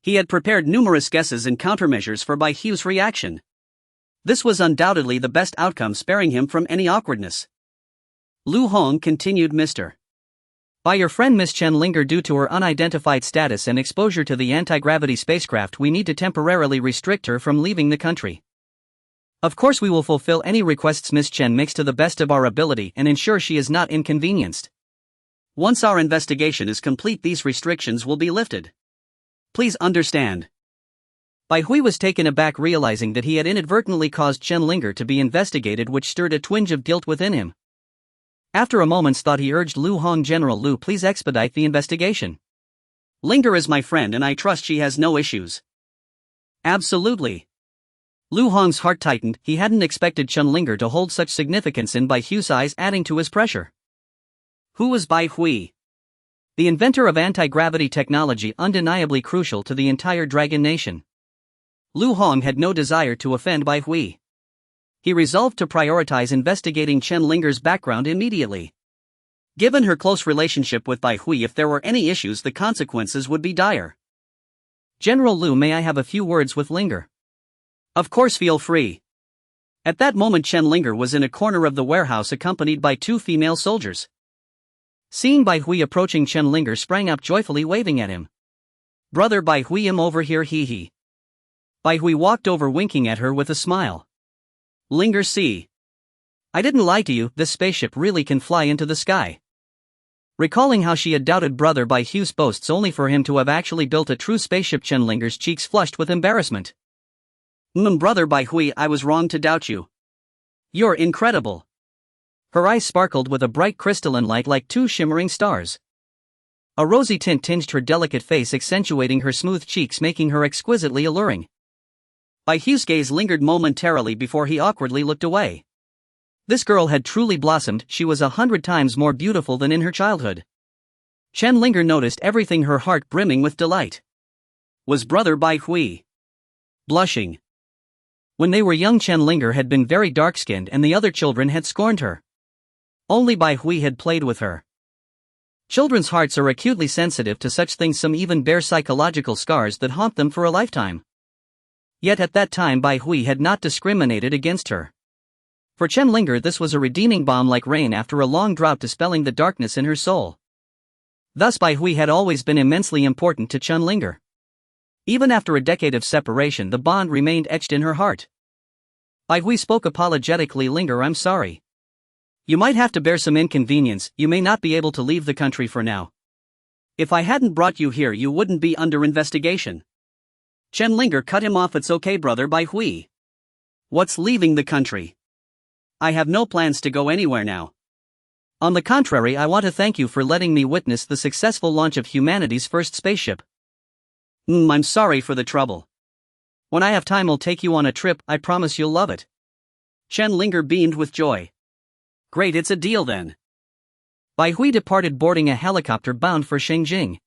He had prepared numerous guesses and countermeasures for Bai Hui's reaction. This was undoubtedly the best outcome, sparing him from any awkwardness. Lu Hong continued, "Mr. By your friend Miss Chen Linger, due to her unidentified status and exposure to the anti-gravity spacecraft, we need to temporarily restrict her from leaving the country. Of course, we will fulfill any requests Miss Chen makes to the best of our ability and ensure she is not inconvenienced. Once our investigation is complete, these restrictions will be lifted. Please understand." Bai Hui was taken aback, realizing that he had inadvertently caused Chen Linger to be investigated, which stirred a twinge of guilt within him. After a moment's thought, he urged Lu Hong, "General Lu, please expedite the investigation. Linger is my friend and I trust she has no issues." "Absolutely." Lu Hong's heart tightened. He hadn't expected Chen Linger to hold such significance in Bai Hui's eyes, adding to his pressure. Who was Bai Hui? The inventor of anti-gravity technology, undeniably crucial to the entire Dragon Nation. Lu Hong had no desire to offend Bai Hui. He resolved to prioritize investigating Chen Linger's background immediately. Given her close relationship with Bai Hui, if there were any issues, the consequences would be dire. "General Lu, may I have a few words with Linger?" "Of course, feel free." At that moment Chen Linger was in a corner of the warehouse accompanied by 2 female soldiers. Seeing Bai Hui approaching, Chen Linger sprang up joyfully waving at him. "Brother Bai Hui, I'm over here, hee." Bai Hui walked over winking at her with a smile. "Linger, see. I didn't lie to you, this spaceship really can fly into the sky." Recalling how she had doubted brother Bai Hui's boasts only for him to have actually built a true spaceship, Chen Linger's cheeks flushed with embarrassment. Brother Bai Hui, I was wrong to doubt you. You're incredible." Her eyes sparkled with a bright crystalline light like 2 shimmering stars. A rosy tint tinged her delicate face, accentuating her smooth cheeks, making her exquisitely alluring. Bai Hui's gaze lingered momentarily before he awkwardly looked away. This girl had truly blossomed, she was 100 times more beautiful than in her childhood. Chen Linger noticed everything, her heart brimming with delight. Was brother Bai Hui blushing? When they were young, Chen Linger had been very dark-skinned and the other children had scorned her. Only Bai Hui had played with her. Children's hearts are acutely sensitive to such things, some even bear psychological scars that haunt them for a lifetime. Yet at that time Bai Hui had not discriminated against her. For Chen Linger this was a redeeming balm like rain after a long drought, dispelling the darkness in her soul. Thus Bai Hui had always been immensely important to Chen Linger. Even after a decade of separation, the bond remained etched in her heart. Bai Hui spoke apologetically. "Linger, I'm sorry. You might have to bear some inconvenience, you may not be able to leave the country for now. If I hadn't brought you here, you wouldn't be under investigation." Chen Linger cut him off. "It's okay, brother Bai Hui. What's leaving the country? I have no plans to go anywhere now. On the contrary, I want to thank you for letting me witness the successful launch of humanity's first spaceship." I'm sorry for the trouble. When I have time I'll take you on a trip, I promise you'll love it." Chen Linger beamed with joy. "Great, it's a deal then." Bai Hui departed boarding a helicopter bound for Shengjing.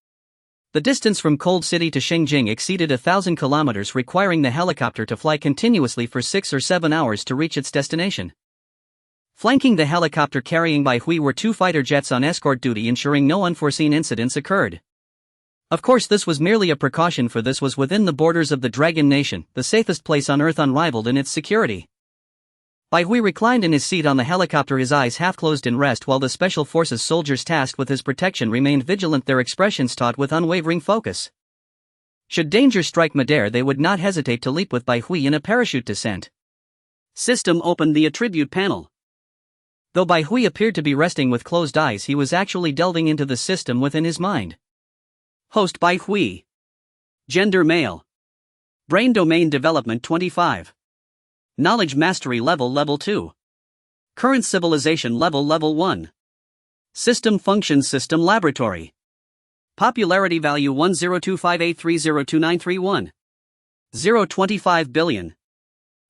The distance from Cold City to Shengjing exceeded 1,000 kilometers, requiring the helicopter to fly continuously for 6 or 7 hours to reach its destination. Flanking the helicopter carrying Bai Hui were 2 fighter jets on escort duty, ensuring no unforeseen incidents occurred. Of course, this was merely a precaution, for this was within the borders of the Dragon Nation, the safest place on Earth, unrivaled in its security. Bai Hui reclined in his seat on the helicopter, his eyes half closed in rest, while the Special Forces soldiers tasked with his protection remained vigilant, their expressions taut with unwavering focus. Should danger strike midair, they would not hesitate to leap with Bai Hui in a parachute descent. System opened the attribute panel. Though Bai Hui appeared to be resting with closed eyes, he was actually delving into the system within his mind. Host Bai Hui. Gender male. Brain domain development 25. Knowledge mastery level 2. Current civilization level 1. System functions system laboratory. Popularity value 102583029310. 0.25 billion.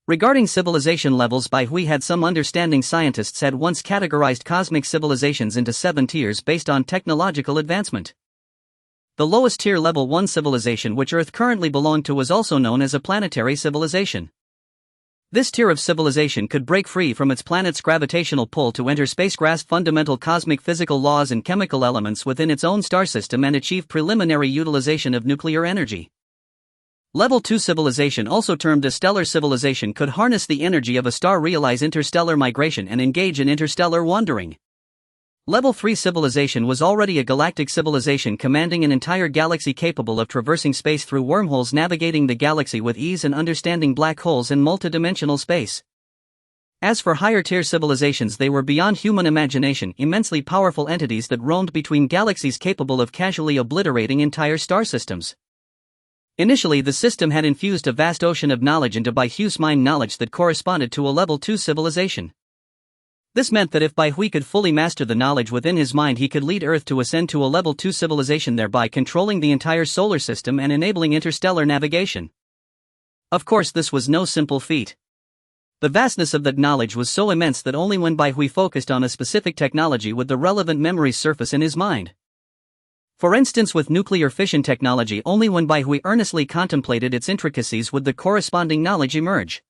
Regarding civilization levels, Bai Hui had some understanding. Scientists had once categorized cosmic civilizations into 7 tiers based on technological advancement. The lowest tier, level 1 civilization, which Earth currently belonged to, was also known as a planetary civilization. This tier of civilization could break free from its planet's gravitational pull to enter space, grasp fundamental cosmic physical laws and chemical elements within its own star system, and achieve preliminary utilization of nuclear energy. Level 2 civilization, also termed a stellar civilization, could harness the energy of a star, realize interstellar migration, and engage in interstellar wandering. Level 3 civilization was already a galactic civilization, commanding an entire galaxy, capable of traversing space through wormholes, navigating the galaxy with ease, and understanding black holes in multidimensional space. As for higher tier civilizations, they were beyond human imagination, immensely powerful entities that roamed between galaxies, capable of casually obliterating entire star systems. Initially, the system had infused a vast ocean of knowledge into Bai Hui's mind, knowledge that corresponded to a level 2 civilization. This meant that if Bai Hui could fully master the knowledge within his mind, he could lead Earth to ascend to a level 2 civilization, thereby controlling the entire solar system and enabling interstellar navigation. Of course, this was no simple feat. The vastness of that knowledge was so immense that only when Bai Hui focused on a specific technology would the relevant memories surface in his mind. For instance, with nuclear fission technology, only when Bai Hui earnestly contemplated its intricacies would the corresponding knowledge emerge.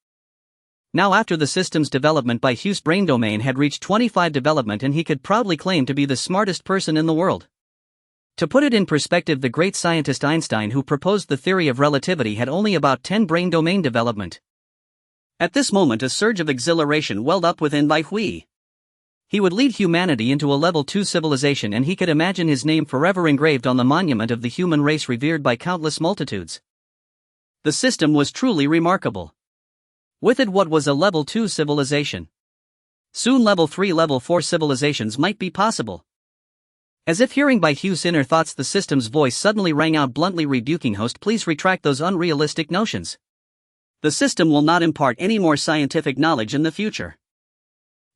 Now, after the system's development, Bai Hui's brain domain had reached 25 development, and he could proudly claim to be the smartest person in the world. To put it in perspective, the great scientist Einstein, who proposed the theory of relativity, had only about 10 brain domain development. At this moment a surge of exhilaration welled up within Bai Hui. He would lead humanity into a level 2 civilization, and he could imagine his name forever engraved on the monument of the human race revered by countless multitudes. The system was truly remarkable. With it, what was a level 2 civilization? Soon level 3, level 4 civilizations might be possible. As if hearing Bai Hui's inner thoughts, the system's voice suddenly rang out, bluntly rebuking, "Host, please retract those unrealistic notions. The system will not impart any more scientific knowledge in the future.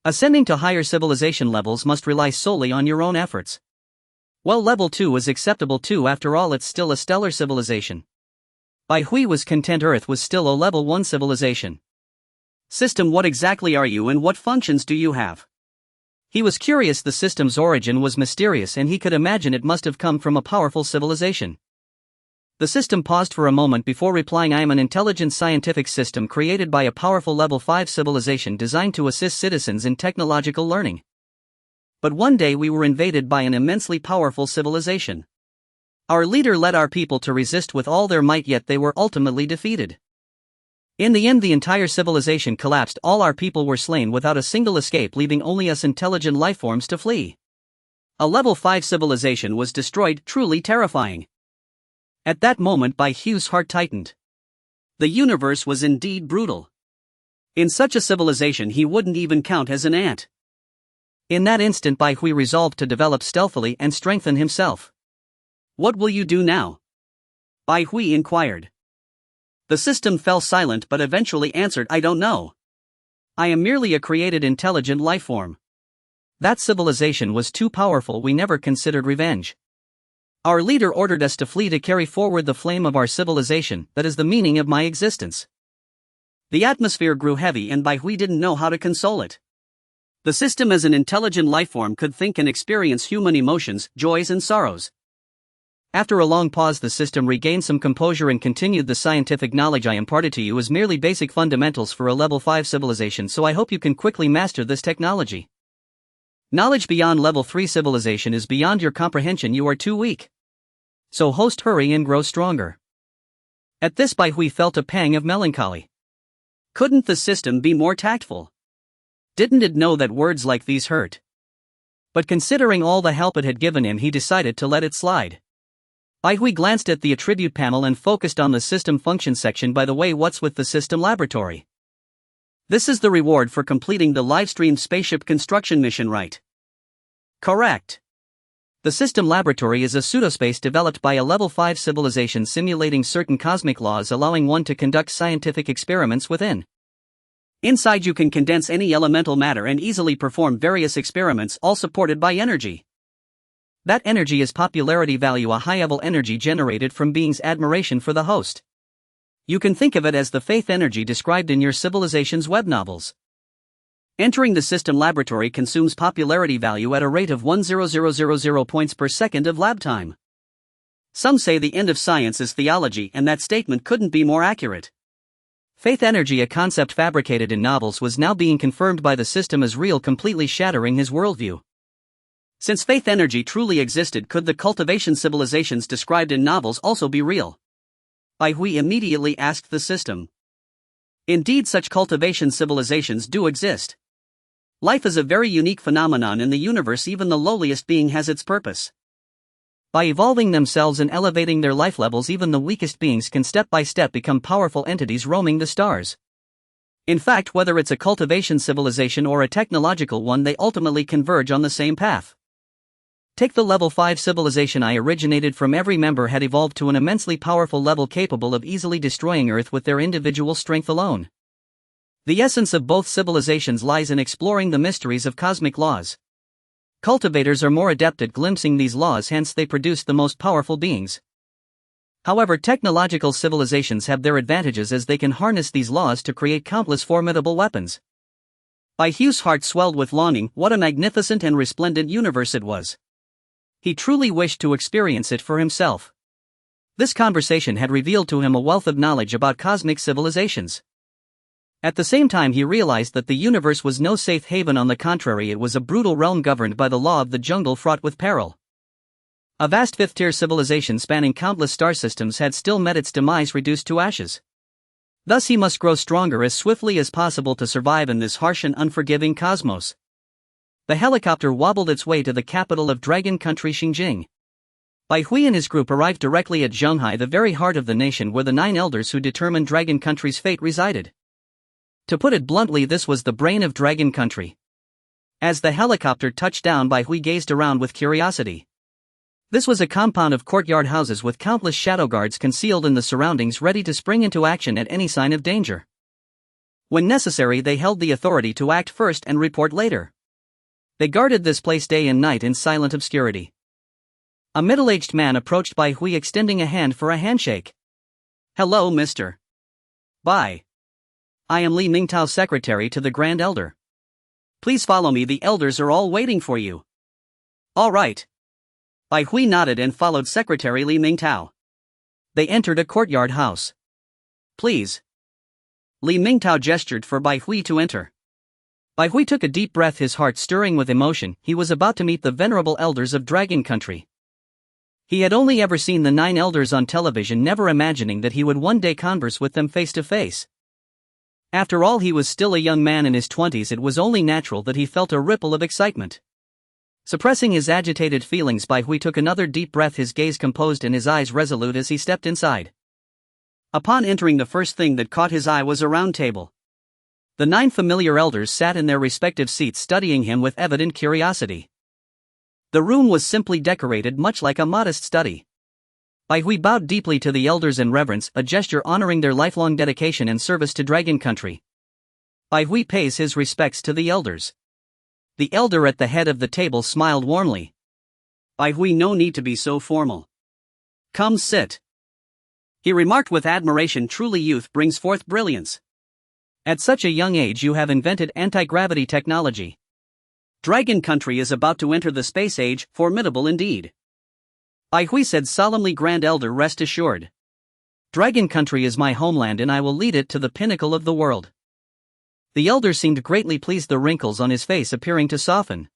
Ascending to higher civilization levels must rely solely on your own efforts." Well, level 2 is acceptable too, after all it's still a stellar civilization. Bai Hui was content Earth was still a level 1 civilization. System, what exactly are you and what functions do you have? He was curious. The system's origin was mysterious, and he could imagine it must have come from a powerful civilization. The system paused for a moment before replying, "I am an intelligent scientific system created by a powerful level 5 civilization designed to assist citizens in technological learning. But one day we were invaded by an immensely powerful civilization. Our leader led our people to resist with all their might, yet they were ultimately defeated. In the end, the entire civilization collapsed. All our people were slain without a single escape, leaving only us intelligent lifeforms to flee. A level 5 civilization was destroyed, truly terrifying." At that moment Bai Hui's heart tightened. The universe was indeed brutal. In such a civilization he wouldn't even count as an ant. In that instant Bai Hui resolved to develop stealthily and strengthen himself. "What will you do now?" Bai Hui inquired. The system fell silent but eventually answered, "I don't know. I am merely a created intelligent lifeform. That civilization was too powerful, we never considered revenge. Our leader ordered us to flee to carry forward the flame of our civilization. That is the meaning of my existence." The atmosphere grew heavy and Bai Hui didn't know how to console it. The system as an intelligent lifeform could think and experience human emotions, joys and sorrows. After a long pause the system regained some composure and continued, "The scientific knowledge I imparted to you is merely basic fundamentals for a level 5 civilization, so I hope you can quickly master this technology. Knowledge beyond level 3 civilization is beyond your comprehension, you are too weak. So host, hurry and grow stronger." At this Bai Hui felt a pang of melancholy. Couldn't the system be more tactful? Didn't it know that words like these hurt? But considering all the help it had given him, he decided to let it slide. Bai Hui glanced at the attribute panel and focused on the system function section. "By the way, what's with the system laboratory? This is the reward for completing the Livestream spaceship construction mission, right?" "Correct. The system laboratory is a pseudospace developed by a level 5 civilization simulating certain cosmic laws, allowing one to conduct scientific experiments within. Inside you can condense any elemental matter and easily perform various experiments, all supported by energy. That energy is popularity value, a high-level energy generated from beings' admiration for the host. You can think of it as the faith energy described in your civilization's web novels. Entering the system laboratory consumes popularity value at a rate of 1,000 points per second of lab time. Some say the end of science is theology, and that statement couldn't be more accurate. Faith energy, a concept fabricated in novels, was now being confirmed by the system as real, completely shattering his worldview. Since faith energy truly existed, could the cultivation civilizations described in novels also be real? Bai Hui immediately asked the system. Indeed, such cultivation civilizations do exist. Life is a very unique phenomenon in the universe. Even the lowliest being has its purpose. By evolving themselves and elevating their life levels, even the weakest beings can step by step become powerful entities roaming the stars. In fact, whether it's a cultivation civilization or a technological one, they ultimately converge on the same path. Take the level 5 civilization I originated from. Every member had evolved to an immensely powerful level capable of easily destroying Earth with their individual strength alone. The essence of both civilizations lies in exploring the mysteries of cosmic laws. Cultivators are more adept at glimpsing these laws, hence they produce the most powerful beings. However, technological civilizations have their advantages as they can harness these laws to create countless formidable weapons. Bai Hui's heart swelled with longing. What a magnificent and resplendent universe it was. He truly wished to experience it for himself. This conversation had revealed to him a wealth of knowledge about cosmic civilizations. At the same time, he realized that the universe was no safe haven. On the contrary, it was a brutal realm governed by the law of the jungle, fraught with peril. A vast fifth-tier civilization spanning countless star systems had still met its demise, reduced to ashes. Thus he must grow stronger as swiftly as possible to survive in this harsh and unforgiving cosmos. The helicopter wobbled its way to the capital of Dragon Country, Xinjiang. Bai Hui and his group arrived directly at Zhonghai, the very heart of the nation where the 9 elders who determined Dragon Country's fate resided. To put it bluntly, this was the brain of Dragon Country. As the helicopter touched down, Bai Hui gazed around with curiosity. This was a compound of courtyard houses with countless shadow guards concealed in the surroundings, ready to spring into action at any sign of danger. When necessary, they held the authority to act first and report later. They guarded this place day and night in silent obscurity. A middle-aged man approached Bai Hui, extending a hand for a handshake. "Hello, Mr. Bai. I am Li Mingtao, secretary to the Grand Elder. Please follow me, the elders are all waiting for you." "All right." Bai Hui nodded and followed Secretary Li Mingtao. They entered a courtyard house. "Please." Li Mingtao gestured for Bai Hui to enter. Bai Hui took a deep breath, his heart stirring with emotion. He was about to meet the venerable elders of Dragon Country. He had only ever seen the 9 elders on television, never imagining that he would one day converse with them face to face. After all, he was still a young man in his 20s. It was only natural that he felt a ripple of excitement. Suppressing his agitated feelings, Bai Hui took another deep breath, his gaze composed and his eyes resolute as he stepped inside. Upon entering, the first thing that caught his eye was a round table. The 9 familiar elders sat in their respective seats, studying him with evident curiosity. The room was simply decorated, much like a modest study. Bai Hui bowed deeply to the elders in reverence, a gesture honoring their lifelong dedication and service to Dragon Country. Bai Hui pays his respects to the elders. The elder at the head of the table smiled warmly. "Bai Hui, no need to be so formal. Come sit," he remarked with admiration. "Truly, youth brings forth brilliance. At such a young age you have invented anti-gravity technology. Dragon Country is about to enter the space age, formidable indeed." Bai Hui said solemnly. "Grand Elder, rest assured. Dragon Country is my homeland and I will lead it to the pinnacle of the world." The elder seemed greatly pleased, the wrinkles on his face appearing to soften.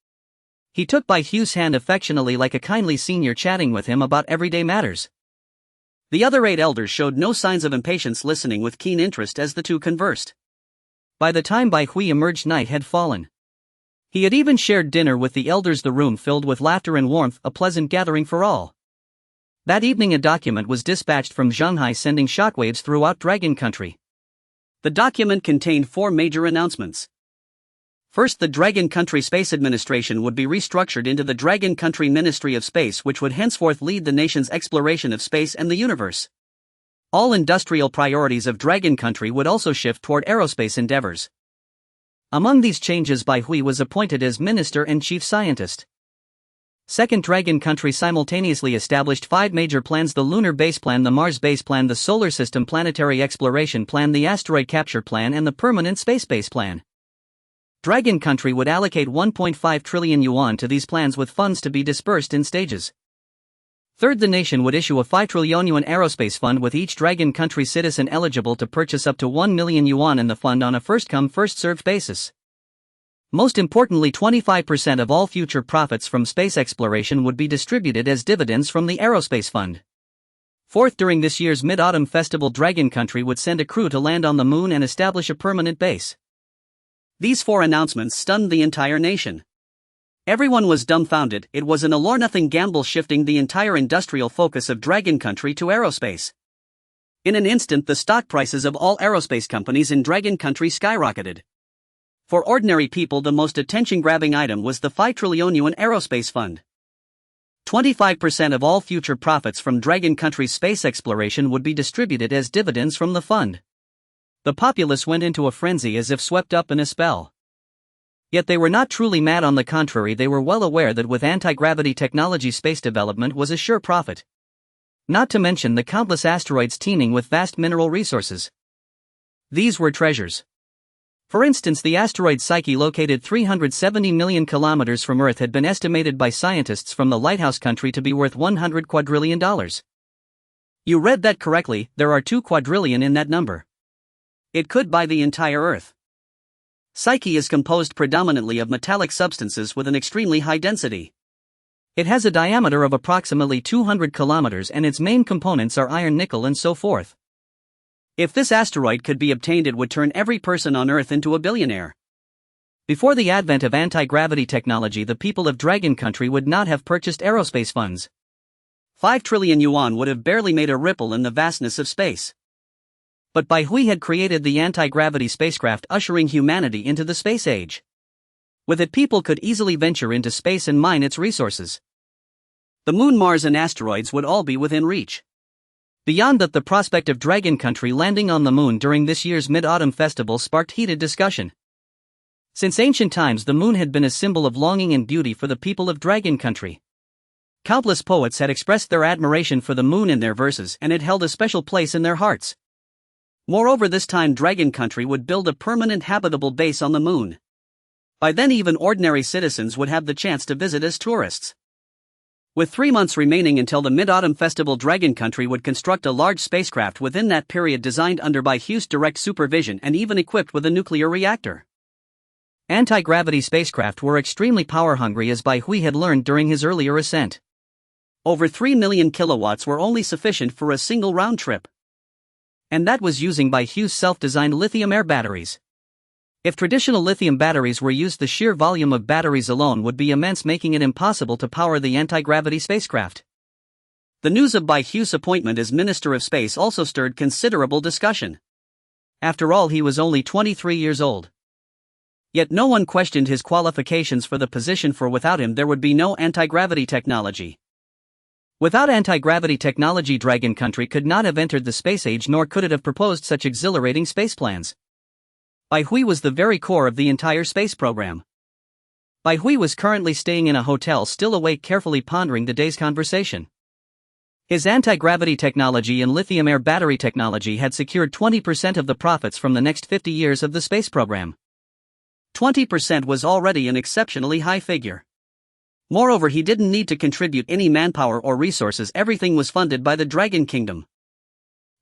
He took Bai Hui's hand affectionately, like a kindly senior chatting with him about everyday matters. The other 8 elders showed no signs of impatience, listening with keen interest as the two conversed. By the time Bai Hui emerged, night had fallen. He had even shared dinner with the elders, the room filled with laughter and warmth, a pleasant gathering for all. That evening a document was dispatched from Zhonghai, sending shockwaves throughout Dragon Country. The document contained 4 major announcements. First, the Dragon Country Space Administration would be restructured into the Dragon Country Ministry of Space, which would henceforth lead the nation's exploration of space and the universe. All industrial priorities of Dragon Country would also shift toward aerospace endeavors. Among these changes, Bai Hui was appointed as Minister and Chief Scientist. Second, Dragon Country simultaneously established 5 major plans: the Lunar Base Plan, the Mars Base Plan, the Solar System Planetary Exploration Plan, the Asteroid Capture Plan, and the Permanent Space Base Plan. Dragon Country would allocate 1.5 trillion yuan to these plans, with funds to be dispersed in stages. Third, the nation would issue a 5 trillion yuan aerospace fund, with each Dragon Country citizen eligible to purchase up to 1 million yuan in the fund on a first-come, first-served basis. Most importantly, 25% of all future profits from space exploration would be distributed as dividends from the aerospace fund. Fourth, during this year's Mid-Autumn Festival, Dragon Country would send a crew to land on the moon and establish a permanent base. These 4 announcements stunned the entire nation. Everyone was dumbfounded. It was an all-or-nothing gamble, shifting the entire industrial focus of Dragon Country to aerospace. In an instant, the stock prices of all aerospace companies in Dragon Country skyrocketed. For ordinary people, the most attention-grabbing item was the 5 trillion yuan aerospace fund. 25% of all future profits from Dragon Country's space exploration would be distributed as dividends from the fund. The populace went into a frenzy, as if swept up in a spell. Yet they were not truly mad. On the contrary, they were well aware that with anti-gravity technology, space development was a sure profit. Not to mention the countless asteroids teeming with vast mineral resources. These were treasures. For instance, the asteroid Psyche, located 370 million kilometers from Earth, had been estimated by scientists from the Lighthouse Country to be worth $100 quadrillion. You read that correctly, there are 2 quadrillion in that number. It could buy the entire Earth. Psyche is composed predominantly of metallic substances with an extremely high density. It has a diameter of approximately 200 kilometers and its main components are iron, nickel and so forth. If this asteroid could be obtained, it would turn every person on Earth into a billionaire. Before the advent of anti-gravity technology, the people of Dragon Country would not have purchased aerospace funds. 5 trillion yuan would have barely made a ripple in the vastness of space. But Bai Hui had created the anti-gravity spacecraft, ushering humanity into the space age. With it, people could easily venture into space and mine its resources. The Moon, Mars, and asteroids would all be within reach. Beyond that, the prospect of Dragon Country landing on the moon during this year's Mid-Autumn Festival sparked heated discussion. Since ancient times, the moon had been a symbol of longing and beauty for the people of Dragon Country. Countless poets had expressed their admiration for the moon in their verses, and it held a special place in their hearts. Moreover, this time Dragon Country would build a permanent habitable base on the moon. By then, even ordinary citizens would have the chance to visit as tourists. With 3 months remaining until the Mid-Autumn Festival, Dragon Country would construct a large spacecraft within that period, designed under Bai Hui's direct supervision and even equipped with a nuclear reactor. Anti-gravity spacecraft were extremely power-hungry, as Bai Hui had learned during his earlier ascent. Over 3 million kilowatts were only sufficient for a single round trip. And that was using Bai Hui's self-designed lithium-air batteries. If traditional lithium batteries were used, the sheer volume of batteries alone would be immense, making it impossible to power the anti-gravity spacecraft. The news of Bai Hui's appointment as Minister of Space also stirred considerable discussion. After all, he was only 23 years old. Yet no one questioned his qualifications for the position, for without him there would be no anti-gravity technology. Without anti-gravity technology, Dragon Country could not have entered the space age, nor could it have proposed such exhilarating space plans. Bai Hui was the very core of the entire space program. Bai Hui was currently staying in a hotel, still awake, carefully pondering the day's conversation. His anti-gravity technology and lithium-air battery technology had secured 20% of the profits from the next 50 years of the space program. 20% was already an exceptionally high figure. Moreover, he didn't need to contribute any manpower or resources, everything was funded by the Dragon Kingdom.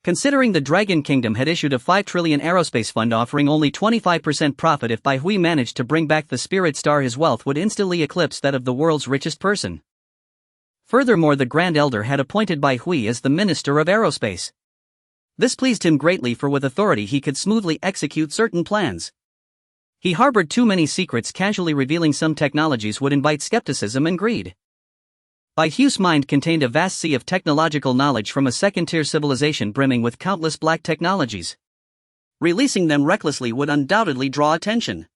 Considering the Dragon Kingdom had issued a 5 trillion aerospace fund offering only 25% profit, if Bai Hui managed to bring back the Spirit Star, his wealth would instantly eclipse that of the world's richest person. Furthermore, the Grand Elder had appointed Bai Hui as the Minister of Aerospace. This pleased him greatly, for with authority he could smoothly execute certain plans. He harbored too many secrets, casually revealing some technologies would invite skepticism and greed. Bai Hui's mind contained a vast sea of technological knowledge from a second-tier civilization brimming with countless black technologies. Releasing them recklessly would undoubtedly draw attention.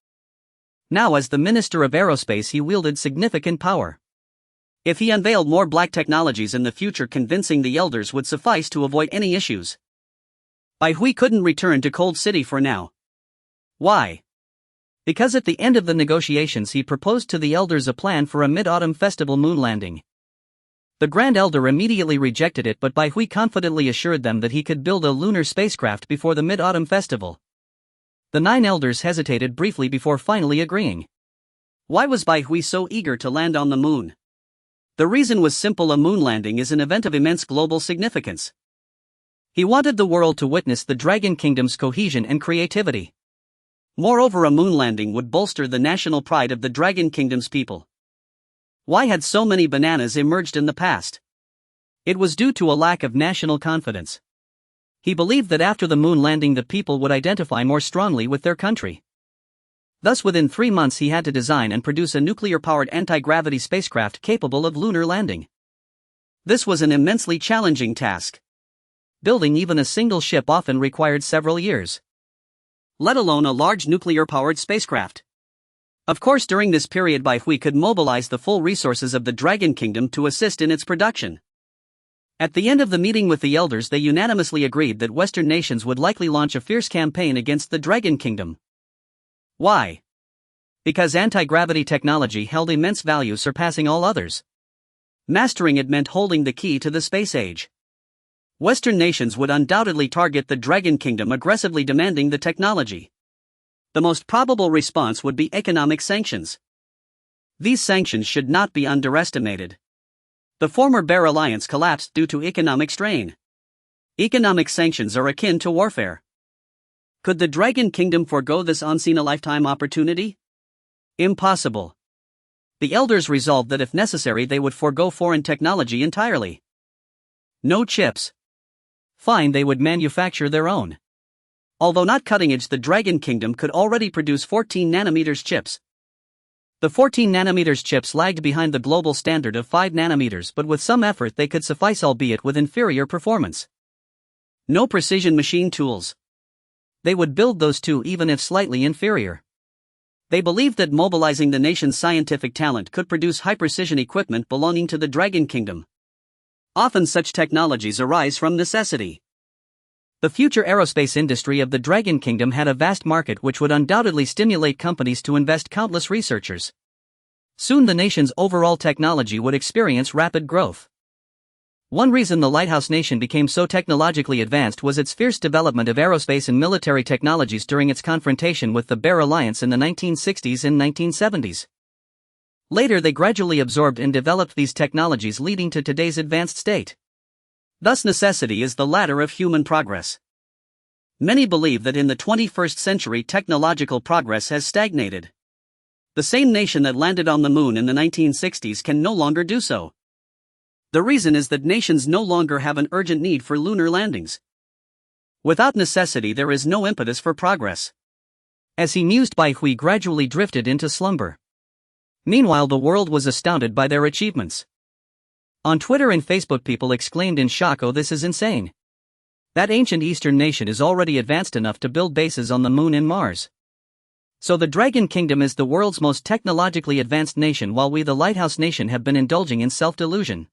Now, as the Minister of Aerospace, he wielded significant power. If he unveiled more black technologies in the future, convincing the elders would suffice to avoid any issues. Bai Hui couldn't return to Cold City for now. Why? Because at the end of the negotiations, he proposed to the elders a plan for a Mid-Autumn Festival moon landing. The Grand Elder immediately rejected it, but Bai Hui confidently assured them that he could build a lunar spacecraft before the Mid-Autumn Festival. The 9 elders hesitated briefly before finally agreeing. Why was Bai Hui so eager to land on the moon? The reason was simple: a moon landing is an event of immense global significance. He wanted the world to witness the Dragon Kingdom's cohesion and creativity. Moreover, a moon landing would bolster the national pride of the Dragon Kingdom's people. Why had so many bananas emerged in the past? It was due to a lack of national confidence. He believed that after the moon landing, the people would identify more strongly with their country. Thus, within 3 months, he had to design and produce a nuclear-powered anti-gravity spacecraft capable of lunar landing. This was an immensely challenging task. Building even a single ship often required several years, let alone a large nuclear-powered spacecraft. Of course, during this period, Bai Hui could mobilize the full resources of the Dragon Kingdom to assist in its production. At the end of the meeting with the elders, they unanimously agreed that Western nations would likely launch a fierce campaign against the Dragon Kingdom. Why? Because anti-gravity technology held immense value, surpassing all others. Mastering it meant holding the key to the space age. Western nations would undoubtedly target the Dragon Kingdom, aggressively demanding the technology. The most probable response would be economic sanctions. These sanctions should not be underestimated. The former Bear Alliance collapsed due to economic strain. Economic sanctions are akin to warfare. Could the Dragon Kingdom forego this once-in-a-lifetime opportunity? Impossible. The elders resolved that if necessary they would forego foreign technology entirely. No chips. Fine, they would manufacture their own. Although not cutting-edge, the Dragon Kingdom could already produce 14 nanometers chips. The 14 nanometers chips lagged behind the global standard of 5 nanometers, but with some effort they could suffice, albeit with inferior performance. No precision machine tools. They would build those too, even if slightly inferior. They believed that mobilizing the nation's scientific talent could produce high-precision equipment belonging to the Dragon Kingdom. Often such technologies arise from necessity. The future aerospace industry of the Dragon Kingdom had a vast market which would undoubtedly stimulate companies to invest countless researchers. Soon the nation's overall technology would experience rapid growth. One reason the Lighthouse Nation became so technologically advanced was its fierce development of aerospace and military technologies during its confrontation with the Bear Alliance in the 1960s and 1970s. Later they gradually absorbed and developed these technologies, leading to today's advanced state. Thus necessity is the ladder of human progress. Many believe that in the 21st century technological progress has stagnated. The same nation that landed on the moon in the 1960s can no longer do so. The reason is that nations no longer have an urgent need for lunar landings. Without necessity there is no impetus for progress. As he mused, Bai Hui gradually drifted into slumber. Meanwhile the world was astounded by their achievements. On Twitter and Facebook people exclaimed in shock, "Oh, this is insane. That ancient Eastern nation is already advanced enough to build bases on the moon and Mars. So the Dragon Kingdom is the world's most technologically advanced nation, while we, the Lighthouse Nation, have been indulging in self-delusion.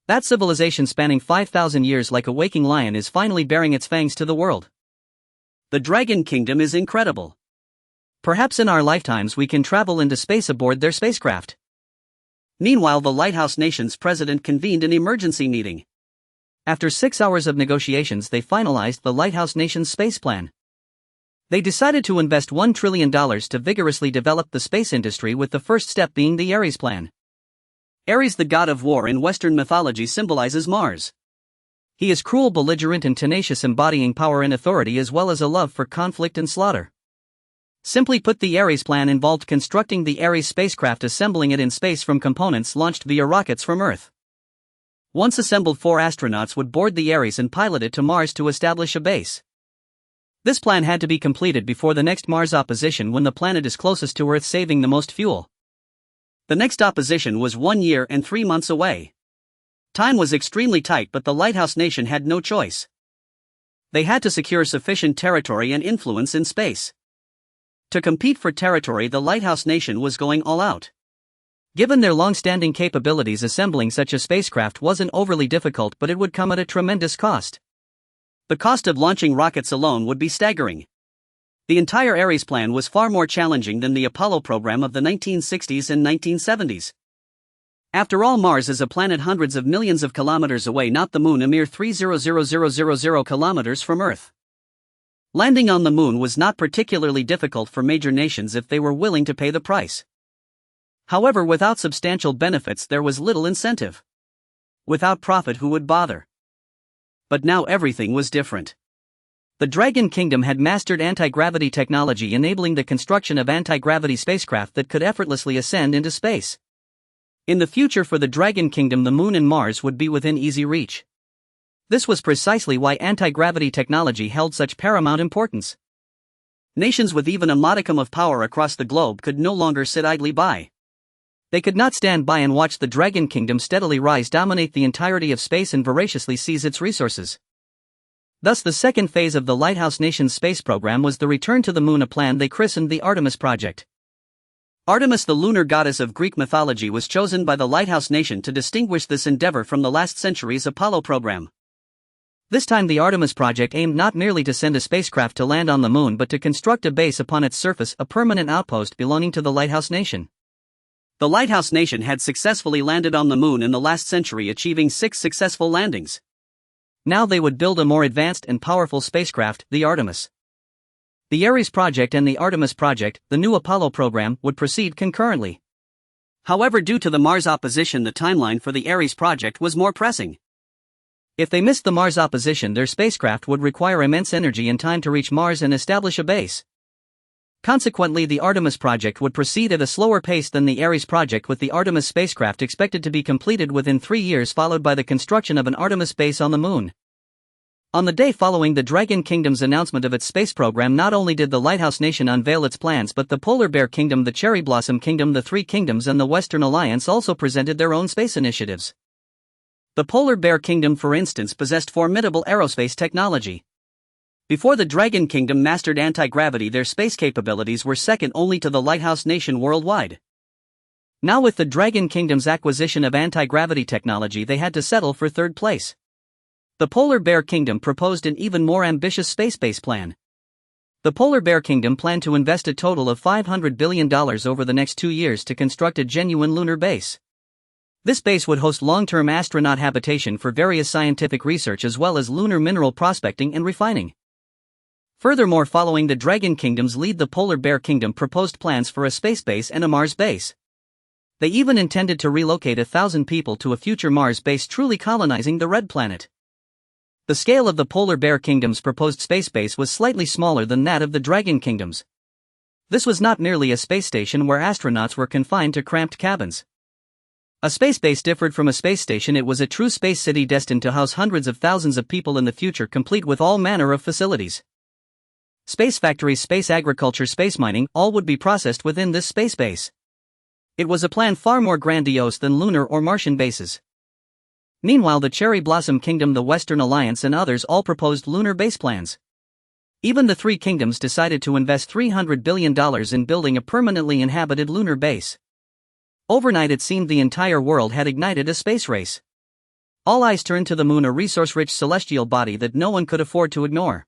That civilization spanning 5,000 years like a waking lion is finally baring its fangs to the world. The Dragon Kingdom is incredible. Perhaps in our lifetimes we can travel into space aboard their spacecraft." Meanwhile, the Lighthouse Nation's president convened an emergency meeting. After 6 hours of negotiations, they finalized the Lighthouse Nation's space plan. They decided to invest $1 trillion to vigorously develop the space industry, with the first step being the Ares plan. Ares, the god of war in Western mythology, symbolizes Mars. He is cruel, belligerent, and tenacious, embodying power and authority as well as a love for conflict and slaughter. Simply put, the Ares plan involved constructing the Ares spacecraft, assembling it in space from components launched via rockets from Earth. Once assembled, 4 astronauts would board the Ares and pilot it to Mars to establish a base. This plan had to be completed before the next Mars opposition, when the planet is closest to Earth, saving the most fuel. The next opposition was 1 year and 3 months away. Time was extremely tight, but the Lighthouse Nation had no choice. They had to secure sufficient territory and influence in space. To compete for territory, the Lighthouse Nation was going all out. Given their long-standing capabilities, assembling such a spacecraft wasn't overly difficult, but it would come at a tremendous cost. The cost of launching rockets alone would be staggering. The entire Ares plan was far more challenging than the Apollo program of the 1960s and 1970s. After all, Mars is a planet hundreds of millions of kilometers away, not the moon, a mere 300,000 kilometers from Earth. Landing on the moon was not particularly difficult for major nations if they were willing to pay the price. However, without substantial benefits there was little incentive. Without profit, who would bother? But now everything was different. The Dragon Kingdom had mastered anti-gravity technology, enabling the construction of anti-gravity spacecraft that could effortlessly ascend into space. In the future, for the Dragon Kingdom, the moon and Mars would be within easy reach. This was precisely why anti-gravity technology held such paramount importance. Nations with even a modicum of power across the globe could no longer sit idly by. They could not stand by and watch the Dragon Kingdom steadily rise, dominate the entirety of space, and voraciously seize its resources. Thus, the second phase of the Lighthouse Nation's space program was the return to the moon, a plan they christened the Artemis Project. Artemis, the lunar goddess of Greek mythology, was chosen by the Lighthouse Nation to distinguish this endeavor from the last century's Apollo program. This time the Artemis Project aimed not merely to send a spacecraft to land on the moon, but to construct a base upon its surface, a permanent outpost belonging to the Lighthouse Nation. The Lighthouse Nation had successfully landed on the moon in the last century, achieving 6 successful landings. Now they would build a more advanced and powerful spacecraft, the Artemis. The Ares project and the Artemis project, the new Apollo program, would proceed concurrently. However, due to the Mars opposition, the timeline for the Ares project was more pressing. If they missed the Mars opposition, their spacecraft would require immense energy and time to reach Mars and establish a base. Consequently, the Artemis project would proceed at a slower pace than the Ares project, with the Artemis spacecraft expected to be completed within 3 years, followed by the construction of an Artemis base on the moon. On the day following the Dragon Kingdom's announcement of its space program, not only did the Lighthouse Nation unveil its plans, but the Polar Bear Kingdom, the Cherry Blossom Kingdom, the Three Kingdoms, and the Western Alliance also presented their own space initiatives. The Polar Bear Kingdom, for instance, possessed formidable aerospace technology. Before the Dragon Kingdom mastered anti-gravity, their space capabilities were second only to the Lighthouse Nation worldwide. Now, with the Dragon Kingdom's acquisition of anti-gravity technology, they had to settle for third place. The Polar Bear Kingdom proposed an even more ambitious space-based plan. The Polar Bear Kingdom planned to invest a total of $500 billion over the next 2 years to construct a genuine lunar base. This base would host long-term astronaut habitation for various scientific research as well as lunar mineral prospecting and refining. Furthermore, following the Dragon Kingdom's lead, the Polar Bear Kingdom proposed plans for a space base and a Mars base. They even intended to relocate 1,000 people to a future Mars base, truly colonizing the Red Planet. The scale of the Polar Bear Kingdom's proposed space base was slightly smaller than that of the Dragon Kingdom's. This was not merely a space station where astronauts were confined to cramped cabins. A space base differed from a space station. It was a true space city destined to house hundreds of thousands of people in the future, complete with all manner of facilities. Space factories, space agriculture, space mining, all would be processed within this space base. It was a plan far more grandiose than lunar or Martian bases. Meanwhile, the Cherry Blossom Kingdom, the Western Alliance, and others all proposed lunar base plans. Even the Three Kingdoms decided to invest $300 billion in building a permanently inhabited lunar base. Overnight, it seemed the entire world had ignited a space race. All eyes turned to the moon, a resource-rich celestial body that no one could afford to ignore.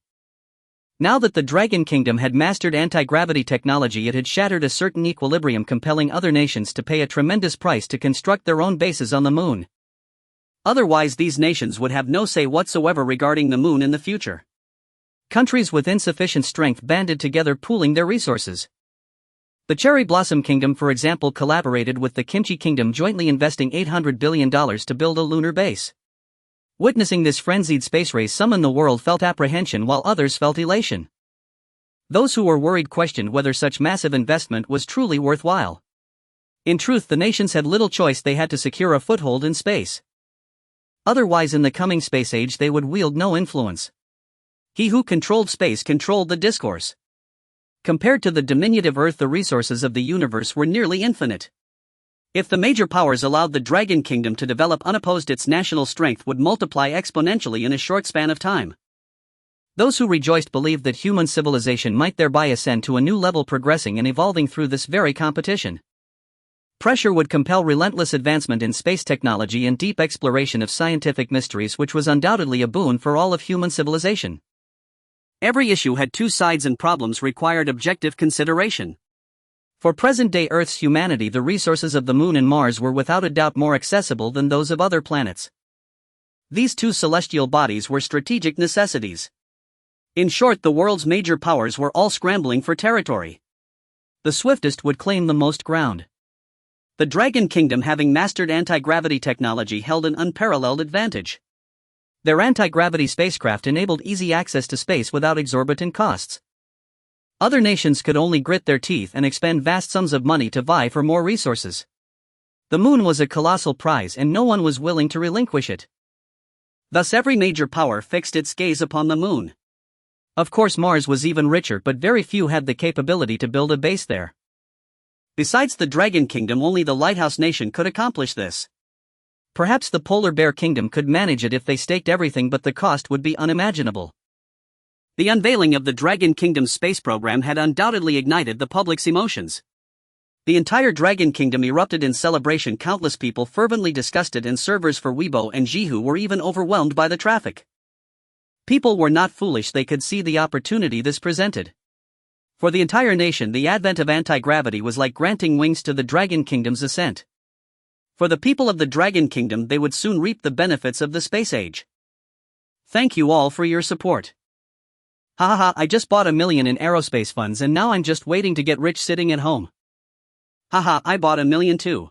Now that the Dragon Kingdom had mastered anti-gravity technology, it had shattered a certain equilibrium, compelling other nations to pay a tremendous price to construct their own bases on the moon. Otherwise, these nations would have no say whatsoever regarding the moon in the future. Countries with insufficient strength banded together, pooling their resources. The Cherry Blossom Kingdom, for example, collaborated with the Kimchi Kingdom, jointly investing $800 billion to build a lunar base. Witnessing this frenzied space race, some in the world felt apprehension while others felt elation. Those who were worried questioned whether such massive investment was truly worthwhile. In truth, the nations had little choice. They had to secure a foothold in space. Otherwise, in the coming space age, they would wield no influence. He who controlled space controlled the discourse. Compared to the diminutive Earth, the resources of the universe were nearly infinite. If the major powers allowed the Dragon Kingdom to develop unopposed, its national strength would multiply exponentially in a short span of time. Those who rejoiced believed that human civilization might thereby ascend to a new level, progressing and evolving through this very competition. Pressure would compel relentless advancement in space technology and deep exploration of scientific mysteries, which was undoubtedly a boon for all of human civilization. Every issue had two sides, and problems required objective consideration. For present-day Earth's humanity, the resources of the Moon and Mars were without a doubt more accessible than those of other planets. These two celestial bodies were strategic necessities. In short, the world's major powers were all scrambling for territory. The swiftest would claim the most ground. The Dragon Kingdom, having mastered anti-gravity technology, held an unparalleled advantage. Their anti-gravity spacecraft enabled easy access to space without exorbitant costs. Other nations could only grit their teeth and expend vast sums of money to vie for more resources. The moon was a colossal prize, and no one was willing to relinquish it. Thus, every major power fixed its gaze upon the moon. Of course, Mars was even richer, but very few had the capability to build a base there. Besides the Dragon Kingdom, only the Lighthouse Nation could accomplish this. Perhaps the Polar Bear Kingdom could manage it if they staked everything, but the cost would be unimaginable. The unveiling of the Dragon Kingdom's space program had undoubtedly ignited the public's emotions. The entire Dragon Kingdom erupted in celebration. Countless people fervently discussed it, and servers for Weibo and Zhihu were even overwhelmed by the traffic. People were not foolish. They could see the opportunity this presented. For the entire nation, the advent of anti-gravity was like granting wings to the Dragon Kingdom's ascent. For the people of the Dragon Kingdom, they would soon reap the benefits of the space age. Thank you all for your support. Haha, I just bought $1 million in aerospace funds, and now I'm just waiting to get rich sitting at home. Haha, I bought $1 million too.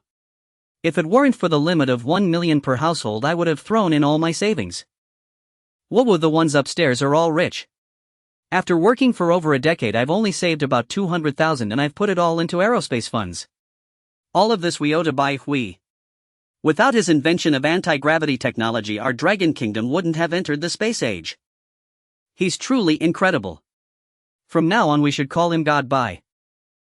If it weren't for the limit of $1 million per household, I would have thrown in all my savings. Whoa, the ones upstairs are all rich. After working for over a decade, I've only saved about $200,000, and I've put it all into aerospace funds. All of this we owe to Bai Hui. Without his invention of anti-gravity technology, our Dragon Kingdom wouldn't have entered the space age. He's truly incredible. From now on we should call him God Bai.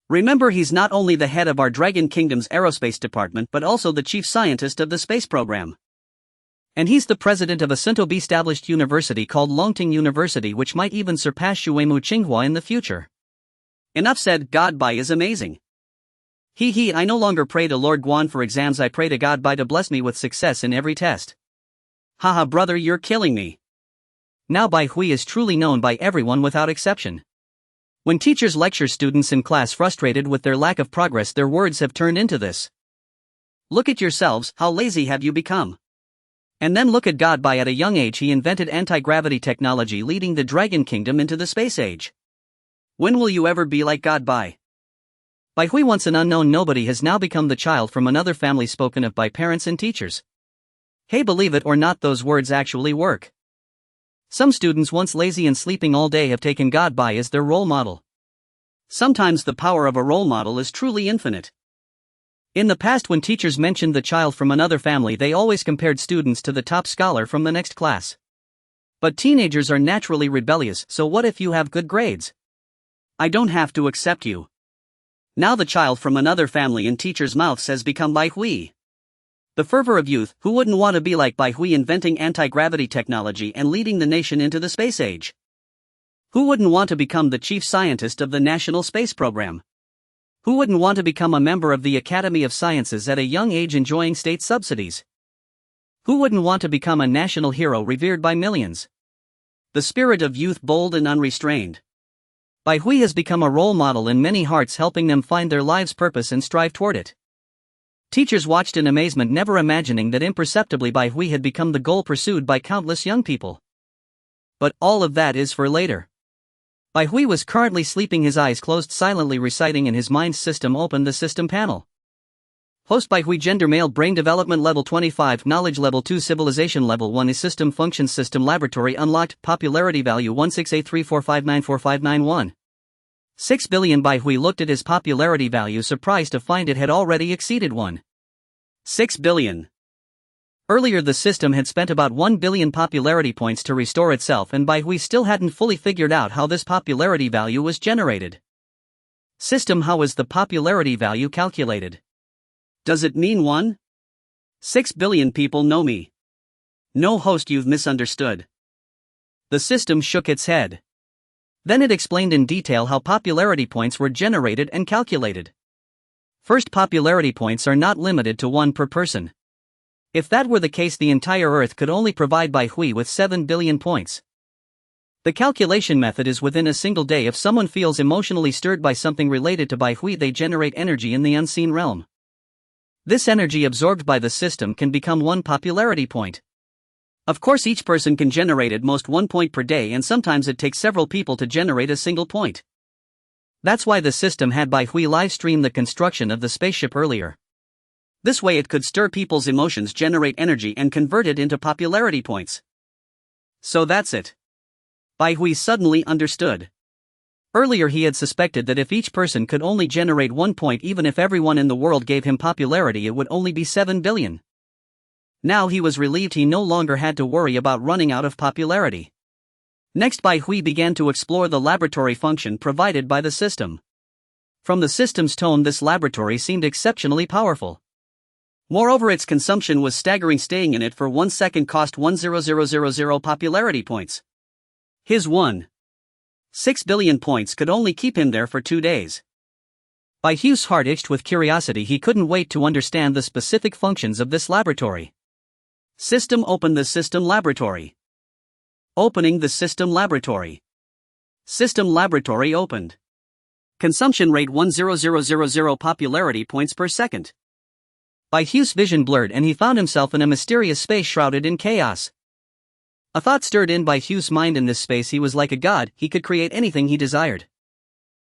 Remember, he's not only the head of our Dragon Kingdom's aerospace department but also the chief scientist of the space program. And he's the president of a Sinto-established university called Longting University, which might even surpass Shuemu Tsinghua in the future. Enough said. God Bai is amazing. I no longer pray to Lord Guan for exams, I pray to God Bai to bless me with success in every test. Haha brother, you're killing me. Now Bai Hui is truly known by everyone without exception. When teachers lecture students in class frustrated with their lack of progress, their words have turned into this. Look at yourselves, how lazy have you become? And then look at God Bai. At a young age he invented anti-gravity technology, leading the Dragon Kingdom into the space age. When will you ever be like God Bai? Bai Hui, once an unknown nobody, has now become the child from another family spoken of by parents and teachers. Hey, believe it or not, those words actually work. Some students, once lazy and sleeping all day, have taken God Bai as their role model. Sometimes the power of a role model is truly infinite. In the past, when teachers mentioned the child from another family, they always compared students to the top scholar from the next class. But teenagers are naturally rebellious, so what if you have good grades? I don't have to accept you. Now the child from another family in teachers' mouths has become Bai Hui. The fervor of youth. Who wouldn't want to be like Bai Hui, inventing anti-gravity technology and leading the nation into the space age? Who wouldn't want to become the chief scientist of the National Space Program? Who wouldn't want to become a member of the Academy of Sciences at a young age, enjoying state subsidies? Who wouldn't want to become a national hero revered by millions? The spirit of youth, bold and unrestrained. Bai Hui has become a role model in many hearts, helping them find their life's purpose and strive toward it. Teachers watched in amazement, never imagining that imperceptibly Bai Hui had become the goal pursued by countless young people. But all of that is for later. Bai Hui was currently sleeping, his eyes closed, silently reciting in his mind. System open. The system panel. Host Bai Hui. Gender male. Brain development level 25. Knowledge level 2. Civilization level 1. Is system functions. System laboratory unlocked. Popularity value 16834594591. 6 billion. Bai Hui looked at his popularity value, surprised to find it had already exceeded 1.6 billion. Earlier the system had spent about 1 billion popularity points to restore itself, and Bai Hui still hadn't fully figured out how this popularity value was generated. System, how is the popularity value calculated? Does it mean 1.6 billion people know me? No, host, you've misunderstood. The system shook its head. Then it explained in detail how popularity points were generated and calculated. First, popularity points are not limited to 1 per person. If that were the case, the entire Earth could only provide Bai Hui with 7 billion points. The calculation method is within a single day. If someone feels emotionally stirred by something related to Bai Hui, they generate energy in the unseen realm. This energy, absorbed by the system, can become 1 popularity point. Of course, each person can generate at most 1 point per day, and sometimes it takes several people to generate a single point. That's why the system had Bai Hui live stream the construction of the spaceship earlier. This way it could stir people's emotions, generate energy, and convert it into popularity points. So that's it. Bai Hui suddenly understood. Earlier he had suspected that if each person could only generate 1 point, even if everyone in the world gave him popularity, it would only be 7 billion. Now he was relieved. He no longer had to worry about running out of popularity. Next, Bai Hui began to explore the laboratory function provided by the system. From the system's tone, this laboratory seemed exceptionally powerful. Moreover, its consumption was staggering. Staying in it for 1 second cost 1,000,000 popularity points. His 1.6 billion points could only keep him there for 2 days. Bai Hui's heart itched with curiosity. He couldn't wait to understand the specific functions of this laboratory. System open. The system laboratory. Opening the system laboratory. System laboratory opened. Consumption rate 1,000,000 popularity points per second. Bai Hui's vision blurred and he found himself in a mysterious space shrouded in chaos. A thought stirred in Bai Hui's mind. In this space he was like a god, he could create anything he desired.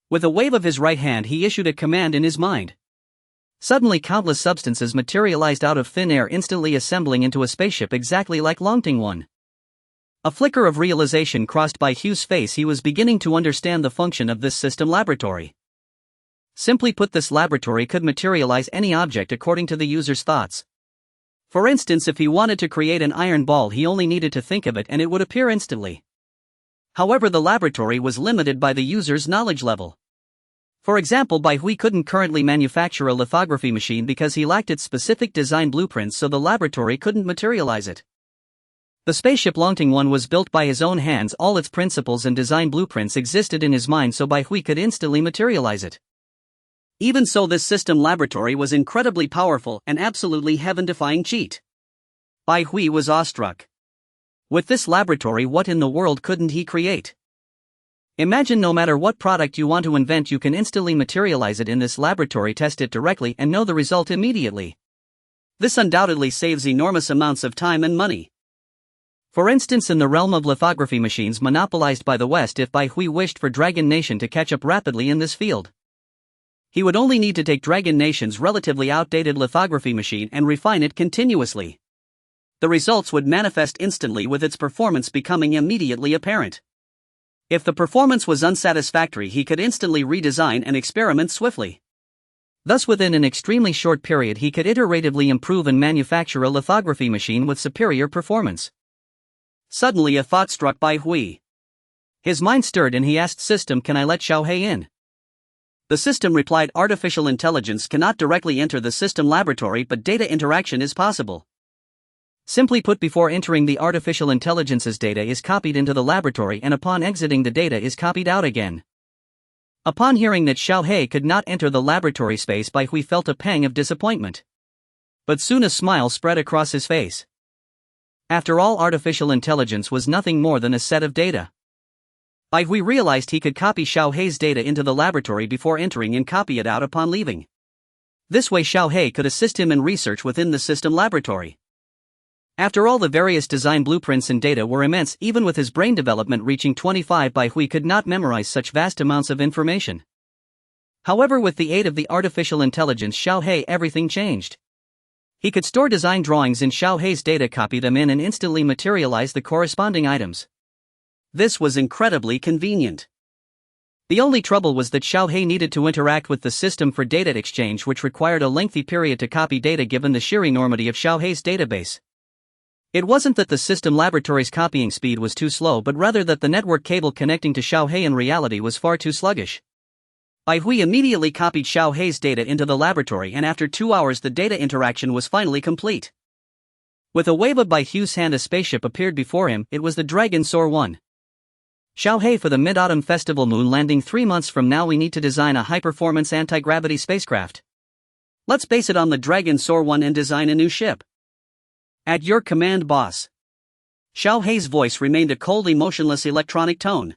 With a wave of his right hand he issued a command in his mind. Suddenly countless substances materialized out of thin air, instantly assembling into a spaceship exactly like Longting One. A flicker of realization crossed Bai Hui's face. He was beginning to understand the function of this system laboratory. Simply put, this laboratory could materialize any object according to the user's thoughts. For instance, if he wanted to create an iron ball, he only needed to think of it and it would appear instantly. However, the laboratory was limited by the user's knowledge level. For example, Bai Hui couldn't currently manufacture a lithography machine because he lacked its specific design blueprints, so the laboratory couldn't materialize it. The spaceship Longting One was built by his own hands. All its principles and design blueprints existed in his mind, so Bai Hui could instantly materialize it. Even so, this system laboratory was incredibly powerful and absolutely heaven-defying cheat. Bai Hui was awestruck. With this laboratory, what in the world couldn't he create? Imagine no matter what product you want to invent, you can instantly materialize it in this laboratory, test it directly, and know the result immediately. This undoubtedly saves enormous amounts of time and money. For instance, in the realm of lithography machines monopolized by the West, if Bai Hui wished for Dragon Nation to catch up rapidly in this field, he would only need to take Dragon Nation's relatively outdated lithography machine and refine it continuously. The results would manifest instantly, with its performance becoming immediately apparent. If the performance was unsatisfactory, he could instantly redesign and experiment swiftly. Thus, within an extremely short period, he could iteratively improve and manufacture a lithography machine with superior performance. Suddenly, a thought struck Bai Hui. His mind stirred and he asked system, "Can I let Xiaohei in?" The system replied, "Artificial intelligence cannot directly enter the system laboratory, but data interaction is possible." Simply put, before entering, the artificial intelligence's data is copied into the laboratory, and upon exiting, the data is copied out again. Upon hearing that Xiaohei could not enter the laboratory space, Bai Hui felt a pang of disappointment. But soon a smile spread across his face. After all, artificial intelligence was nothing more than a set of data. Bai Hui realized he could copy Xiaohei's data into the laboratory before entering and copy it out upon leaving. This way, Xiaohei could assist him in research within the system laboratory. After all, the various design blueprints and data were immense. Even with his brain development reaching 25, Bai Hui could not memorize such vast amounts of information. However, with the aid of the artificial intelligence Xiaohei, everything changed. He could store design drawings in Xiaohei's data, copy them in, and instantly materialize the corresponding items. This was incredibly convenient. The only trouble was that Xiaohei needed to interact with the system for data exchange, which required a lengthy period to copy data given the sheer enormity of Xiaohei's database. It wasn't that the system laboratory's copying speed was too slow, but rather that the network cable connecting to Xiaohei in reality was far too sluggish. Bai Hui immediately copied Xiaohei's data into the laboratory, and after 2 hours the data interaction was finally complete. With a wave of Bai Hui's hand, a spaceship appeared before him. It was the Dragon Soar 1. "Xiaohei, for the Mid-Autumn Festival moon landing 3 months from now, we need to design a high-performance anti-gravity spacecraft. Let's base it on the Dragon Soar 1 and design a new ship." "At your command, boss." Xiaohei's voice remained a cold, emotionless electronic tone.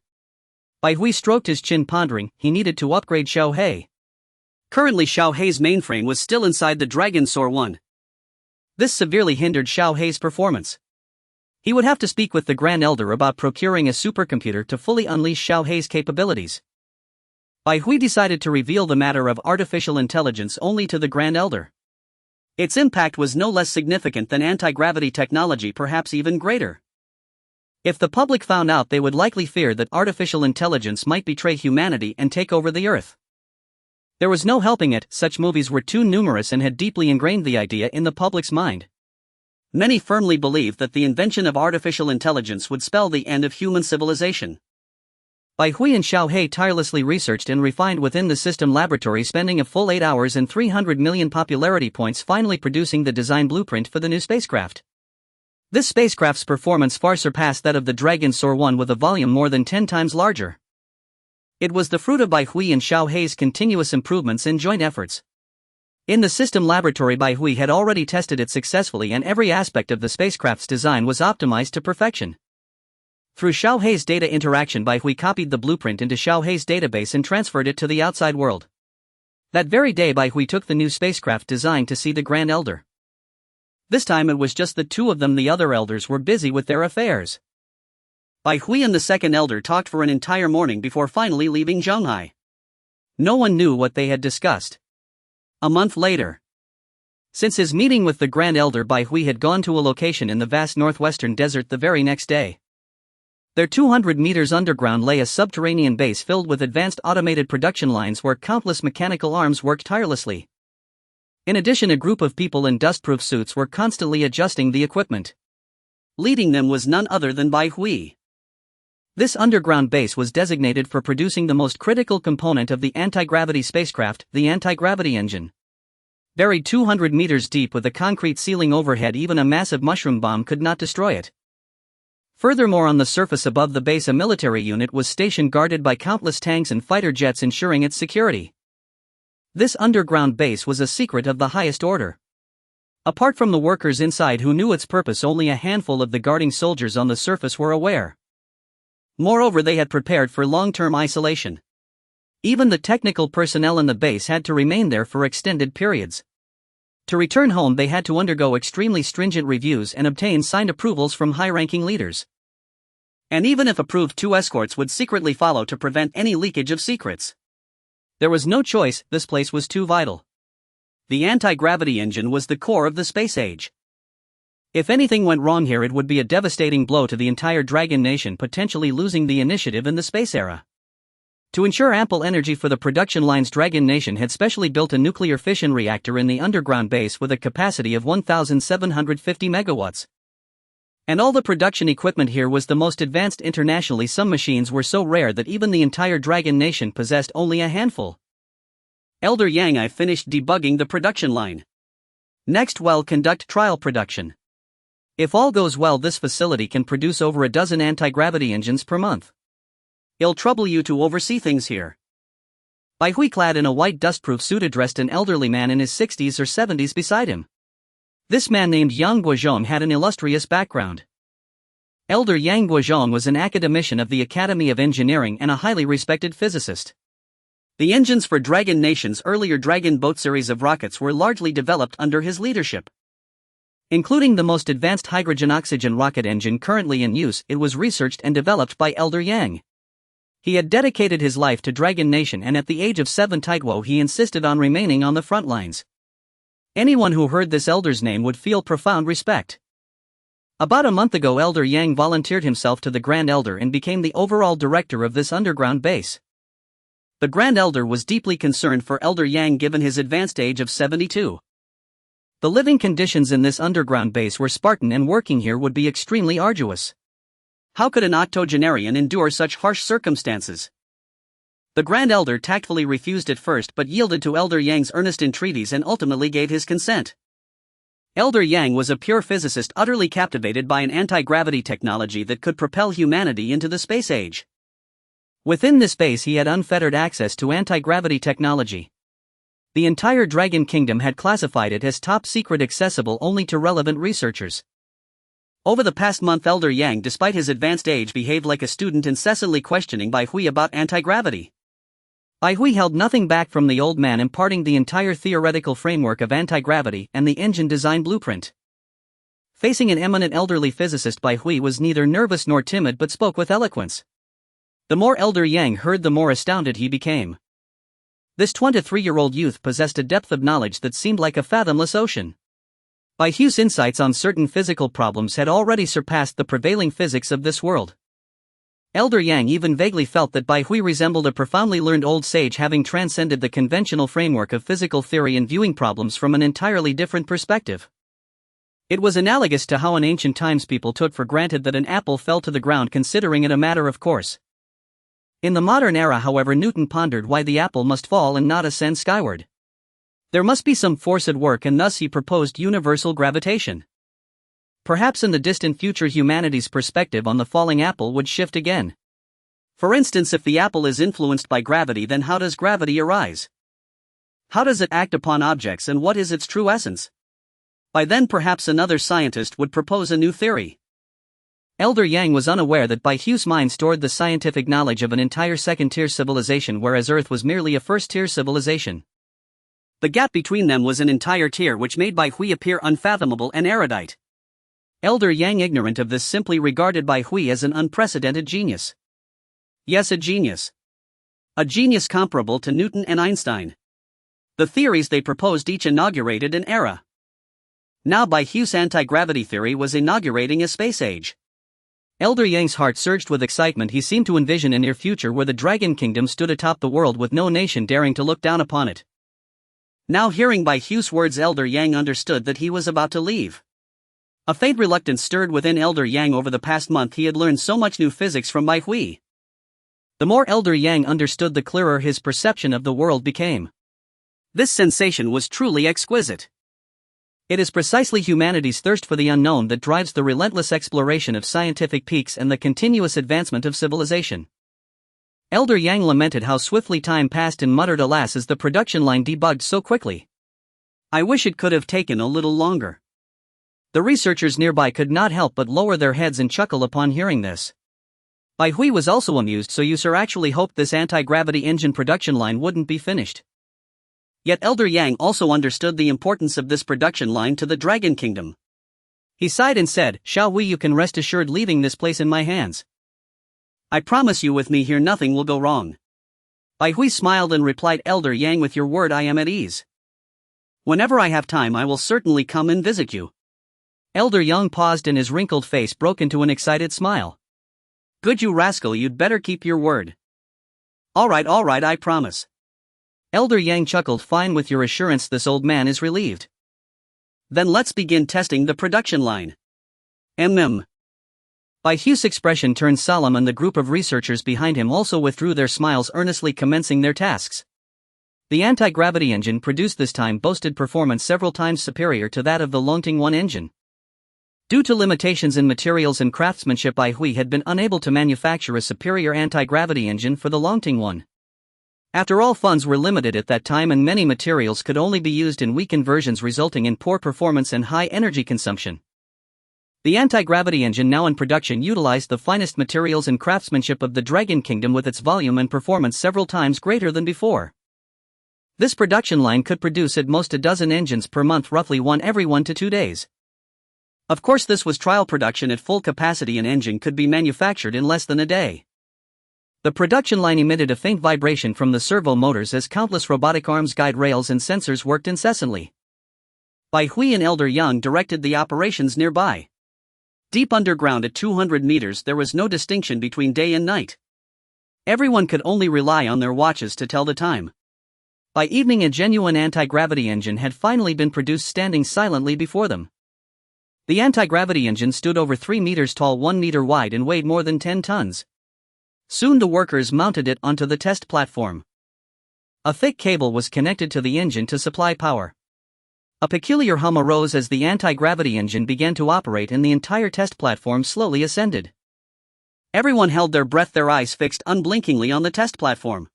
Bai Hui stroked his chin, pondering. He needed to upgrade Xiaohei. Currently, Xiaohei's mainframe was still inside the Dragon Soar 1. This severely hindered Xiaohei's performance. He would have to speak with the Grand Elder about procuring a supercomputer to fully unleash Xiaohei's capabilities. Bai Hui decided to reveal the matter of artificial intelligence only to the Grand Elder. Its impact was no less significant than anti-gravity technology, perhaps even greater. If the public found out, they would likely fear that artificial intelligence might betray humanity and take over the Earth. There was no helping it. Such movies were too numerous and had deeply ingrained the idea in the public's mind. Many firmly believed that the invention of artificial intelligence would spell the end of human civilization. Bai Hui and Xiaohei tirelessly researched and refined within the system laboratory, spending a full 8 hours and 300 million popularity points, finally producing the design blueprint for the new spacecraft. This spacecraft's performance far surpassed that of the Dragon Soar 1, with a volume more than 10 times larger. It was the fruit of Bai Hui and Xiaohei's continuous improvements and joint efforts. In the system laboratory, Bai Hui had already tested it successfully, and every aspect of the spacecraft's design was optimized to perfection. Through Xiaohei's data interaction, Bai Hui copied the blueprint into Xiaohei's database and transferred it to the outside world. That very day, Bai Hui took the new spacecraft design to see the Grand Elder. This time it was just the two of them. The other elders were busy with their affairs. Bai Hui and the second elder talked for an entire morning before finally leaving Zhonghai. No one knew what they had discussed. A month later. Since his meeting with the Grand Elder, Bai Hui had gone to a location in the vast northwestern desert the very next day. There, 200 meters underground, lay a subterranean base filled with advanced automated production lines where countless mechanical arms worked tirelessly. In addition, a group of people in dust-proof suits were constantly adjusting the equipment. Leading them was none other than Bai Hui. This underground base was designated for producing the most critical component of the anti-gravity spacecraft, the anti-gravity engine. Buried 200 meters deep with a concrete ceiling overhead, even a massive mushroom bomb could not destroy it. Furthermore, on the surface above the base, a military unit was stationed guarded by countless tanks and fighter jets, ensuring its security. This underground base was a secret of the highest order. Apart from the workers inside who knew its purpose, only a handful of the guarding soldiers on the surface were aware. Moreover, they had prepared for long-term isolation. Even the technical personnel in the base had to remain there for extended periods. To return home, they had to undergo extremely stringent reviews and obtain signed approvals from high-ranking leaders. And even if approved, 2 escorts would secretly follow to prevent any leakage of secrets. There was no choice, this place was too vital. The anti-gravity engine was the core of the space age. If anything went wrong here, it would be a devastating blow to the entire Dragon Nation, potentially losing the initiative in the space era. To ensure ample energy for the production lines, Dragon Nation had specially built a nuclear fission reactor in the underground base with a capacity of 1,750 megawatts. And all the production equipment here was the most advanced internationally. Some machines were so rare that even the entire Dragon Nation possessed only a handful. Elder Yang, I finished debugging the production line. Next, conduct trial production. If all goes well, this facility can produce over a dozen anti-gravity engines per month. It'll trouble you to oversee things here. Bai Hui, clad in a white dustproof suit, addressed an elderly man in his 60s or 70s beside him. This man, named Yang Guozhong, had an illustrious background. Elder Yang Guozhong was an academician of the Academy of Engineering and a highly respected physicist. The engines for Dragon Nation's earlier Dragon Boat series of rockets were largely developed under his leadership. Including the most advanced hydrogen-oxygen rocket engine currently in use, it was researched and developed by Elder Yang. He had dedicated his life to Dragon Nation, and at the age of 7 Taitwo he insisted on remaining on the front lines. Anyone who heard this elder's name would feel profound respect. About a month ago, Elder Yang volunteered himself to the Grand Elder and became the overall director of this underground base. The Grand Elder was deeply concerned for Elder Yang given his advanced age of 72. The living conditions in this underground base were Spartan, and working here would be extremely arduous. How could an octogenarian endure such harsh circumstances? The Grand Elder tactfully refused at first, but yielded to Elder Yang's earnest entreaties and ultimately gave his consent. Elder Yang was a pure physicist, utterly captivated by an anti-gravity technology that could propel humanity into the space age. Within this base he had unfettered access to anti-gravity technology. The entire Dragon Kingdom had classified it as top secret, accessible only to relevant researchers. Over the past month, Elder Yang, despite his advanced age, behaved like a student, incessantly questioning Bai Hui about anti-gravity. Bai Hui held nothing back from the old man, imparting the entire theoretical framework of anti-gravity and the engine design blueprint. Facing an eminent elderly physicist, Bai Hui was neither nervous nor timid, but spoke with eloquence. The more Elder Yang heard, the more astounded he became. This 23-year-old youth possessed a depth of knowledge that seemed like a fathomless ocean. Bai Hui's insights on certain physical problems had already surpassed the prevailing physics of this world. Elder Yang even vaguely felt that Bai Hui resembled a profoundly learned old sage, having transcended the conventional framework of physical theory and viewing problems from an entirely different perspective. It was analogous to how in ancient times people took for granted that an apple fell to the ground, considering it a matter of course. In the modern era, however, Newton pondered why the apple must fall and not ascend skyward. There must be some force at work, and thus he proposed universal gravitation. Perhaps in the distant future humanity's perspective on the falling apple would shift again. For instance, if the apple is influenced by gravity, then how does gravity arise? How does it act upon objects, and what is its true essence? By then perhaps another scientist would propose a new theory. Elder Yang was unaware that Bai Hui's mind stored the scientific knowledge of an entire second-tier civilization, whereas Earth was merely a first-tier civilization. The gap between them was an entire tier, which made Bai Hui appear unfathomable and erudite. Elder Yang, ignorant of this, simply regarded Bai Hui as an unprecedented genius. Yes, a genius. A genius comparable to Newton and Einstein. The theories they proposed each inaugurated an era. Now Bai Hui's anti-gravity theory was inaugurating a space age. Elder Yang's heart surged with excitement. He seemed to envision a near future where the Dragon Kingdom stood atop the world with no nation daring to look down upon it. Now, hearing Bai Hui's words, Elder Yang understood that he was about to leave. A faint reluctance stirred within Elder Yang. Over the past month he had learned so much new physics from Bai Hui. The more Elder Yang understood, the clearer his perception of the world became. This sensation was truly exquisite. It is precisely humanity's thirst for the unknown that drives the relentless exploration of scientific peaks and the continuous advancement of civilization. Elder Yang lamented how swiftly time passed and muttered alas as the production line debugged so quickly. I wish it could have taken a little longer. The researchers nearby could not help but lower their heads and chuckle upon hearing this. Bai Hui was also amused. So you sir actually hoped this anti-gravity engine production line wouldn't be finished? Yet Elder Yang also understood the importance of this production line to the Dragon Kingdom. He sighed and said, Xiao Hui, you can rest assured leaving this place in my hands. I promise you with me here nothing will go wrong. Bai Hui smiled and replied, Elder Yang, with your word I am at ease. Whenever I have time I will certainly come and visit you. Elder Yang paused and his wrinkled face broke into an excited smile. Good you rascal, you'd better keep your word. Alright, I promise. Elder Yang chuckled, fine with your assurance. This old man is relieved. Then let's begin testing the production line. Bai Hui's expression turned solemn and the group of researchers behind him also withdrew their smiles, earnestly commencing their tasks. The anti-gravity engine produced this time boasted performance several times superior to that of the Longting 1 engine. Due to limitations in materials and craftsmanship, Bai Hui had been unable to manufacture a superior anti-gravity engine for the Longting 1. After all, funds were limited at that time and many materials could only be used in weakened versions, resulting in poor performance and high energy consumption. The anti-gravity engine now in production utilized the finest materials and craftsmanship of the Dragon Kingdom, with its volume and performance several times greater than before. This production line could produce at most a dozen engines per month, roughly one every 1 to 2 days. Of course, this was trial production. At full capacity an engine could be manufactured in less than a day. The production line emitted a faint vibration from the servo motors as countless robotic arms, guide rails and sensors worked incessantly. Bai Hui and Elder Yang directed the operations nearby. Deep underground at 200 meters there was no distinction between day and night. Everyone could only rely on their watches to tell the time. By evening a genuine anti-gravity engine had finally been produced, standing silently before them. The anti-gravity engine stood over 3 meters tall, 1 meter wide and weighed more than 10 tons. Soon the workers mounted it onto the test platform. A thick cable was connected to the engine to supply power. A peculiar hum arose as the anti-gravity engine began to operate and the entire test platform slowly ascended. Everyone held their breath, their eyes fixed unblinkingly on the test platform.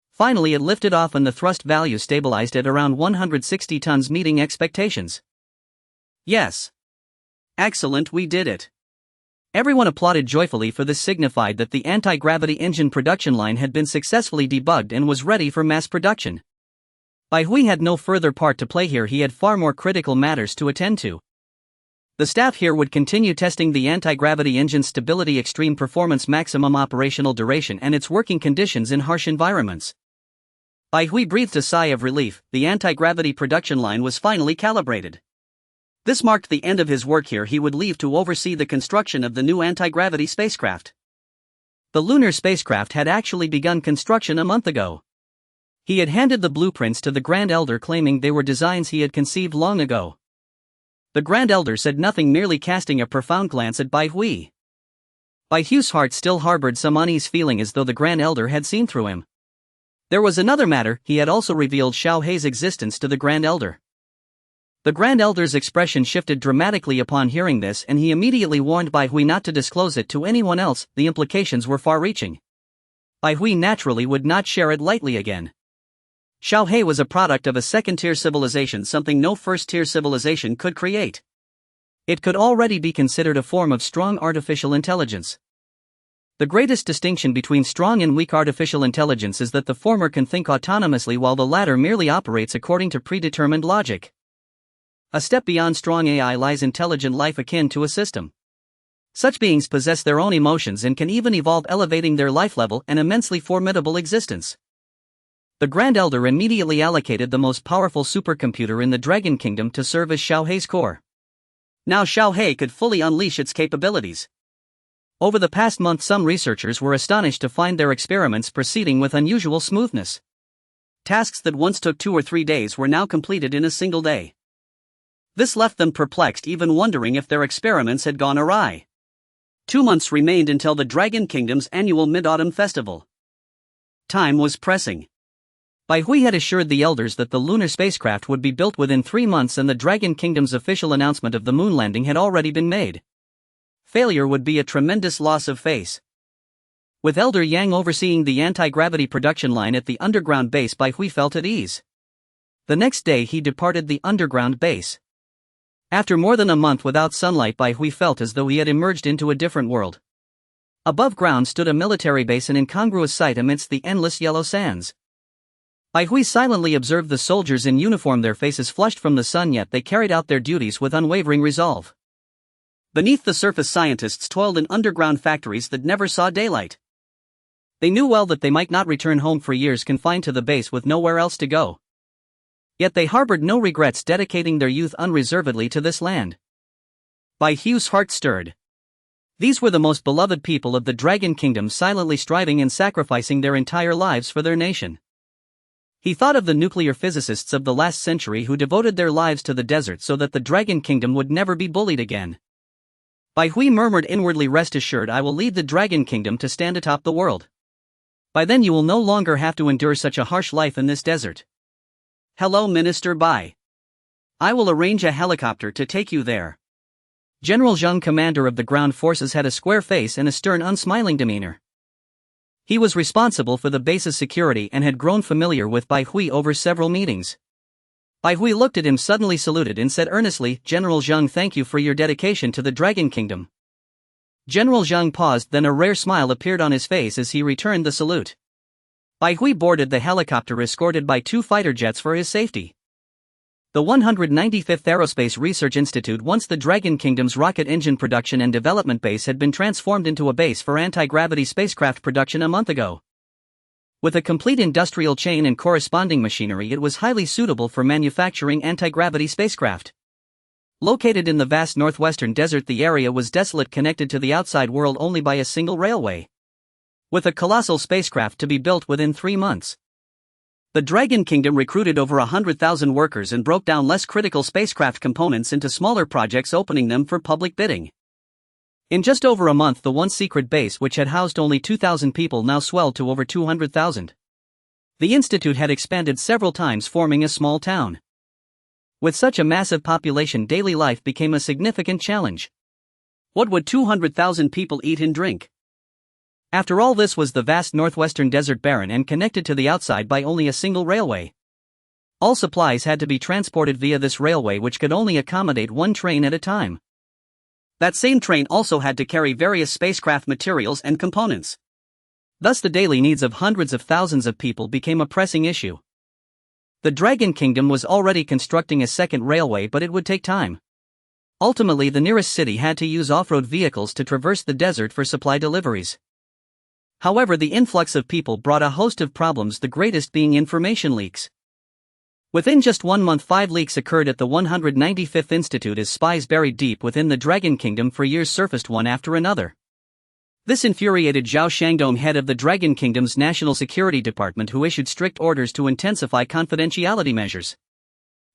Finally it lifted off and the thrust value stabilized at around 160 tons, meeting expectations. Yes. Excellent, we did it. Everyone applauded joyfully, for this signified that the anti-gravity engine production line had been successfully debugged and was ready for mass production. Bai Hui had no further part to play here, he had far more critical matters to attend to. The staff here would continue testing the anti-gravity engine's stability, extreme performance, maximum operational duration and its working conditions in harsh environments. Bai Hui breathed a sigh of relief. The anti-gravity production line was finally calibrated. This marked the end of his work here. He would leave to oversee the construction of the new anti-gravity spacecraft. The lunar spacecraft had actually begun construction a month ago. He had handed the blueprints to the Grand Elder, claiming they were designs he had conceived long ago. The Grand Elder said nothing, merely casting a profound glance at Bai Hui. Bai Hui's heart still harbored some unease, feeling as though the Grand Elder had seen through him. There was another matter: he had also revealed Xiao Hei's existence to the Grand Elder. The Grand Elder's expression shifted dramatically upon hearing this, and he immediately warned Bai Hui not to disclose it to anyone else. The implications were far-reaching. Bai Hui naturally would not share it lightly again. Xiao Hei was a product of a second-tier civilization, something no first-tier civilization could create. It could already be considered a form of strong artificial intelligence. The greatest distinction between strong and weak artificial intelligence is that the former can think autonomously while the latter merely operates according to predetermined logic. A step beyond strong AI lies intelligent life akin to a system. Such beings possess their own emotions and can even evolve, elevating their life level, an immensely formidable existence. The Grand Elder immediately allocated the most powerful supercomputer in the Dragon Kingdom to serve as Xiao Hei's core. Now Xiao Hei could fully unleash its capabilities. Over the past month some researchers were astonished to find their experiments proceeding with unusual smoothness. Tasks that once took 2 or 3 days were now completed in a single day. This left them perplexed, even wondering if their experiments had gone awry. 2 months remained until the Dragon Kingdom's annual Mid-Autumn Festival. Time was pressing. Bai Hui had assured the elders that the lunar spacecraft would be built within 3 months, and the Dragon Kingdom's official announcement of the moon landing had already been made. Failure would be a tremendous loss of face. With Elder Yang overseeing the anti-gravity production line at the underground base, Bai Hui felt at ease. The next day he departed the underground base. After more than a month without sunlight, Bai Hui felt as though he had emerged into a different world. Above ground stood a military base, an incongruous sight amidst the endless yellow sands. Bai Hui silently observed the soldiers in uniform, their faces flushed from the sun, yet they carried out their duties with unwavering resolve. Beneath the surface, scientists toiled in underground factories that never saw daylight. They knew well that they might not return home for years, confined to the base with nowhere else to go. Yet they harbored no regrets, dedicating their youth unreservedly to this land. Bai Hui's heart stirred. These were the most beloved people of the Dragon Kingdom, silently striving and sacrificing their entire lives for their nation. He thought of the nuclear physicists of the last century who devoted their lives to the desert so that the Dragon Kingdom would never be bullied again. Bai Hui murmured inwardly, "Rest assured, I will lead the Dragon Kingdom to stand atop the world. By then you will no longer have to endure such a harsh life in this desert." "Hello, Minister Bai. I will arrange a helicopter to take you there." General Zheng, commander of the ground forces, had a square face and a stern, unsmiling demeanor. He was responsible for the base's security and had grown familiar with Bai Hui over several meetings. Bai Hui looked at him, suddenly saluted, and said earnestly, "General Zheng, thank you for your dedication to the Dragon Kingdom." General Zheng paused, then a rare smile appeared on his face as he returned the salute. Bai Hui boarded the helicopter, escorted by 2 fighter jets for his safety. The 195th Aerospace Research Institute, once the Dragon Kingdom's rocket engine production and development base, had been transformed into a base for anti-gravity spacecraft production a month ago. With a complete industrial chain and corresponding machinery, it was highly suitable for manufacturing anti-gravity spacecraft. Located in the vast northwestern desert, the area was desolate, connected to the outside world only by a single railway. With a colossal spacecraft to be built within 3 months, the Dragon Kingdom recruited over 100,000 workers and broke down less critical spacecraft components into smaller projects, opening them for public bidding. In just over a month, the once secret base, which had housed only 2,000 people, now swelled to over 200,000. The institute had expanded several times, forming a small town. With such a massive population, daily life became a significant challenge. What would 200,000 people eat and drink? After all, this was the vast northwestern desert, barren and connected to the outside by only a single railway. All supplies had to be transported via this railway, which could only accommodate 1 train at a time. That same train also had to carry various spacecraft materials and components. Thus the daily needs of hundreds of thousands of people became a pressing issue. The Dragon Kingdom was already constructing a second railway, but it would take time. Ultimately, the nearest city had to use off-road vehicles to traverse the desert for supply deliveries. However, the influx of people brought a host of problems, the greatest being information leaks. Within just 1 month, 5 leaks occurred at the 195th Institute as spies buried deep within the Dragon Kingdom for years surfaced one after another. This infuriated Zhao Shangdong, head of the Dragon Kingdom's National Security Department, who issued strict orders to intensify confidentiality measures.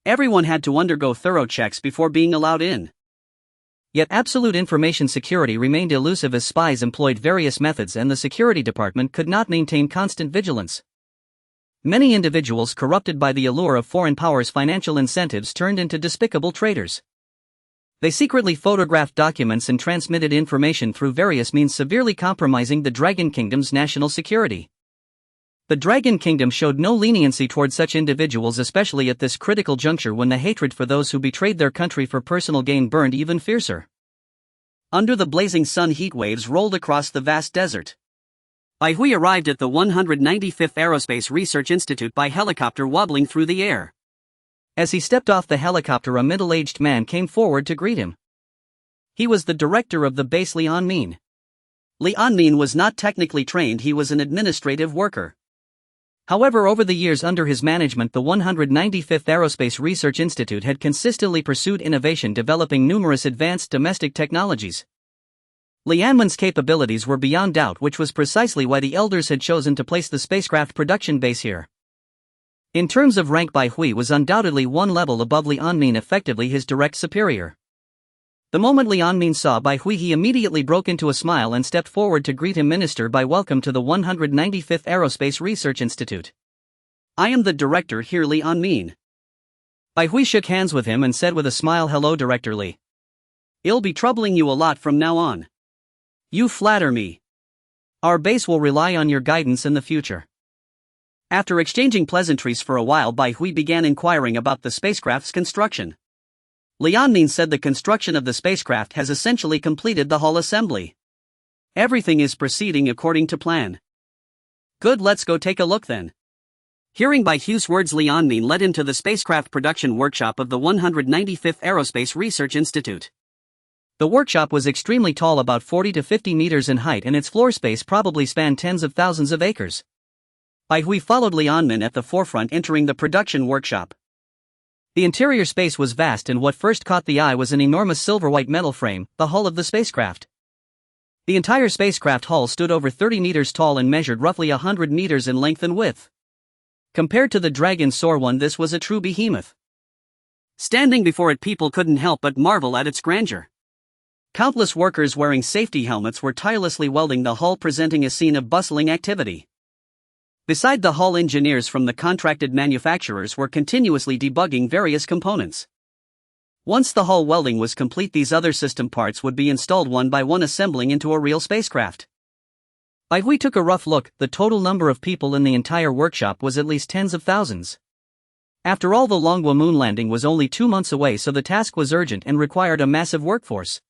Everyone had to undergo thorough checks before being allowed in. Yet absolute information security remained elusive as spies employed various methods and the security department could not maintain constant vigilance. Many individuals, corrupted by the allure of foreign powers' financial incentives, turned into despicable traitors. They secretly photographed documents and transmitted information through various means, severely compromising the Dragon Kingdom's national security. The Dragon Kingdom showed no leniency toward such individuals, especially at this critical juncture when the hatred for those who betrayed their country for personal gain burned even fiercer. Under the blazing sun, heat waves rolled across the vast desert. Bai Hui arrived at the 195th Aerospace Research Institute by helicopter, wobbling through the air. As he stepped off the helicopter, a middle-aged man came forward to greet him. He was the director of the base, Li Anmin. Li Anmin was not technically trained, he was an administrative worker. However, over the years under his management, the 195th Aerospace Research Institute had consistently pursued innovation, developing numerous advanced domestic technologies. Li Anmin's capabilities were beyond doubt, which was precisely why the elders had chosen to place the spacecraft production base here. In terms of rank, Bai Hui was undoubtedly one level above Li Anmin, effectively his direct superior. The moment Li Anmin saw Bai Hui, he immediately broke into a smile and stepped forward to greet him. Minister Bai, welcome to the 195th Aerospace Research Institute. I am the director here, Li Anmin. Bai Hui shook hands with him and said with a smile, hello Director Li. I'll be troubling you a lot from now on. You flatter me. Our base will rely on your guidance in the future. After exchanging pleasantries for a while, Bai Hui began inquiring about the spacecraft's construction. Li Anmin said the construction of the spacecraft has essentially completed the hull assembly. Everything is proceeding according to plan. Good, let's go take a look then. Hearing Bai Hui's words, Li Anmin led him to the spacecraft production workshop of the 195th Aerospace Research Institute. The workshop was extremely tall, about 40 to 50 meters in height, and its floor space probably spanned tens of thousands of acres. Bai Hui followed Li Anmin at the forefront, entering the production workshop. The interior space was vast, and what first caught the eye was an enormous silver-white metal frame, the hull of the spacecraft. The entire spacecraft hull stood over 30 meters tall and measured roughly 100 meters in length and width. Compared to the Dragon Soar 1, this was a true behemoth. Standing before it, people couldn't help but marvel at its grandeur. Countless workers wearing safety helmets were tirelessly welding the hull, presenting a scene of bustling activity. Beside the hull, engineers from the contracted manufacturers were continuously debugging various components. Once the hull welding was complete, these other system parts would be installed one by one, assembling into a real spacecraft. Bai Hui took a rough look. The total number of people in the entire workshop was at least tens of thousands. After all, the Longwa moon landing was only 2 months away, so the task was urgent and required a massive workforce.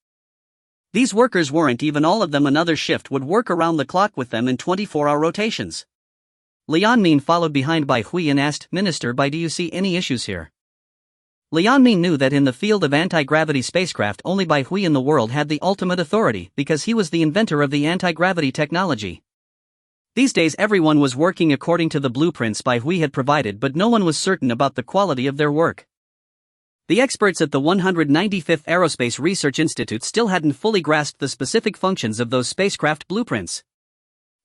These workers weren't even all of them. Another shift would work around the clock with them in 24-hour rotations. Li Anmin followed behind Bai Hui and asked, Minister Bai, do you see any issues here? Li Anmin knew that in the field of anti-gravity spacecraft, only Bai Hui in the world had the ultimate authority, because he was the inventor of the anti-gravity technology. These days everyone was working according to the blueprints Bai Hui had provided, but no one was certain about the quality of their work. The experts at the 195th Aerospace Research Institute still hadn't fully grasped the specific functions of those spacecraft blueprints.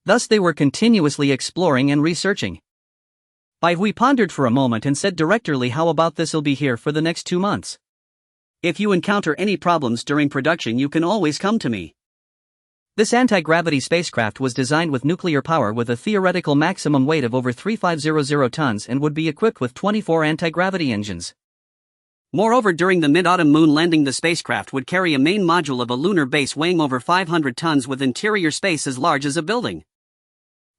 Thus they were continuously exploring and researching. Bai Hui pondered for a moment and said, Director Li, how about this? I'll be here for the next 2 months. If you encounter any problems during production, you can always come to me. This anti-gravity spacecraft was designed with nuclear power, with a theoretical maximum weight of over 3500 tons, and would be equipped with 24 anti-gravity engines. Moreover, during the mid-autumn moon landing, the spacecraft would carry a main module of a lunar base weighing over 500 tons with interior space as large as a building.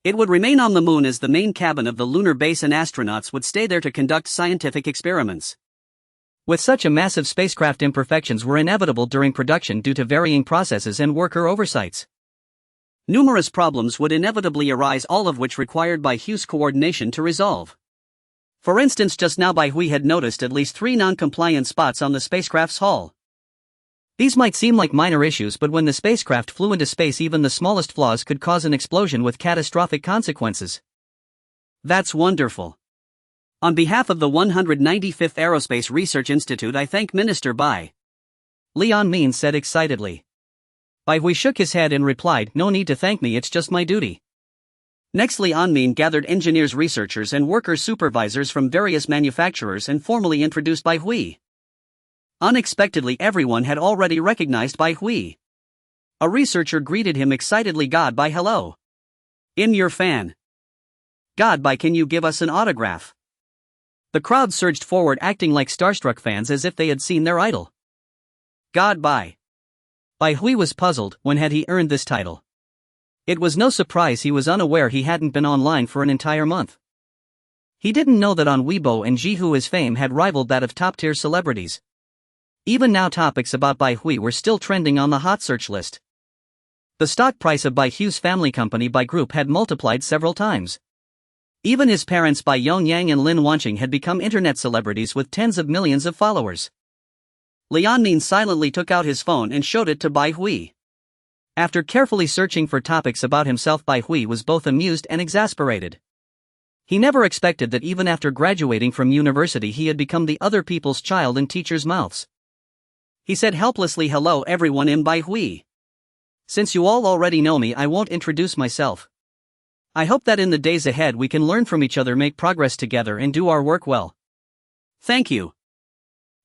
It would remain on the moon as the main cabin of the lunar base, and astronauts would stay there to conduct scientific experiments. With such a massive spacecraft, imperfections were inevitable during production due to varying processes and worker oversights. Numerous problems would inevitably arise, all of which required Bai Hui's coordination to resolve. For instance, just now Bai Hui had noticed at least 3 non-compliant spots on the spacecraft's hull. These might seem like minor issues, but when the spacecraft flew into space, even the smallest flaws could cause an explosion with catastrophic consequences. That's wonderful. On behalf of the 195th Aerospace Research Institute, I thank Minister Bai. Li Anmin said excitedly. Bai Hui shook his head and replied, no need to thank me, it's just my duty. Next, Li Anmin gathered engineers, researchers, and worker supervisors from various manufacturers and formally introduced Bai Hui. Unexpectedly, everyone had already recognized Bai Hui. A researcher greeted him excitedly, God Bai, hello. I'm your fan. God Bai, can you give us an autograph? The crowd surged forward, acting like starstruck fans as if they had seen their idol. God Bai. Bai Hui was puzzled. When had he earned this title? It was no surprise he was unaware he hadn't been online for an entire month. He didn't know that on Weibo and Jihu his fame had rivaled that of top-tier celebrities. Even now, topics about Bai Hui were still trending on the hot search list. The stock price of Bai Hui's family company Bai Group had multiplied several times. Even his parents Bai Yongyang and Lin Wanqing had become internet celebrities with tens of millions of followers. Li Anmin silently took out his phone and showed it to Bai Hui. After carefully searching for topics about himself, Bai Hui was both amused and exasperated. He never expected that even after graduating from university he had become the other people's child in teachers' mouths. He said helplessly, hello everyone, I'm Bai Hui. Since you all already know me, I won't introduce myself. I hope that in the days ahead we can learn from each other, make progress together, and do our work well. Thank you.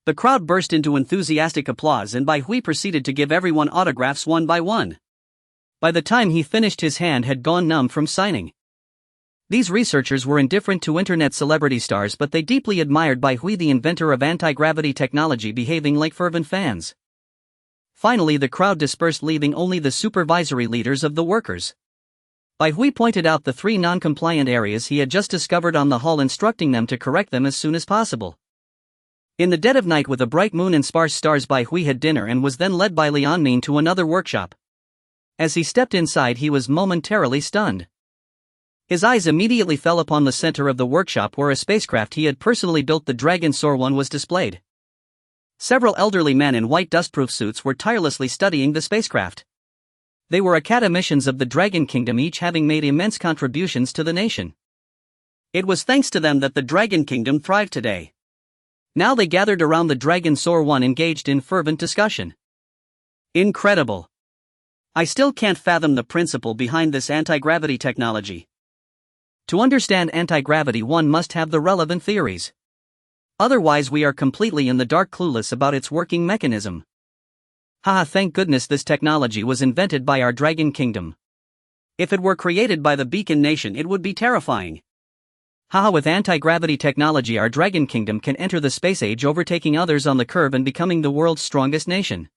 The crowd burst into enthusiastic applause, and Bai Hui proceeded to give everyone autographs one by one. By the time he finished, his hand had gone numb from signing. These researchers were indifferent to internet celebrity stars, but they deeply admired Bai Hui, the inventor of anti-gravity technology, behaving like fervent fans. Finally, the crowd dispersed, leaving only the supervisory leaders of the workers. Bai Hui pointed out the 3 non-compliant areas he had just discovered on the hall, instructing them to correct them as soon as possible. In the dead of night, with a bright moon and sparse stars, Bai Hui had dinner and was then led by Lianmin to another workshop. As he stepped inside, he was momentarily stunned. His eyes immediately fell upon the center of the workshop, where a spacecraft he had personally built, the Dragon Soaring, was displayed. Several elderly men in white dustproof suits were tirelessly studying the spacecraft. They were academicians of the Dragon Kingdom, each having made immense contributions to the nation. It was thanks to them that the Dragon Kingdom thrived today. Now they gathered around the Dragon Soaring, engaged in fervent discussion. Incredible! I still can't fathom the principle behind this anti-gravity technology. To understand anti-gravity, one must have the relevant theories. Otherwise we are completely in the dark, clueless about its working mechanism. Haha, thank goodness this technology was invented by our Dragon Kingdom. If it were created by the Beacon Nation, it would be terrifying. Haha, with anti-gravity technology our Dragon Kingdom can enter the space age, overtaking others on the curve and becoming the world's strongest nation.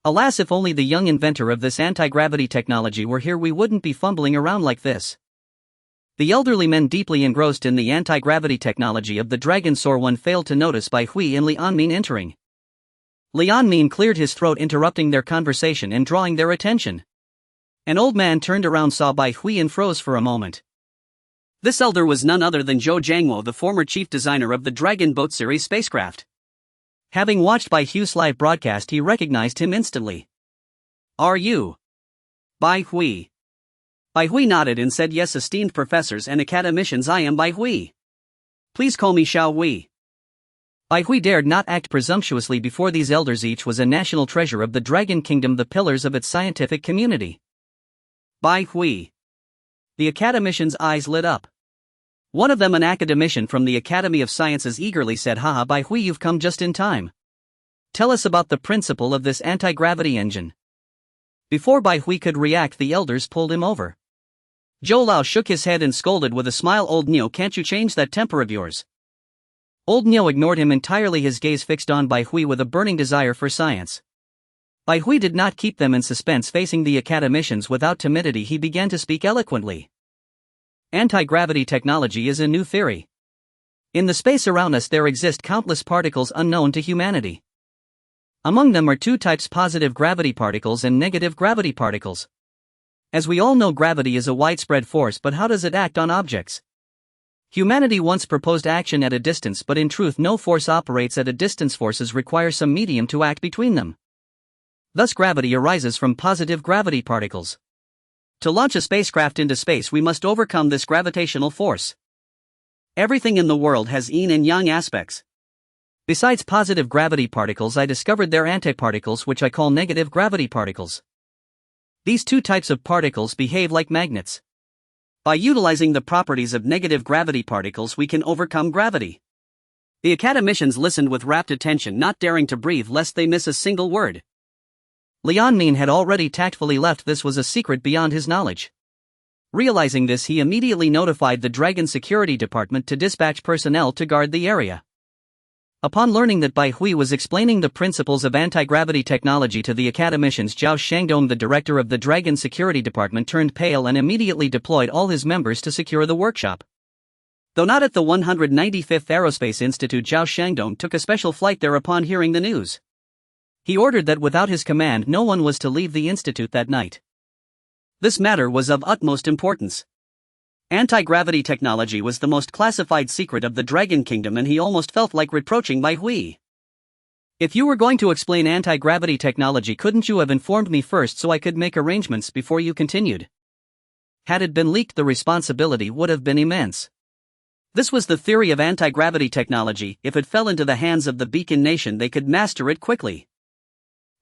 Alas, if only the young inventor of this anti-gravity technology were here, we wouldn't be fumbling around like this. The elderly men, deeply engrossed in the anti-gravity technology of the Dragon Soaring, failed to notice Bai Hui and Lianmin entering. Lianmin cleared his throat, interrupting their conversation and drawing their attention. An old man turned around, saw Bai Hui, and froze for a moment. This elder was none other than Zhou Jiangwo, the former chief designer of the Dragon Boat series spacecraft. Having watched Bai Hui's live broadcast, he recognized him instantly. "Are you Bai Hui?" Bai Hui nodded and said, "Yes, esteemed professors and academicians, I am Bai Hui. Please call me Xiao Hui." Bai Hui dared not act presumptuously before these elders. Each was a national treasure of the Dragon Kingdom, the pillars of its scientific community. Bai Hui. The academicians' eyes lit up. One of them, an academician from the Academy of Sciences, eagerly said, "Haha, Bai Hui, you've come just in time. Tell us about the principle of this anti-gravity engine." Before Bai Hui could react, the elders pulled him over. Zhou Lao shook his head and scolded with a smile, "Old Neo, can't you change that temper of yours?" Old Neo ignored him entirely, his gaze fixed on Bai Hui with a burning desire for science. Bai Hui did not keep them in suspense. Facing the academicians without timidity, he began to speak eloquently. Anti-gravity technology is a new theory. In the space around us there exist countless particles unknown to humanity. Among them are 2 types: positive gravity particles and negative gravity particles. As we all know, gravity is a widespread force, but how does it act on objects? Humanity once proposed action at a distance, but in truth no force operates at a distance. Forces require some medium to act between them. Thus gravity arises from positive gravity particles. To launch a spacecraft into space, we must overcome this gravitational force. Everything in the world has yin and yang aspects. Besides positive gravity particles, I discovered their antiparticles, which I call negative gravity particles. These 2 types of particles behave like magnets. By utilizing the properties of negative gravity particles, we can overcome gravity. The academicians listened with rapt attention, not daring to breathe lest they miss a single word. Lianmin had already tactfully left. This was a secret beyond his knowledge. Realizing this, he immediately notified the Dragon Security Department to dispatch personnel to guard the area. Upon learning that Bai Hui was explaining the principles of anti-gravity technology to the academicians, Zhao Shangdong, the director of the Dragon Security Department, turned pale and immediately deployed all his members to secure the workshop. Though not at the 195th Aerospace Institute, Zhao Shangdong took a special flight there upon hearing the news. He ordered that without his command no one was to leave the institute that night. This matter was of utmost importance. Anti-gravity technology was the most classified secret of the Dragon Kingdom, and he almost felt like reproaching Bai Hui. "If you were going to explain anti-gravity technology, couldn't you have informed me first so I could make arrangements before you continued? Had it been leaked, the responsibility would have been immense." This was the theory of anti-gravity technology. If it fell into the hands of the Beacon Nation, they could master it quickly.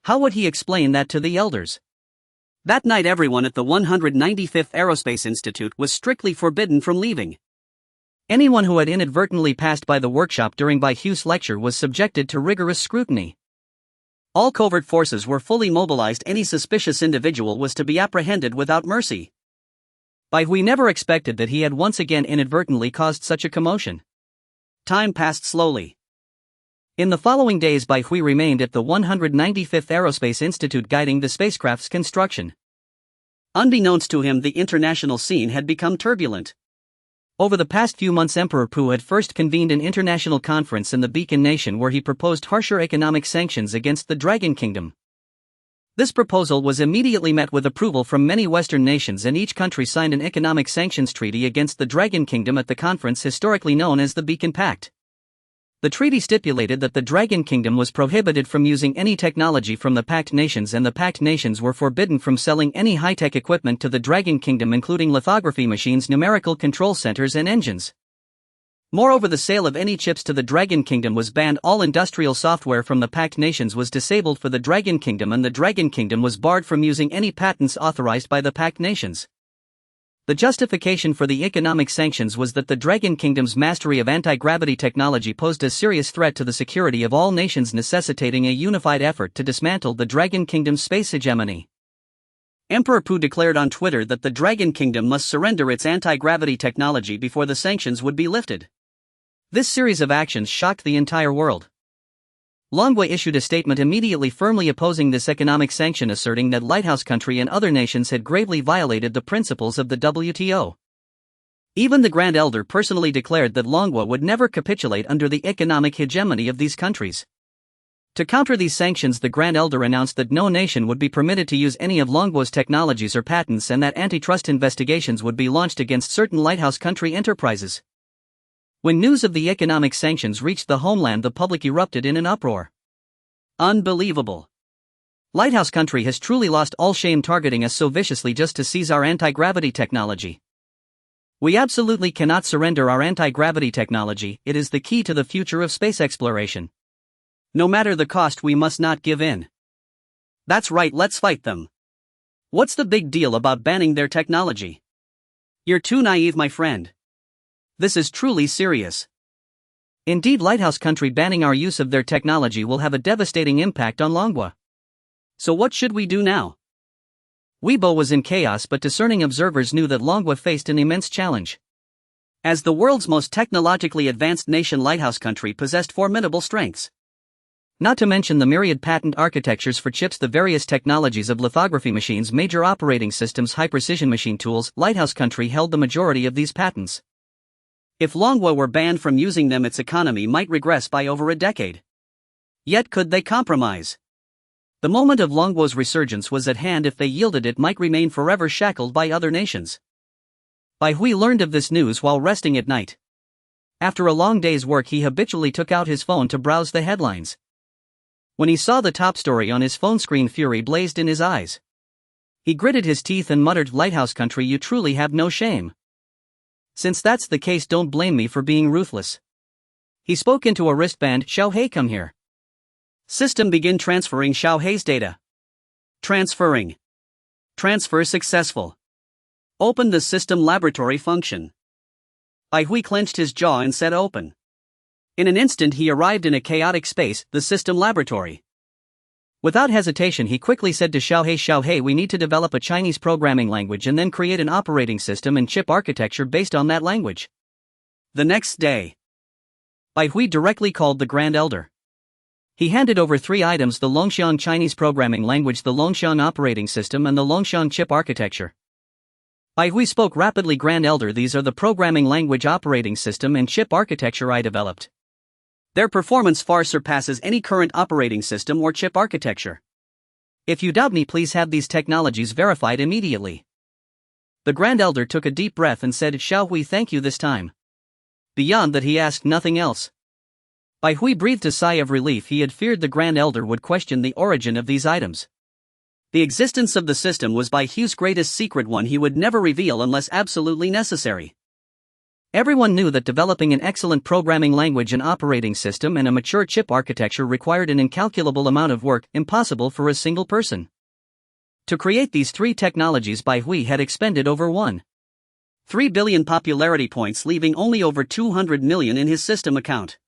How would he explain that to the elders? That night everyone at the 195th Aerospace Institute was strictly forbidden from leaving. Anyone who had inadvertently passed by the workshop during Bai Hui's lecture was subjected to rigorous scrutiny. All covert forces were fully mobilized. Any suspicious individual was to be apprehended without mercy. Bai Hui never expected that he had once again inadvertently caused such a commotion. Time passed slowly. In the following days, Bai Hui remained at the 195th Aerospace Institute guiding the spacecraft's construction. Unbeknownst to him, the international scene had become turbulent. Over the past few months, Emperor Pu had first convened an international conference in the Beacon Nation where he proposed harsher economic sanctions against the Dragon Kingdom. This proposal was immediately met with approval from many Western nations, and each country signed an economic sanctions treaty against the Dragon Kingdom at the conference, historically known as the Beacon Pact. The treaty stipulated that the Dragon Kingdom was prohibited from using any technology from the Pact nations, and the Pact nations were forbidden from selling any high-tech equipment to the Dragon Kingdom, including lithography machines, numerical control centers, and engines. Moreover, the sale of any chips to the Dragon Kingdom was banned. All industrial software from the Pact nations was disabled for the Dragon Kingdom, and the Dragon Kingdom was barred from using any patents authorized by the Pact nations. The justification for the economic sanctions was that the Dragon Kingdom's mastery of anti-gravity technology posed a serious threat to the security of all nations, necessitating a unified effort to dismantle the Dragon Kingdom's space hegemony. Emperor Pu declared on Twitter that the Dragon Kingdom must surrender its anti-gravity technology before the sanctions would be lifted. This series of actions shocked the entire world. Longwa issued a statement immediately firmly opposing this economic sanction, asserting that Lighthouse Country and other nations had gravely violated the principles of the WTO. Even the Grand Elder personally declared that Longwa would never capitulate under the economic hegemony of these countries. To counter these sanctions, the Grand Elder announced that no nation would be permitted to use any of Longwa's technologies or patents, and that antitrust investigations would be launched against certain Lighthouse Country enterprises. When news of the economic sanctions reached the homeland, the public erupted in an uproar. Unbelievable. Lighthouse Country has truly lost all shame, targeting us so viciously just to seize our anti-gravity technology. We absolutely cannot surrender our anti-gravity technology. It is the key to the future of space exploration. No matter the cost, we must not give in. That's right, let's fight them. What's the big deal about banning their technology? You're too naive, my friend. This is truly serious. Indeed, Lighthouse Country banning our use of their technology will have a devastating impact on Longwa. So what should we do now? Weibo was in chaos, but discerning observers knew that Longwa faced an immense challenge. As the world's most technologically advanced nation, Lighthouse Country possessed formidable strengths. Not to mention the myriad patent architectures for chips, the various technologies of lithography machines, major operating systems, high-precision machine tools. Lighthouse Country held the majority of these patents. If Longwa were banned from using them, its economy might regress by over a decade. Yet could they compromise? The moment of Longwa's resurgence was at hand. If they yielded, it might remain forever shackled by other nations. Bai Hui learned of this news while resting at night. After a long day's work, he habitually took out his phone to browse the headlines. When he saw the top story on his phone screen, fury blazed in his eyes. He gritted his teeth and muttered, "Lighthouse Country, you truly have no shame. Since that's the case, don't blame me for being ruthless." He spoke into a wristband. "Xiaohei, come here." System, begin transferring Xiaohei's data. Transferring. Transfer successful. Open the system laboratory function. Bai Hui clenched his jaw and said, "Open." In an instant he arrived in a chaotic space, the system laboratory. Without hesitation, he quickly said to Xiaohei, "Xiaohei, we need to develop a Chinese programming language and then create an operating system and chip architecture based on that language." The next day, Bai Hui directly called the Grand Elder. He handed over 3 items: the Longxiang Chinese programming language, the Longxiang operating system, and the Longxiang chip architecture. Bai Hui spoke rapidly. "Grand Elder, these are the programming language, operating system, and chip architecture I developed. Their performance far surpasses any current operating system or chip architecture. If you doubt me, please have these technologies verified immediately." The Grand Elder took a deep breath and said, "Xiao Hui, thank you this time." Beyond that, he asked nothing else. Bai Hui breathed a sigh of relief. He had feared the Grand Elder would question the origin of these items. The existence of the system was Bai Hui's greatest secret, one he would never reveal unless absolutely necessary. Everyone knew that developing an excellent programming language and operating system and a mature chip architecture required an incalculable amount of work, impossible for a single person. To create these three technologies, Bai Hui had expended over 1.3 billion popularity points, leaving only over 200 million in his system account.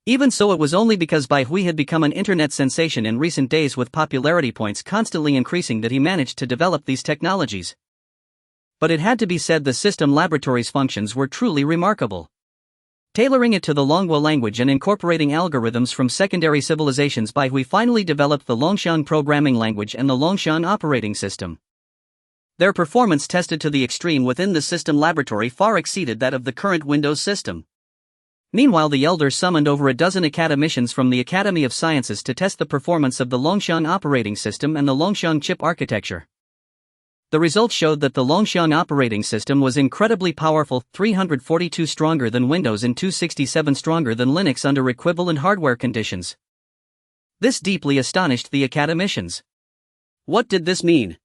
Even so, it was only because Bai Hui had become an internet sensation in recent days with popularity points constantly increasing that he managed to develop these technologies. But it had to be said, the system laboratory's functions were truly remarkable. Tailoring it to the Longhua language and incorporating algorithms from secondary civilizations, Bai Hui finally developed the Longshan programming language and the Longshan operating system. Their performance, tested to the extreme within the system laboratory, far exceeded that of the current Windows system. Meanwhile, the Elder summoned over a dozen academicians from the Academy of Sciences to test the performance of the Longshan operating system and the Longshan chip architecture. The results showed that the Longshan operating system was incredibly powerful, 342 stronger than Windows and 267 stronger than Linux under equivalent hardware conditions. This deeply astonished the academicians. What did this mean?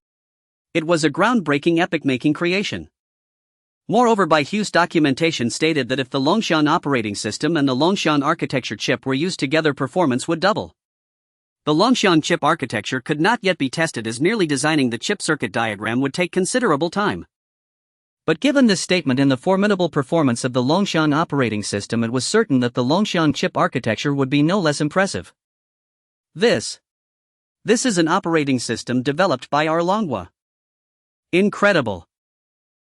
It was a groundbreaking, epic-making creation. Moreover, Bai Hui's documentation stated that if the Longshan operating system and the Longshan architecture chip were used together, performance would double. The Longshan chip architecture could not yet be tested, as merely designing the chip circuit diagram would take considerable time. But given this statement and the formidable performance of the Longshan operating system, it was certain that the Longshan chip architecture would be no less impressive. This is an operating system developed by our Longhua. Incredible.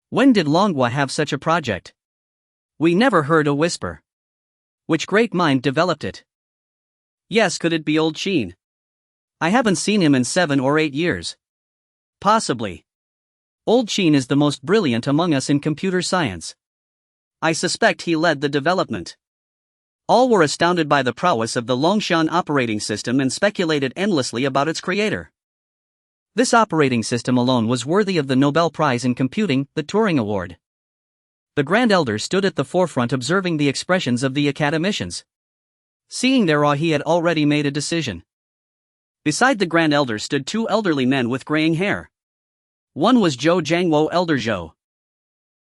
When did Longhua have such a project? We never heard a whisper. Which great mind developed it? Yes, could it be old Sheen? I haven't seen him in 7 or 8 years. Possibly. Old Sheen is the most brilliant among us in computer science. I suspect he led the development. All were astounded by the prowess of the Longshan operating system and speculated endlessly about its creator. This operating system alone was worthy of the Nobel Prize in Computing, the Turing Award. The Grand Elder stood at the forefront, observing the expressions of the academicians. Seeing their awe, he had already made a decision. Beside the Grand Elder stood 2 elderly men with graying hair. One was Zhou Jiangwo, Elder Zhou.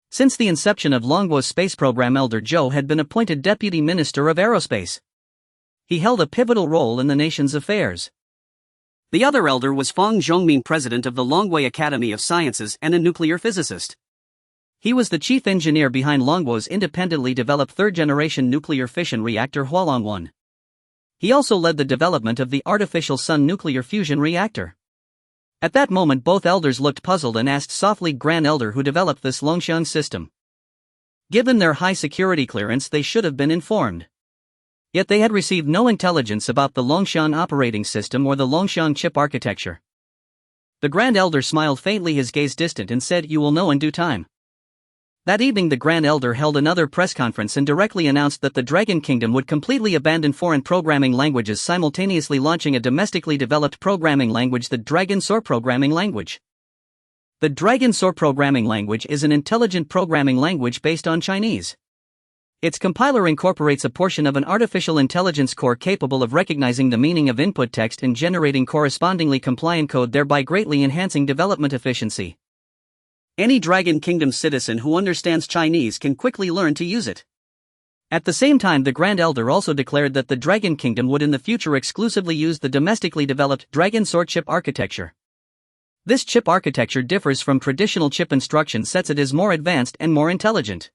Since the inception of Longhua's space program, Elder Zhou had been appointed Deputy Minister of Aerospace. He held a pivotal role in the nation's affairs. The other elder was Fang Zhongmin, president of the Longhua Academy of Sciences and a nuclear physicist. He was the chief engineer behind Longhua's independently developed third-generation nuclear fission reactor Hualong-1. He also led the development of the artificial sun nuclear fusion reactor. At that moment, both elders looked puzzled and asked softly, "Grand Elder, who developed this Longshan system?" Given their high security clearance, they should have been informed. Yet they had received no intelligence about the Longshan operating system or the Longshan chip architecture. The Grand Elder smiled faintly, his gaze distant, and said, "You will know in due time." That evening, the Grand Elder held another press conference and directly announced that the Dragon Kingdom would completely abandon foreign programming languages, simultaneously launching a domestically developed programming language, the Dragon Soar programming language. The Dragon Soar programming language is an intelligent programming language based on Chinese. Its compiler incorporates a portion of an artificial intelligence core capable of recognizing the meaning of input text and generating correspondingly compliant code, thereby greatly enhancing development efficiency. Any Dragon Kingdom citizen who understands Chinese can quickly learn to use it. At the same time, the Grand Elder also declared that the Dragon Kingdom would in the future exclusively use the domestically developed Dragon Soar chip architecture. This chip architecture differs from traditional chip instruction sets. It is more advanced and more intelligent.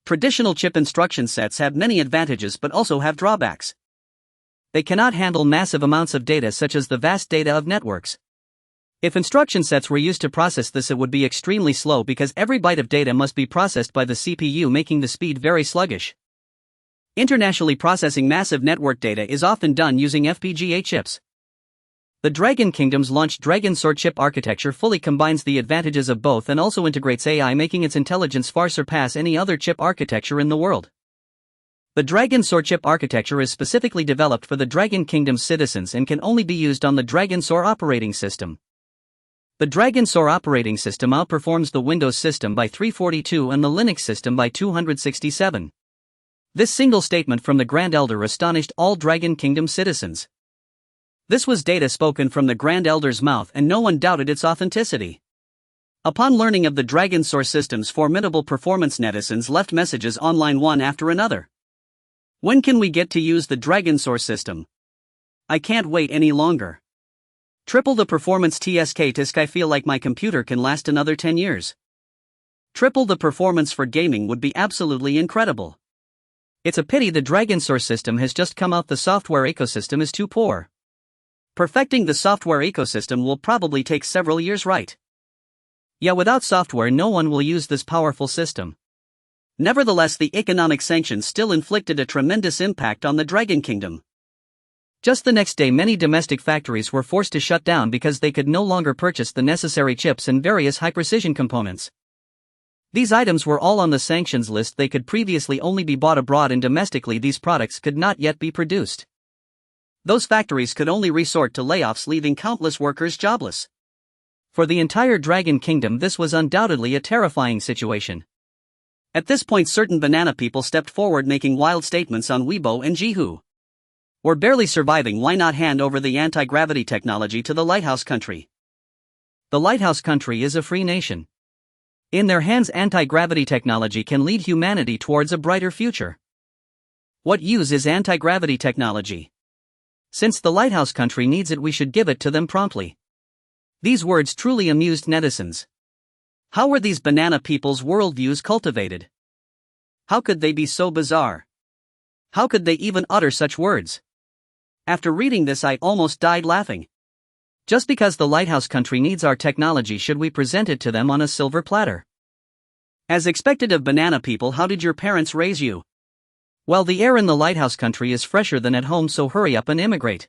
Traditional chip instruction sets have many advantages but also have drawbacks. They cannot handle massive amounts of data, such as the vast data of networks. If instruction sets were used to process this, it would be extremely slow because every byte of data must be processed by the CPU, making the speed very sluggish. Internationally, processing massive network data is often done using FPGA chips. The Dragon Kingdom's launched Dragon Soar chip architecture fully combines the advantages of both and also integrates AI, making its intelligence far surpass any other chip architecture in the world. The Dragon Soar chip architecture is specifically developed for the Dragon Kingdom's citizens and can only be used on the Dragon Soar operating system. The Dragon Soar operating system outperforms the Windows system by 342 and the Linux system by 267. This single statement from the Grand Elder astonished all Dragon Kingdom citizens. This was data spoken from the Grand Elder's mouth, and no one doubted its authenticity. Upon learning of the Dragon Soar system's formidable performance, netizens left messages online one after another. "When can we get to use the Dragon Soar system? I can't wait any longer." Triple the performance TSK TSK. I feel like my computer can last another 10 years. Triple the performance for gaming would be absolutely incredible. It's a pity the Dragon Source system has just come out. The software ecosystem is too poor. Perfecting the software ecosystem will probably take several years, right? Yeah, without software no one will use this powerful system. Nevertheless, the economic sanctions still inflicted a tremendous impact on the Dragon Kingdom. Just the next day many domestic factories were forced to shut down because they could no longer purchase the necessary chips and various high-precision components. These items were all on the sanctions list. They could previously only be bought abroad, and domestically these products could not yet be produced. Those factories could only resort to layoffs, leaving countless workers jobless. For the entire Dragon Kingdom this was undoubtedly a terrifying situation. At this point certain banana people stepped forward making wild statements on Weibo and Jihu. We're barely surviving, why not hand over the anti-gravity technology to the lighthouse country? The lighthouse country is a free nation. In their hands anti-gravity technology can lead humanity towards a brighter future. What use is anti-gravity technology? Since the lighthouse country needs it we should give it to them promptly. These words truly amused netizens. How were these banana people's worldviews cultivated? How could they be so bizarre? How could they even utter such words? After reading this I almost died laughing. Just because the lighthouse country needs our technology should we present it to them on a silver platter? As expected of banana people, how did your parents raise you? Well, the air in the lighthouse country is fresher than at home, so hurry up and immigrate.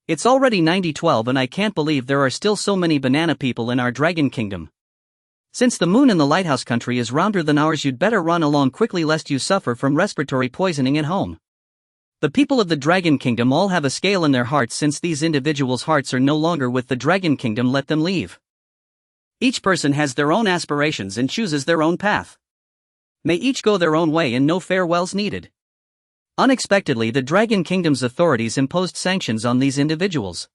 It's already 9012 and I can't believe there are still so many banana people in our Dragon Kingdom. Since the moon in the lighthouse country is rounder than ours, you'd better run along quickly lest you suffer from respiratory poisoning at home. The people of the Dragon Kingdom all have a scale in their hearts. Since these individuals' hearts are no longer with the Dragon Kingdom, let them leave. Each person has their own aspirations and chooses their own path. May each go their own way and no farewells needed. Unexpectedly, the Dragon Kingdom's authorities imposed sanctions on these individuals.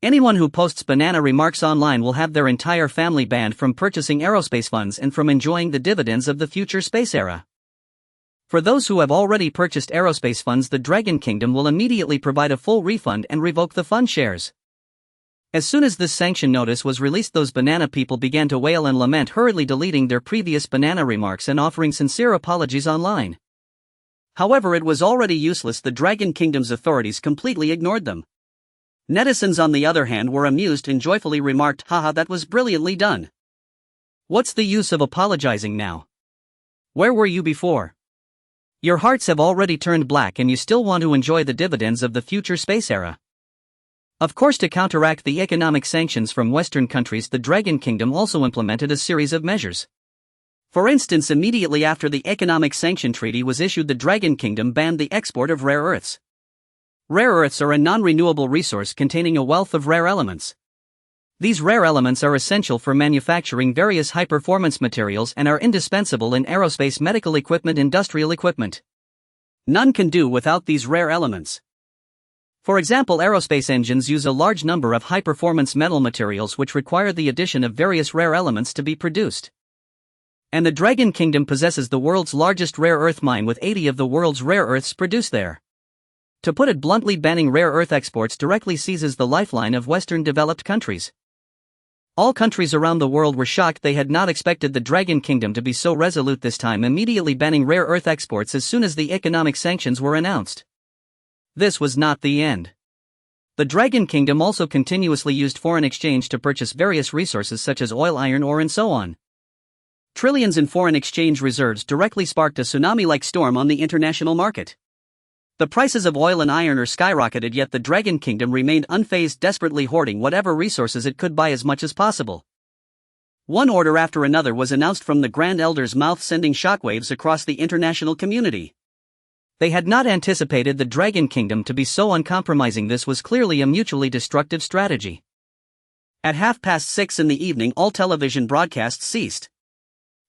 Anyone who posts banana remarks online will have their entire family banned from purchasing aerospace funds and from enjoying the dividends of the future space era. For those who have already purchased aerospace funds, the Dragon Kingdom will immediately provide a full refund and revoke the fund shares. As soon as this sanction notice was released, those banana people began to wail and lament, hurriedly deleting their previous banana remarks and offering sincere apologies online. However, it was already useless. The Dragon Kingdom's authorities completely ignored them. Netizens, on the other hand, were amused and joyfully remarked, "Haha, that was brilliantly done. What's the use of apologizing now? Where were you before? Your hearts have already turned black and you still want to enjoy the dividends of the future space era." Of course, to counteract the economic sanctions from Western countries, the Dragon Kingdom also implemented a series of measures. For instance, immediately after the economic sanction treaty was issued, the Dragon Kingdom banned the export of rare earths. Rare earths are a non-renewable resource containing a wealth of rare elements. These rare elements are essential for manufacturing various high-performance materials and are indispensable in aerospace, medical equipment, industrial equipment. None can do without these rare elements. For example, aerospace engines use a large number of high-performance metal materials which require the addition of various rare elements to be produced. And the Dragon Kingdom possesses the world's largest rare earth mine with 80 of the world's rare earths produced there. To put it bluntly, banning rare earth exports directly seizes the lifeline of Western developed countries. All countries around the world were shocked. They had not expected the Dragon Kingdom to be so resolute this time, immediately banning rare earth exports as soon as the economic sanctions were announced. This was not the end. The Dragon Kingdom also continuously used foreign exchange to purchase various resources such as oil, iron ore, and so on. Trillions in foreign exchange reserves directly sparked a tsunami-like storm on the international market. The prices of oil and iron are skyrocketed, yet the Dragon Kingdom remained unfazed, desperately hoarding whatever resources it could buy as much as possible. One order after another was announced from the Grand Elder's mouth, sending shockwaves across the international community. They had not anticipated the Dragon Kingdom to be so uncompromising. This was clearly a mutually destructive strategy. At 6:30 in the evening, all television broadcasts ceased.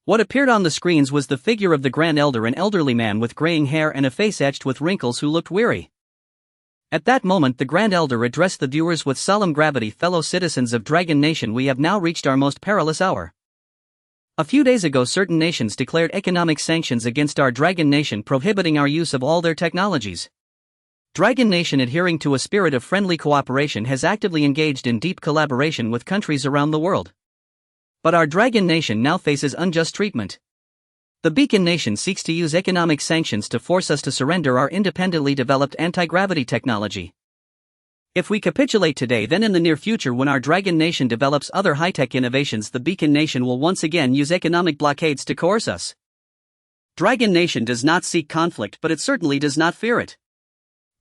What appeared on the screens was the figure of the Grand Elder, an elderly man with graying hair and a face etched with wrinkles who looked weary. At that moment, the Grand Elder addressed the viewers with solemn gravity. "Fellow citizens of Dragon Nation, we have now reached our most perilous hour. A few days ago, certain nations declared economic sanctions against our Dragon Nation, prohibiting our use of all their technologies. Dragon Nation, adhering to a spirit of friendly cooperation, has actively engaged in deep collaboration with countries around the world. But our Dragon Nation now faces unjust treatment. The Beacon Nation seeks to use economic sanctions to force us to surrender our independently developed anti-gravity technology. If we capitulate today, then in the near future, when our Dragon Nation develops other high-tech innovations, the Beacon Nation will once again use economic blockades to coerce us. Dragon Nation does not seek conflict, but it certainly does not fear it.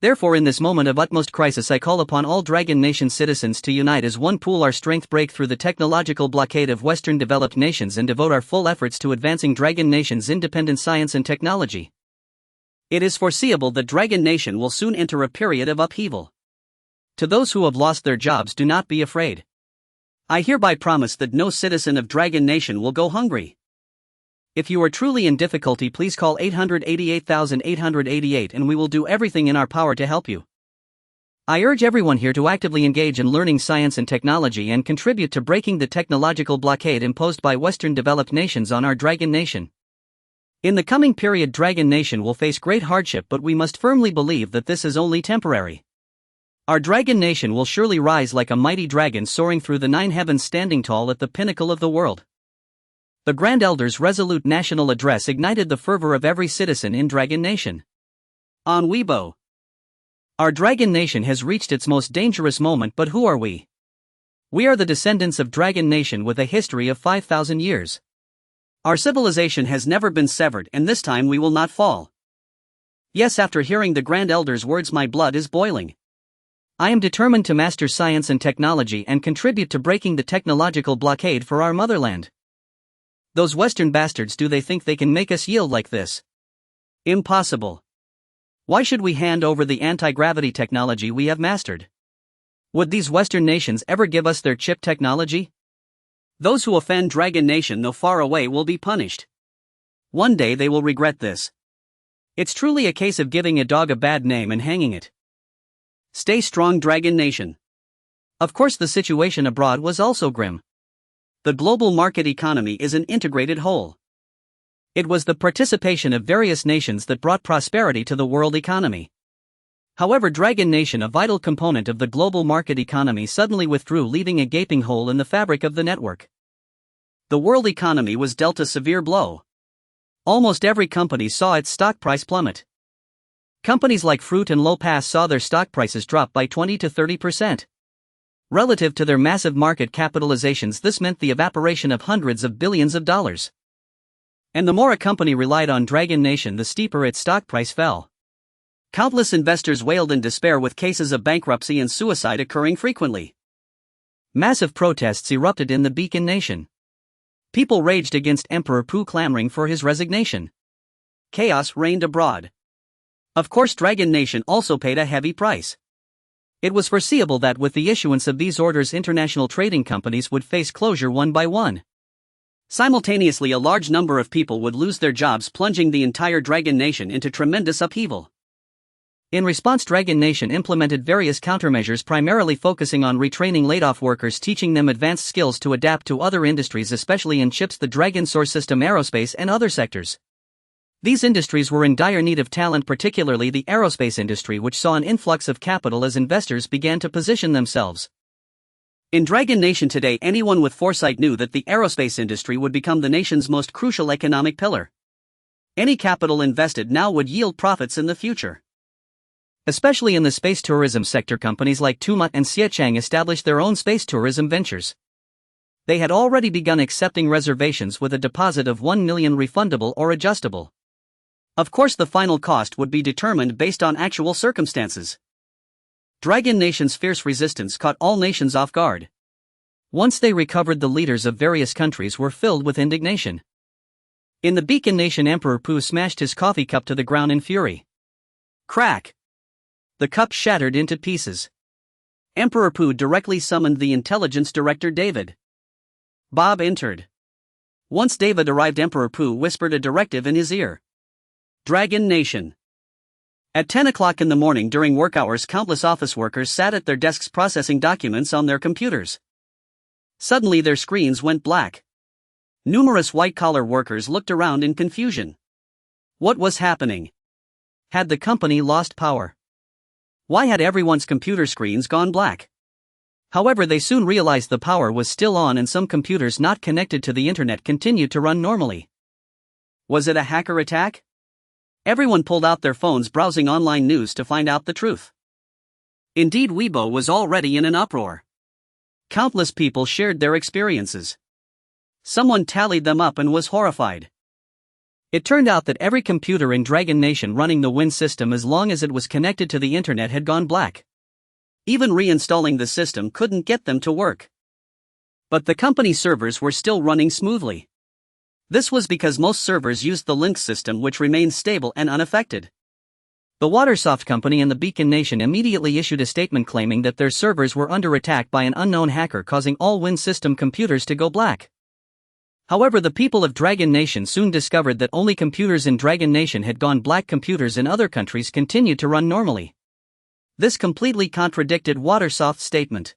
Therefore, in this moment of utmost crisis, I call upon all Dragon Nation citizens to unite as one, pool our strength, break through the technological blockade of Western developed nations, and devote our full efforts to advancing Dragon Nation's independent science and technology. It is foreseeable that Dragon Nation will soon enter a period of upheaval. To those who have lost their jobs, do not be afraid. I hereby promise that no citizen of Dragon Nation will go hungry. If you are truly in difficulty, please call 888,888 and we will do everything in our power to help you. I urge everyone here to actively engage in learning science and technology and contribute to breaking the technological blockade imposed by Western developed nations on our Dragon Nation. In the coming period, Dragon Nation will face great hardship, but we must firmly believe that this is only temporary. Our Dragon Nation will surely rise like a mighty dragon, soaring through the 9 heavens, standing tall at the pinnacle of the world. The Grand Elder's resolute national address ignited the fervor of every citizen in Dragon Nation. On Weibo. Our Dragon Nation has reached its most dangerous moment, but who are we? We are the descendants of Dragon Nation with a history of 5,000 years. Our civilization has never been severed, and this time we will not fall. Yes, after hearing the Grand Elder's words, my blood is boiling. I am determined to master science and technology and contribute to breaking the technological blockade for our motherland. Those Western bastards, do they think they can make us yield like this? Impossible. Why should we hand over the anti-gravity technology we have mastered? Would these Western nations ever give us their chip technology? Those who offend Dragon Nation, though far away, will be punished. One day they will regret this. It's truly a case of giving a dog a bad name and hanging it. Stay strong, Dragon Nation. Of course, the situation abroad was also grim. The global market economy is an integrated whole. It was the participation of various nations that brought prosperity to the world economy. However, Dragon Nation, a vital component of the global market economy, suddenly withdrew, leaving a gaping hole in the fabric of the network. The world economy was dealt a severe blow. Almost every company saw its stock price plummet. Companies like Fruit and Low-Pass saw their stock prices drop by 20 to 30%. Relative to their massive market capitalizations, this meant the evaporation of hundreds of billions of dollars. And the more a company relied on Dragon Nation, the steeper its stock price fell. Countless investors wailed in despair, with cases of bankruptcy and suicide occurring frequently. Massive protests erupted in the Beacon Nation. People raged against Emperor Pu, clamoring for his resignation. Chaos reigned abroad. Of course, Dragon Nation also paid a heavy price. It was foreseeable that with the issuance of these orders, international trading companies would face closure one by one. Simultaneously, a large number of people would lose their jobs, plunging the entire Dragon Nation into tremendous upheaval. In response, Dragon Nation implemented various countermeasures, primarily focusing on retraining laid-off workers, teaching them advanced skills to adapt to other industries, especially in chips, the Dragon Source System, aerospace, and other sectors. These industries were in dire need of talent, particularly the aerospace industry, which saw an influx of capital as investors began to position themselves. In Dragon Nation today, anyone with foresight knew that the aerospace industry would become the nation's most crucial economic pillar. Any capital invested now would yield profits in the future. Especially in the space tourism sector, companies like Tuma and Xiechang established their own space tourism ventures. They had already begun accepting reservations with a deposit of 1 million, refundable or adjustable. Of course, the final cost would be determined based on actual circumstances. Dragon Nation's fierce resistance caught all nations off guard. Once they recovered, the leaders of various countries were filled with indignation. In the Beacon Nation, Emperor Pu smashed his coffee cup to the ground in fury. Crack! The cup shattered into pieces. Emperor Pu directly summoned the intelligence director David. Bob entered. Once David arrived, Emperor Pu whispered a directive in his ear. Dragon Nation. At 10 o'clock in the morning, during work hours, countless office workers sat at their desks processing documents on their computers. Suddenly their screens went black. Numerous white-collar workers looked around in confusion. What was happening? Had the company lost power? Why had everyone's computer screens gone black? However, they soon realized the power was still on and some computers not connected to the internet continued to run normally. Was it a hacker attack? Everyone pulled out their phones browsing online news to find out the truth. Indeed, Weibo was already in an uproar. Countless people shared their experiences. Someone tallied them up and was horrified. It turned out that every computer in Dragon Nation running the Win system as long as it was connected to the internet had gone black. Even reinstalling the system couldn't get them to work. But the company servers were still running smoothly. This was because most servers used the Lynx system, which remained stable and unaffected. The Watersoft company and the Beacon Nation immediately issued a statement claiming that their servers were under attack by an unknown hacker, causing all Win system computers to go black. However, the people of Dragon Nation soon discovered that only computers in Dragon Nation had gone black. Computers in other countries continued to run normally. This completely contradicted Watersoft's statement.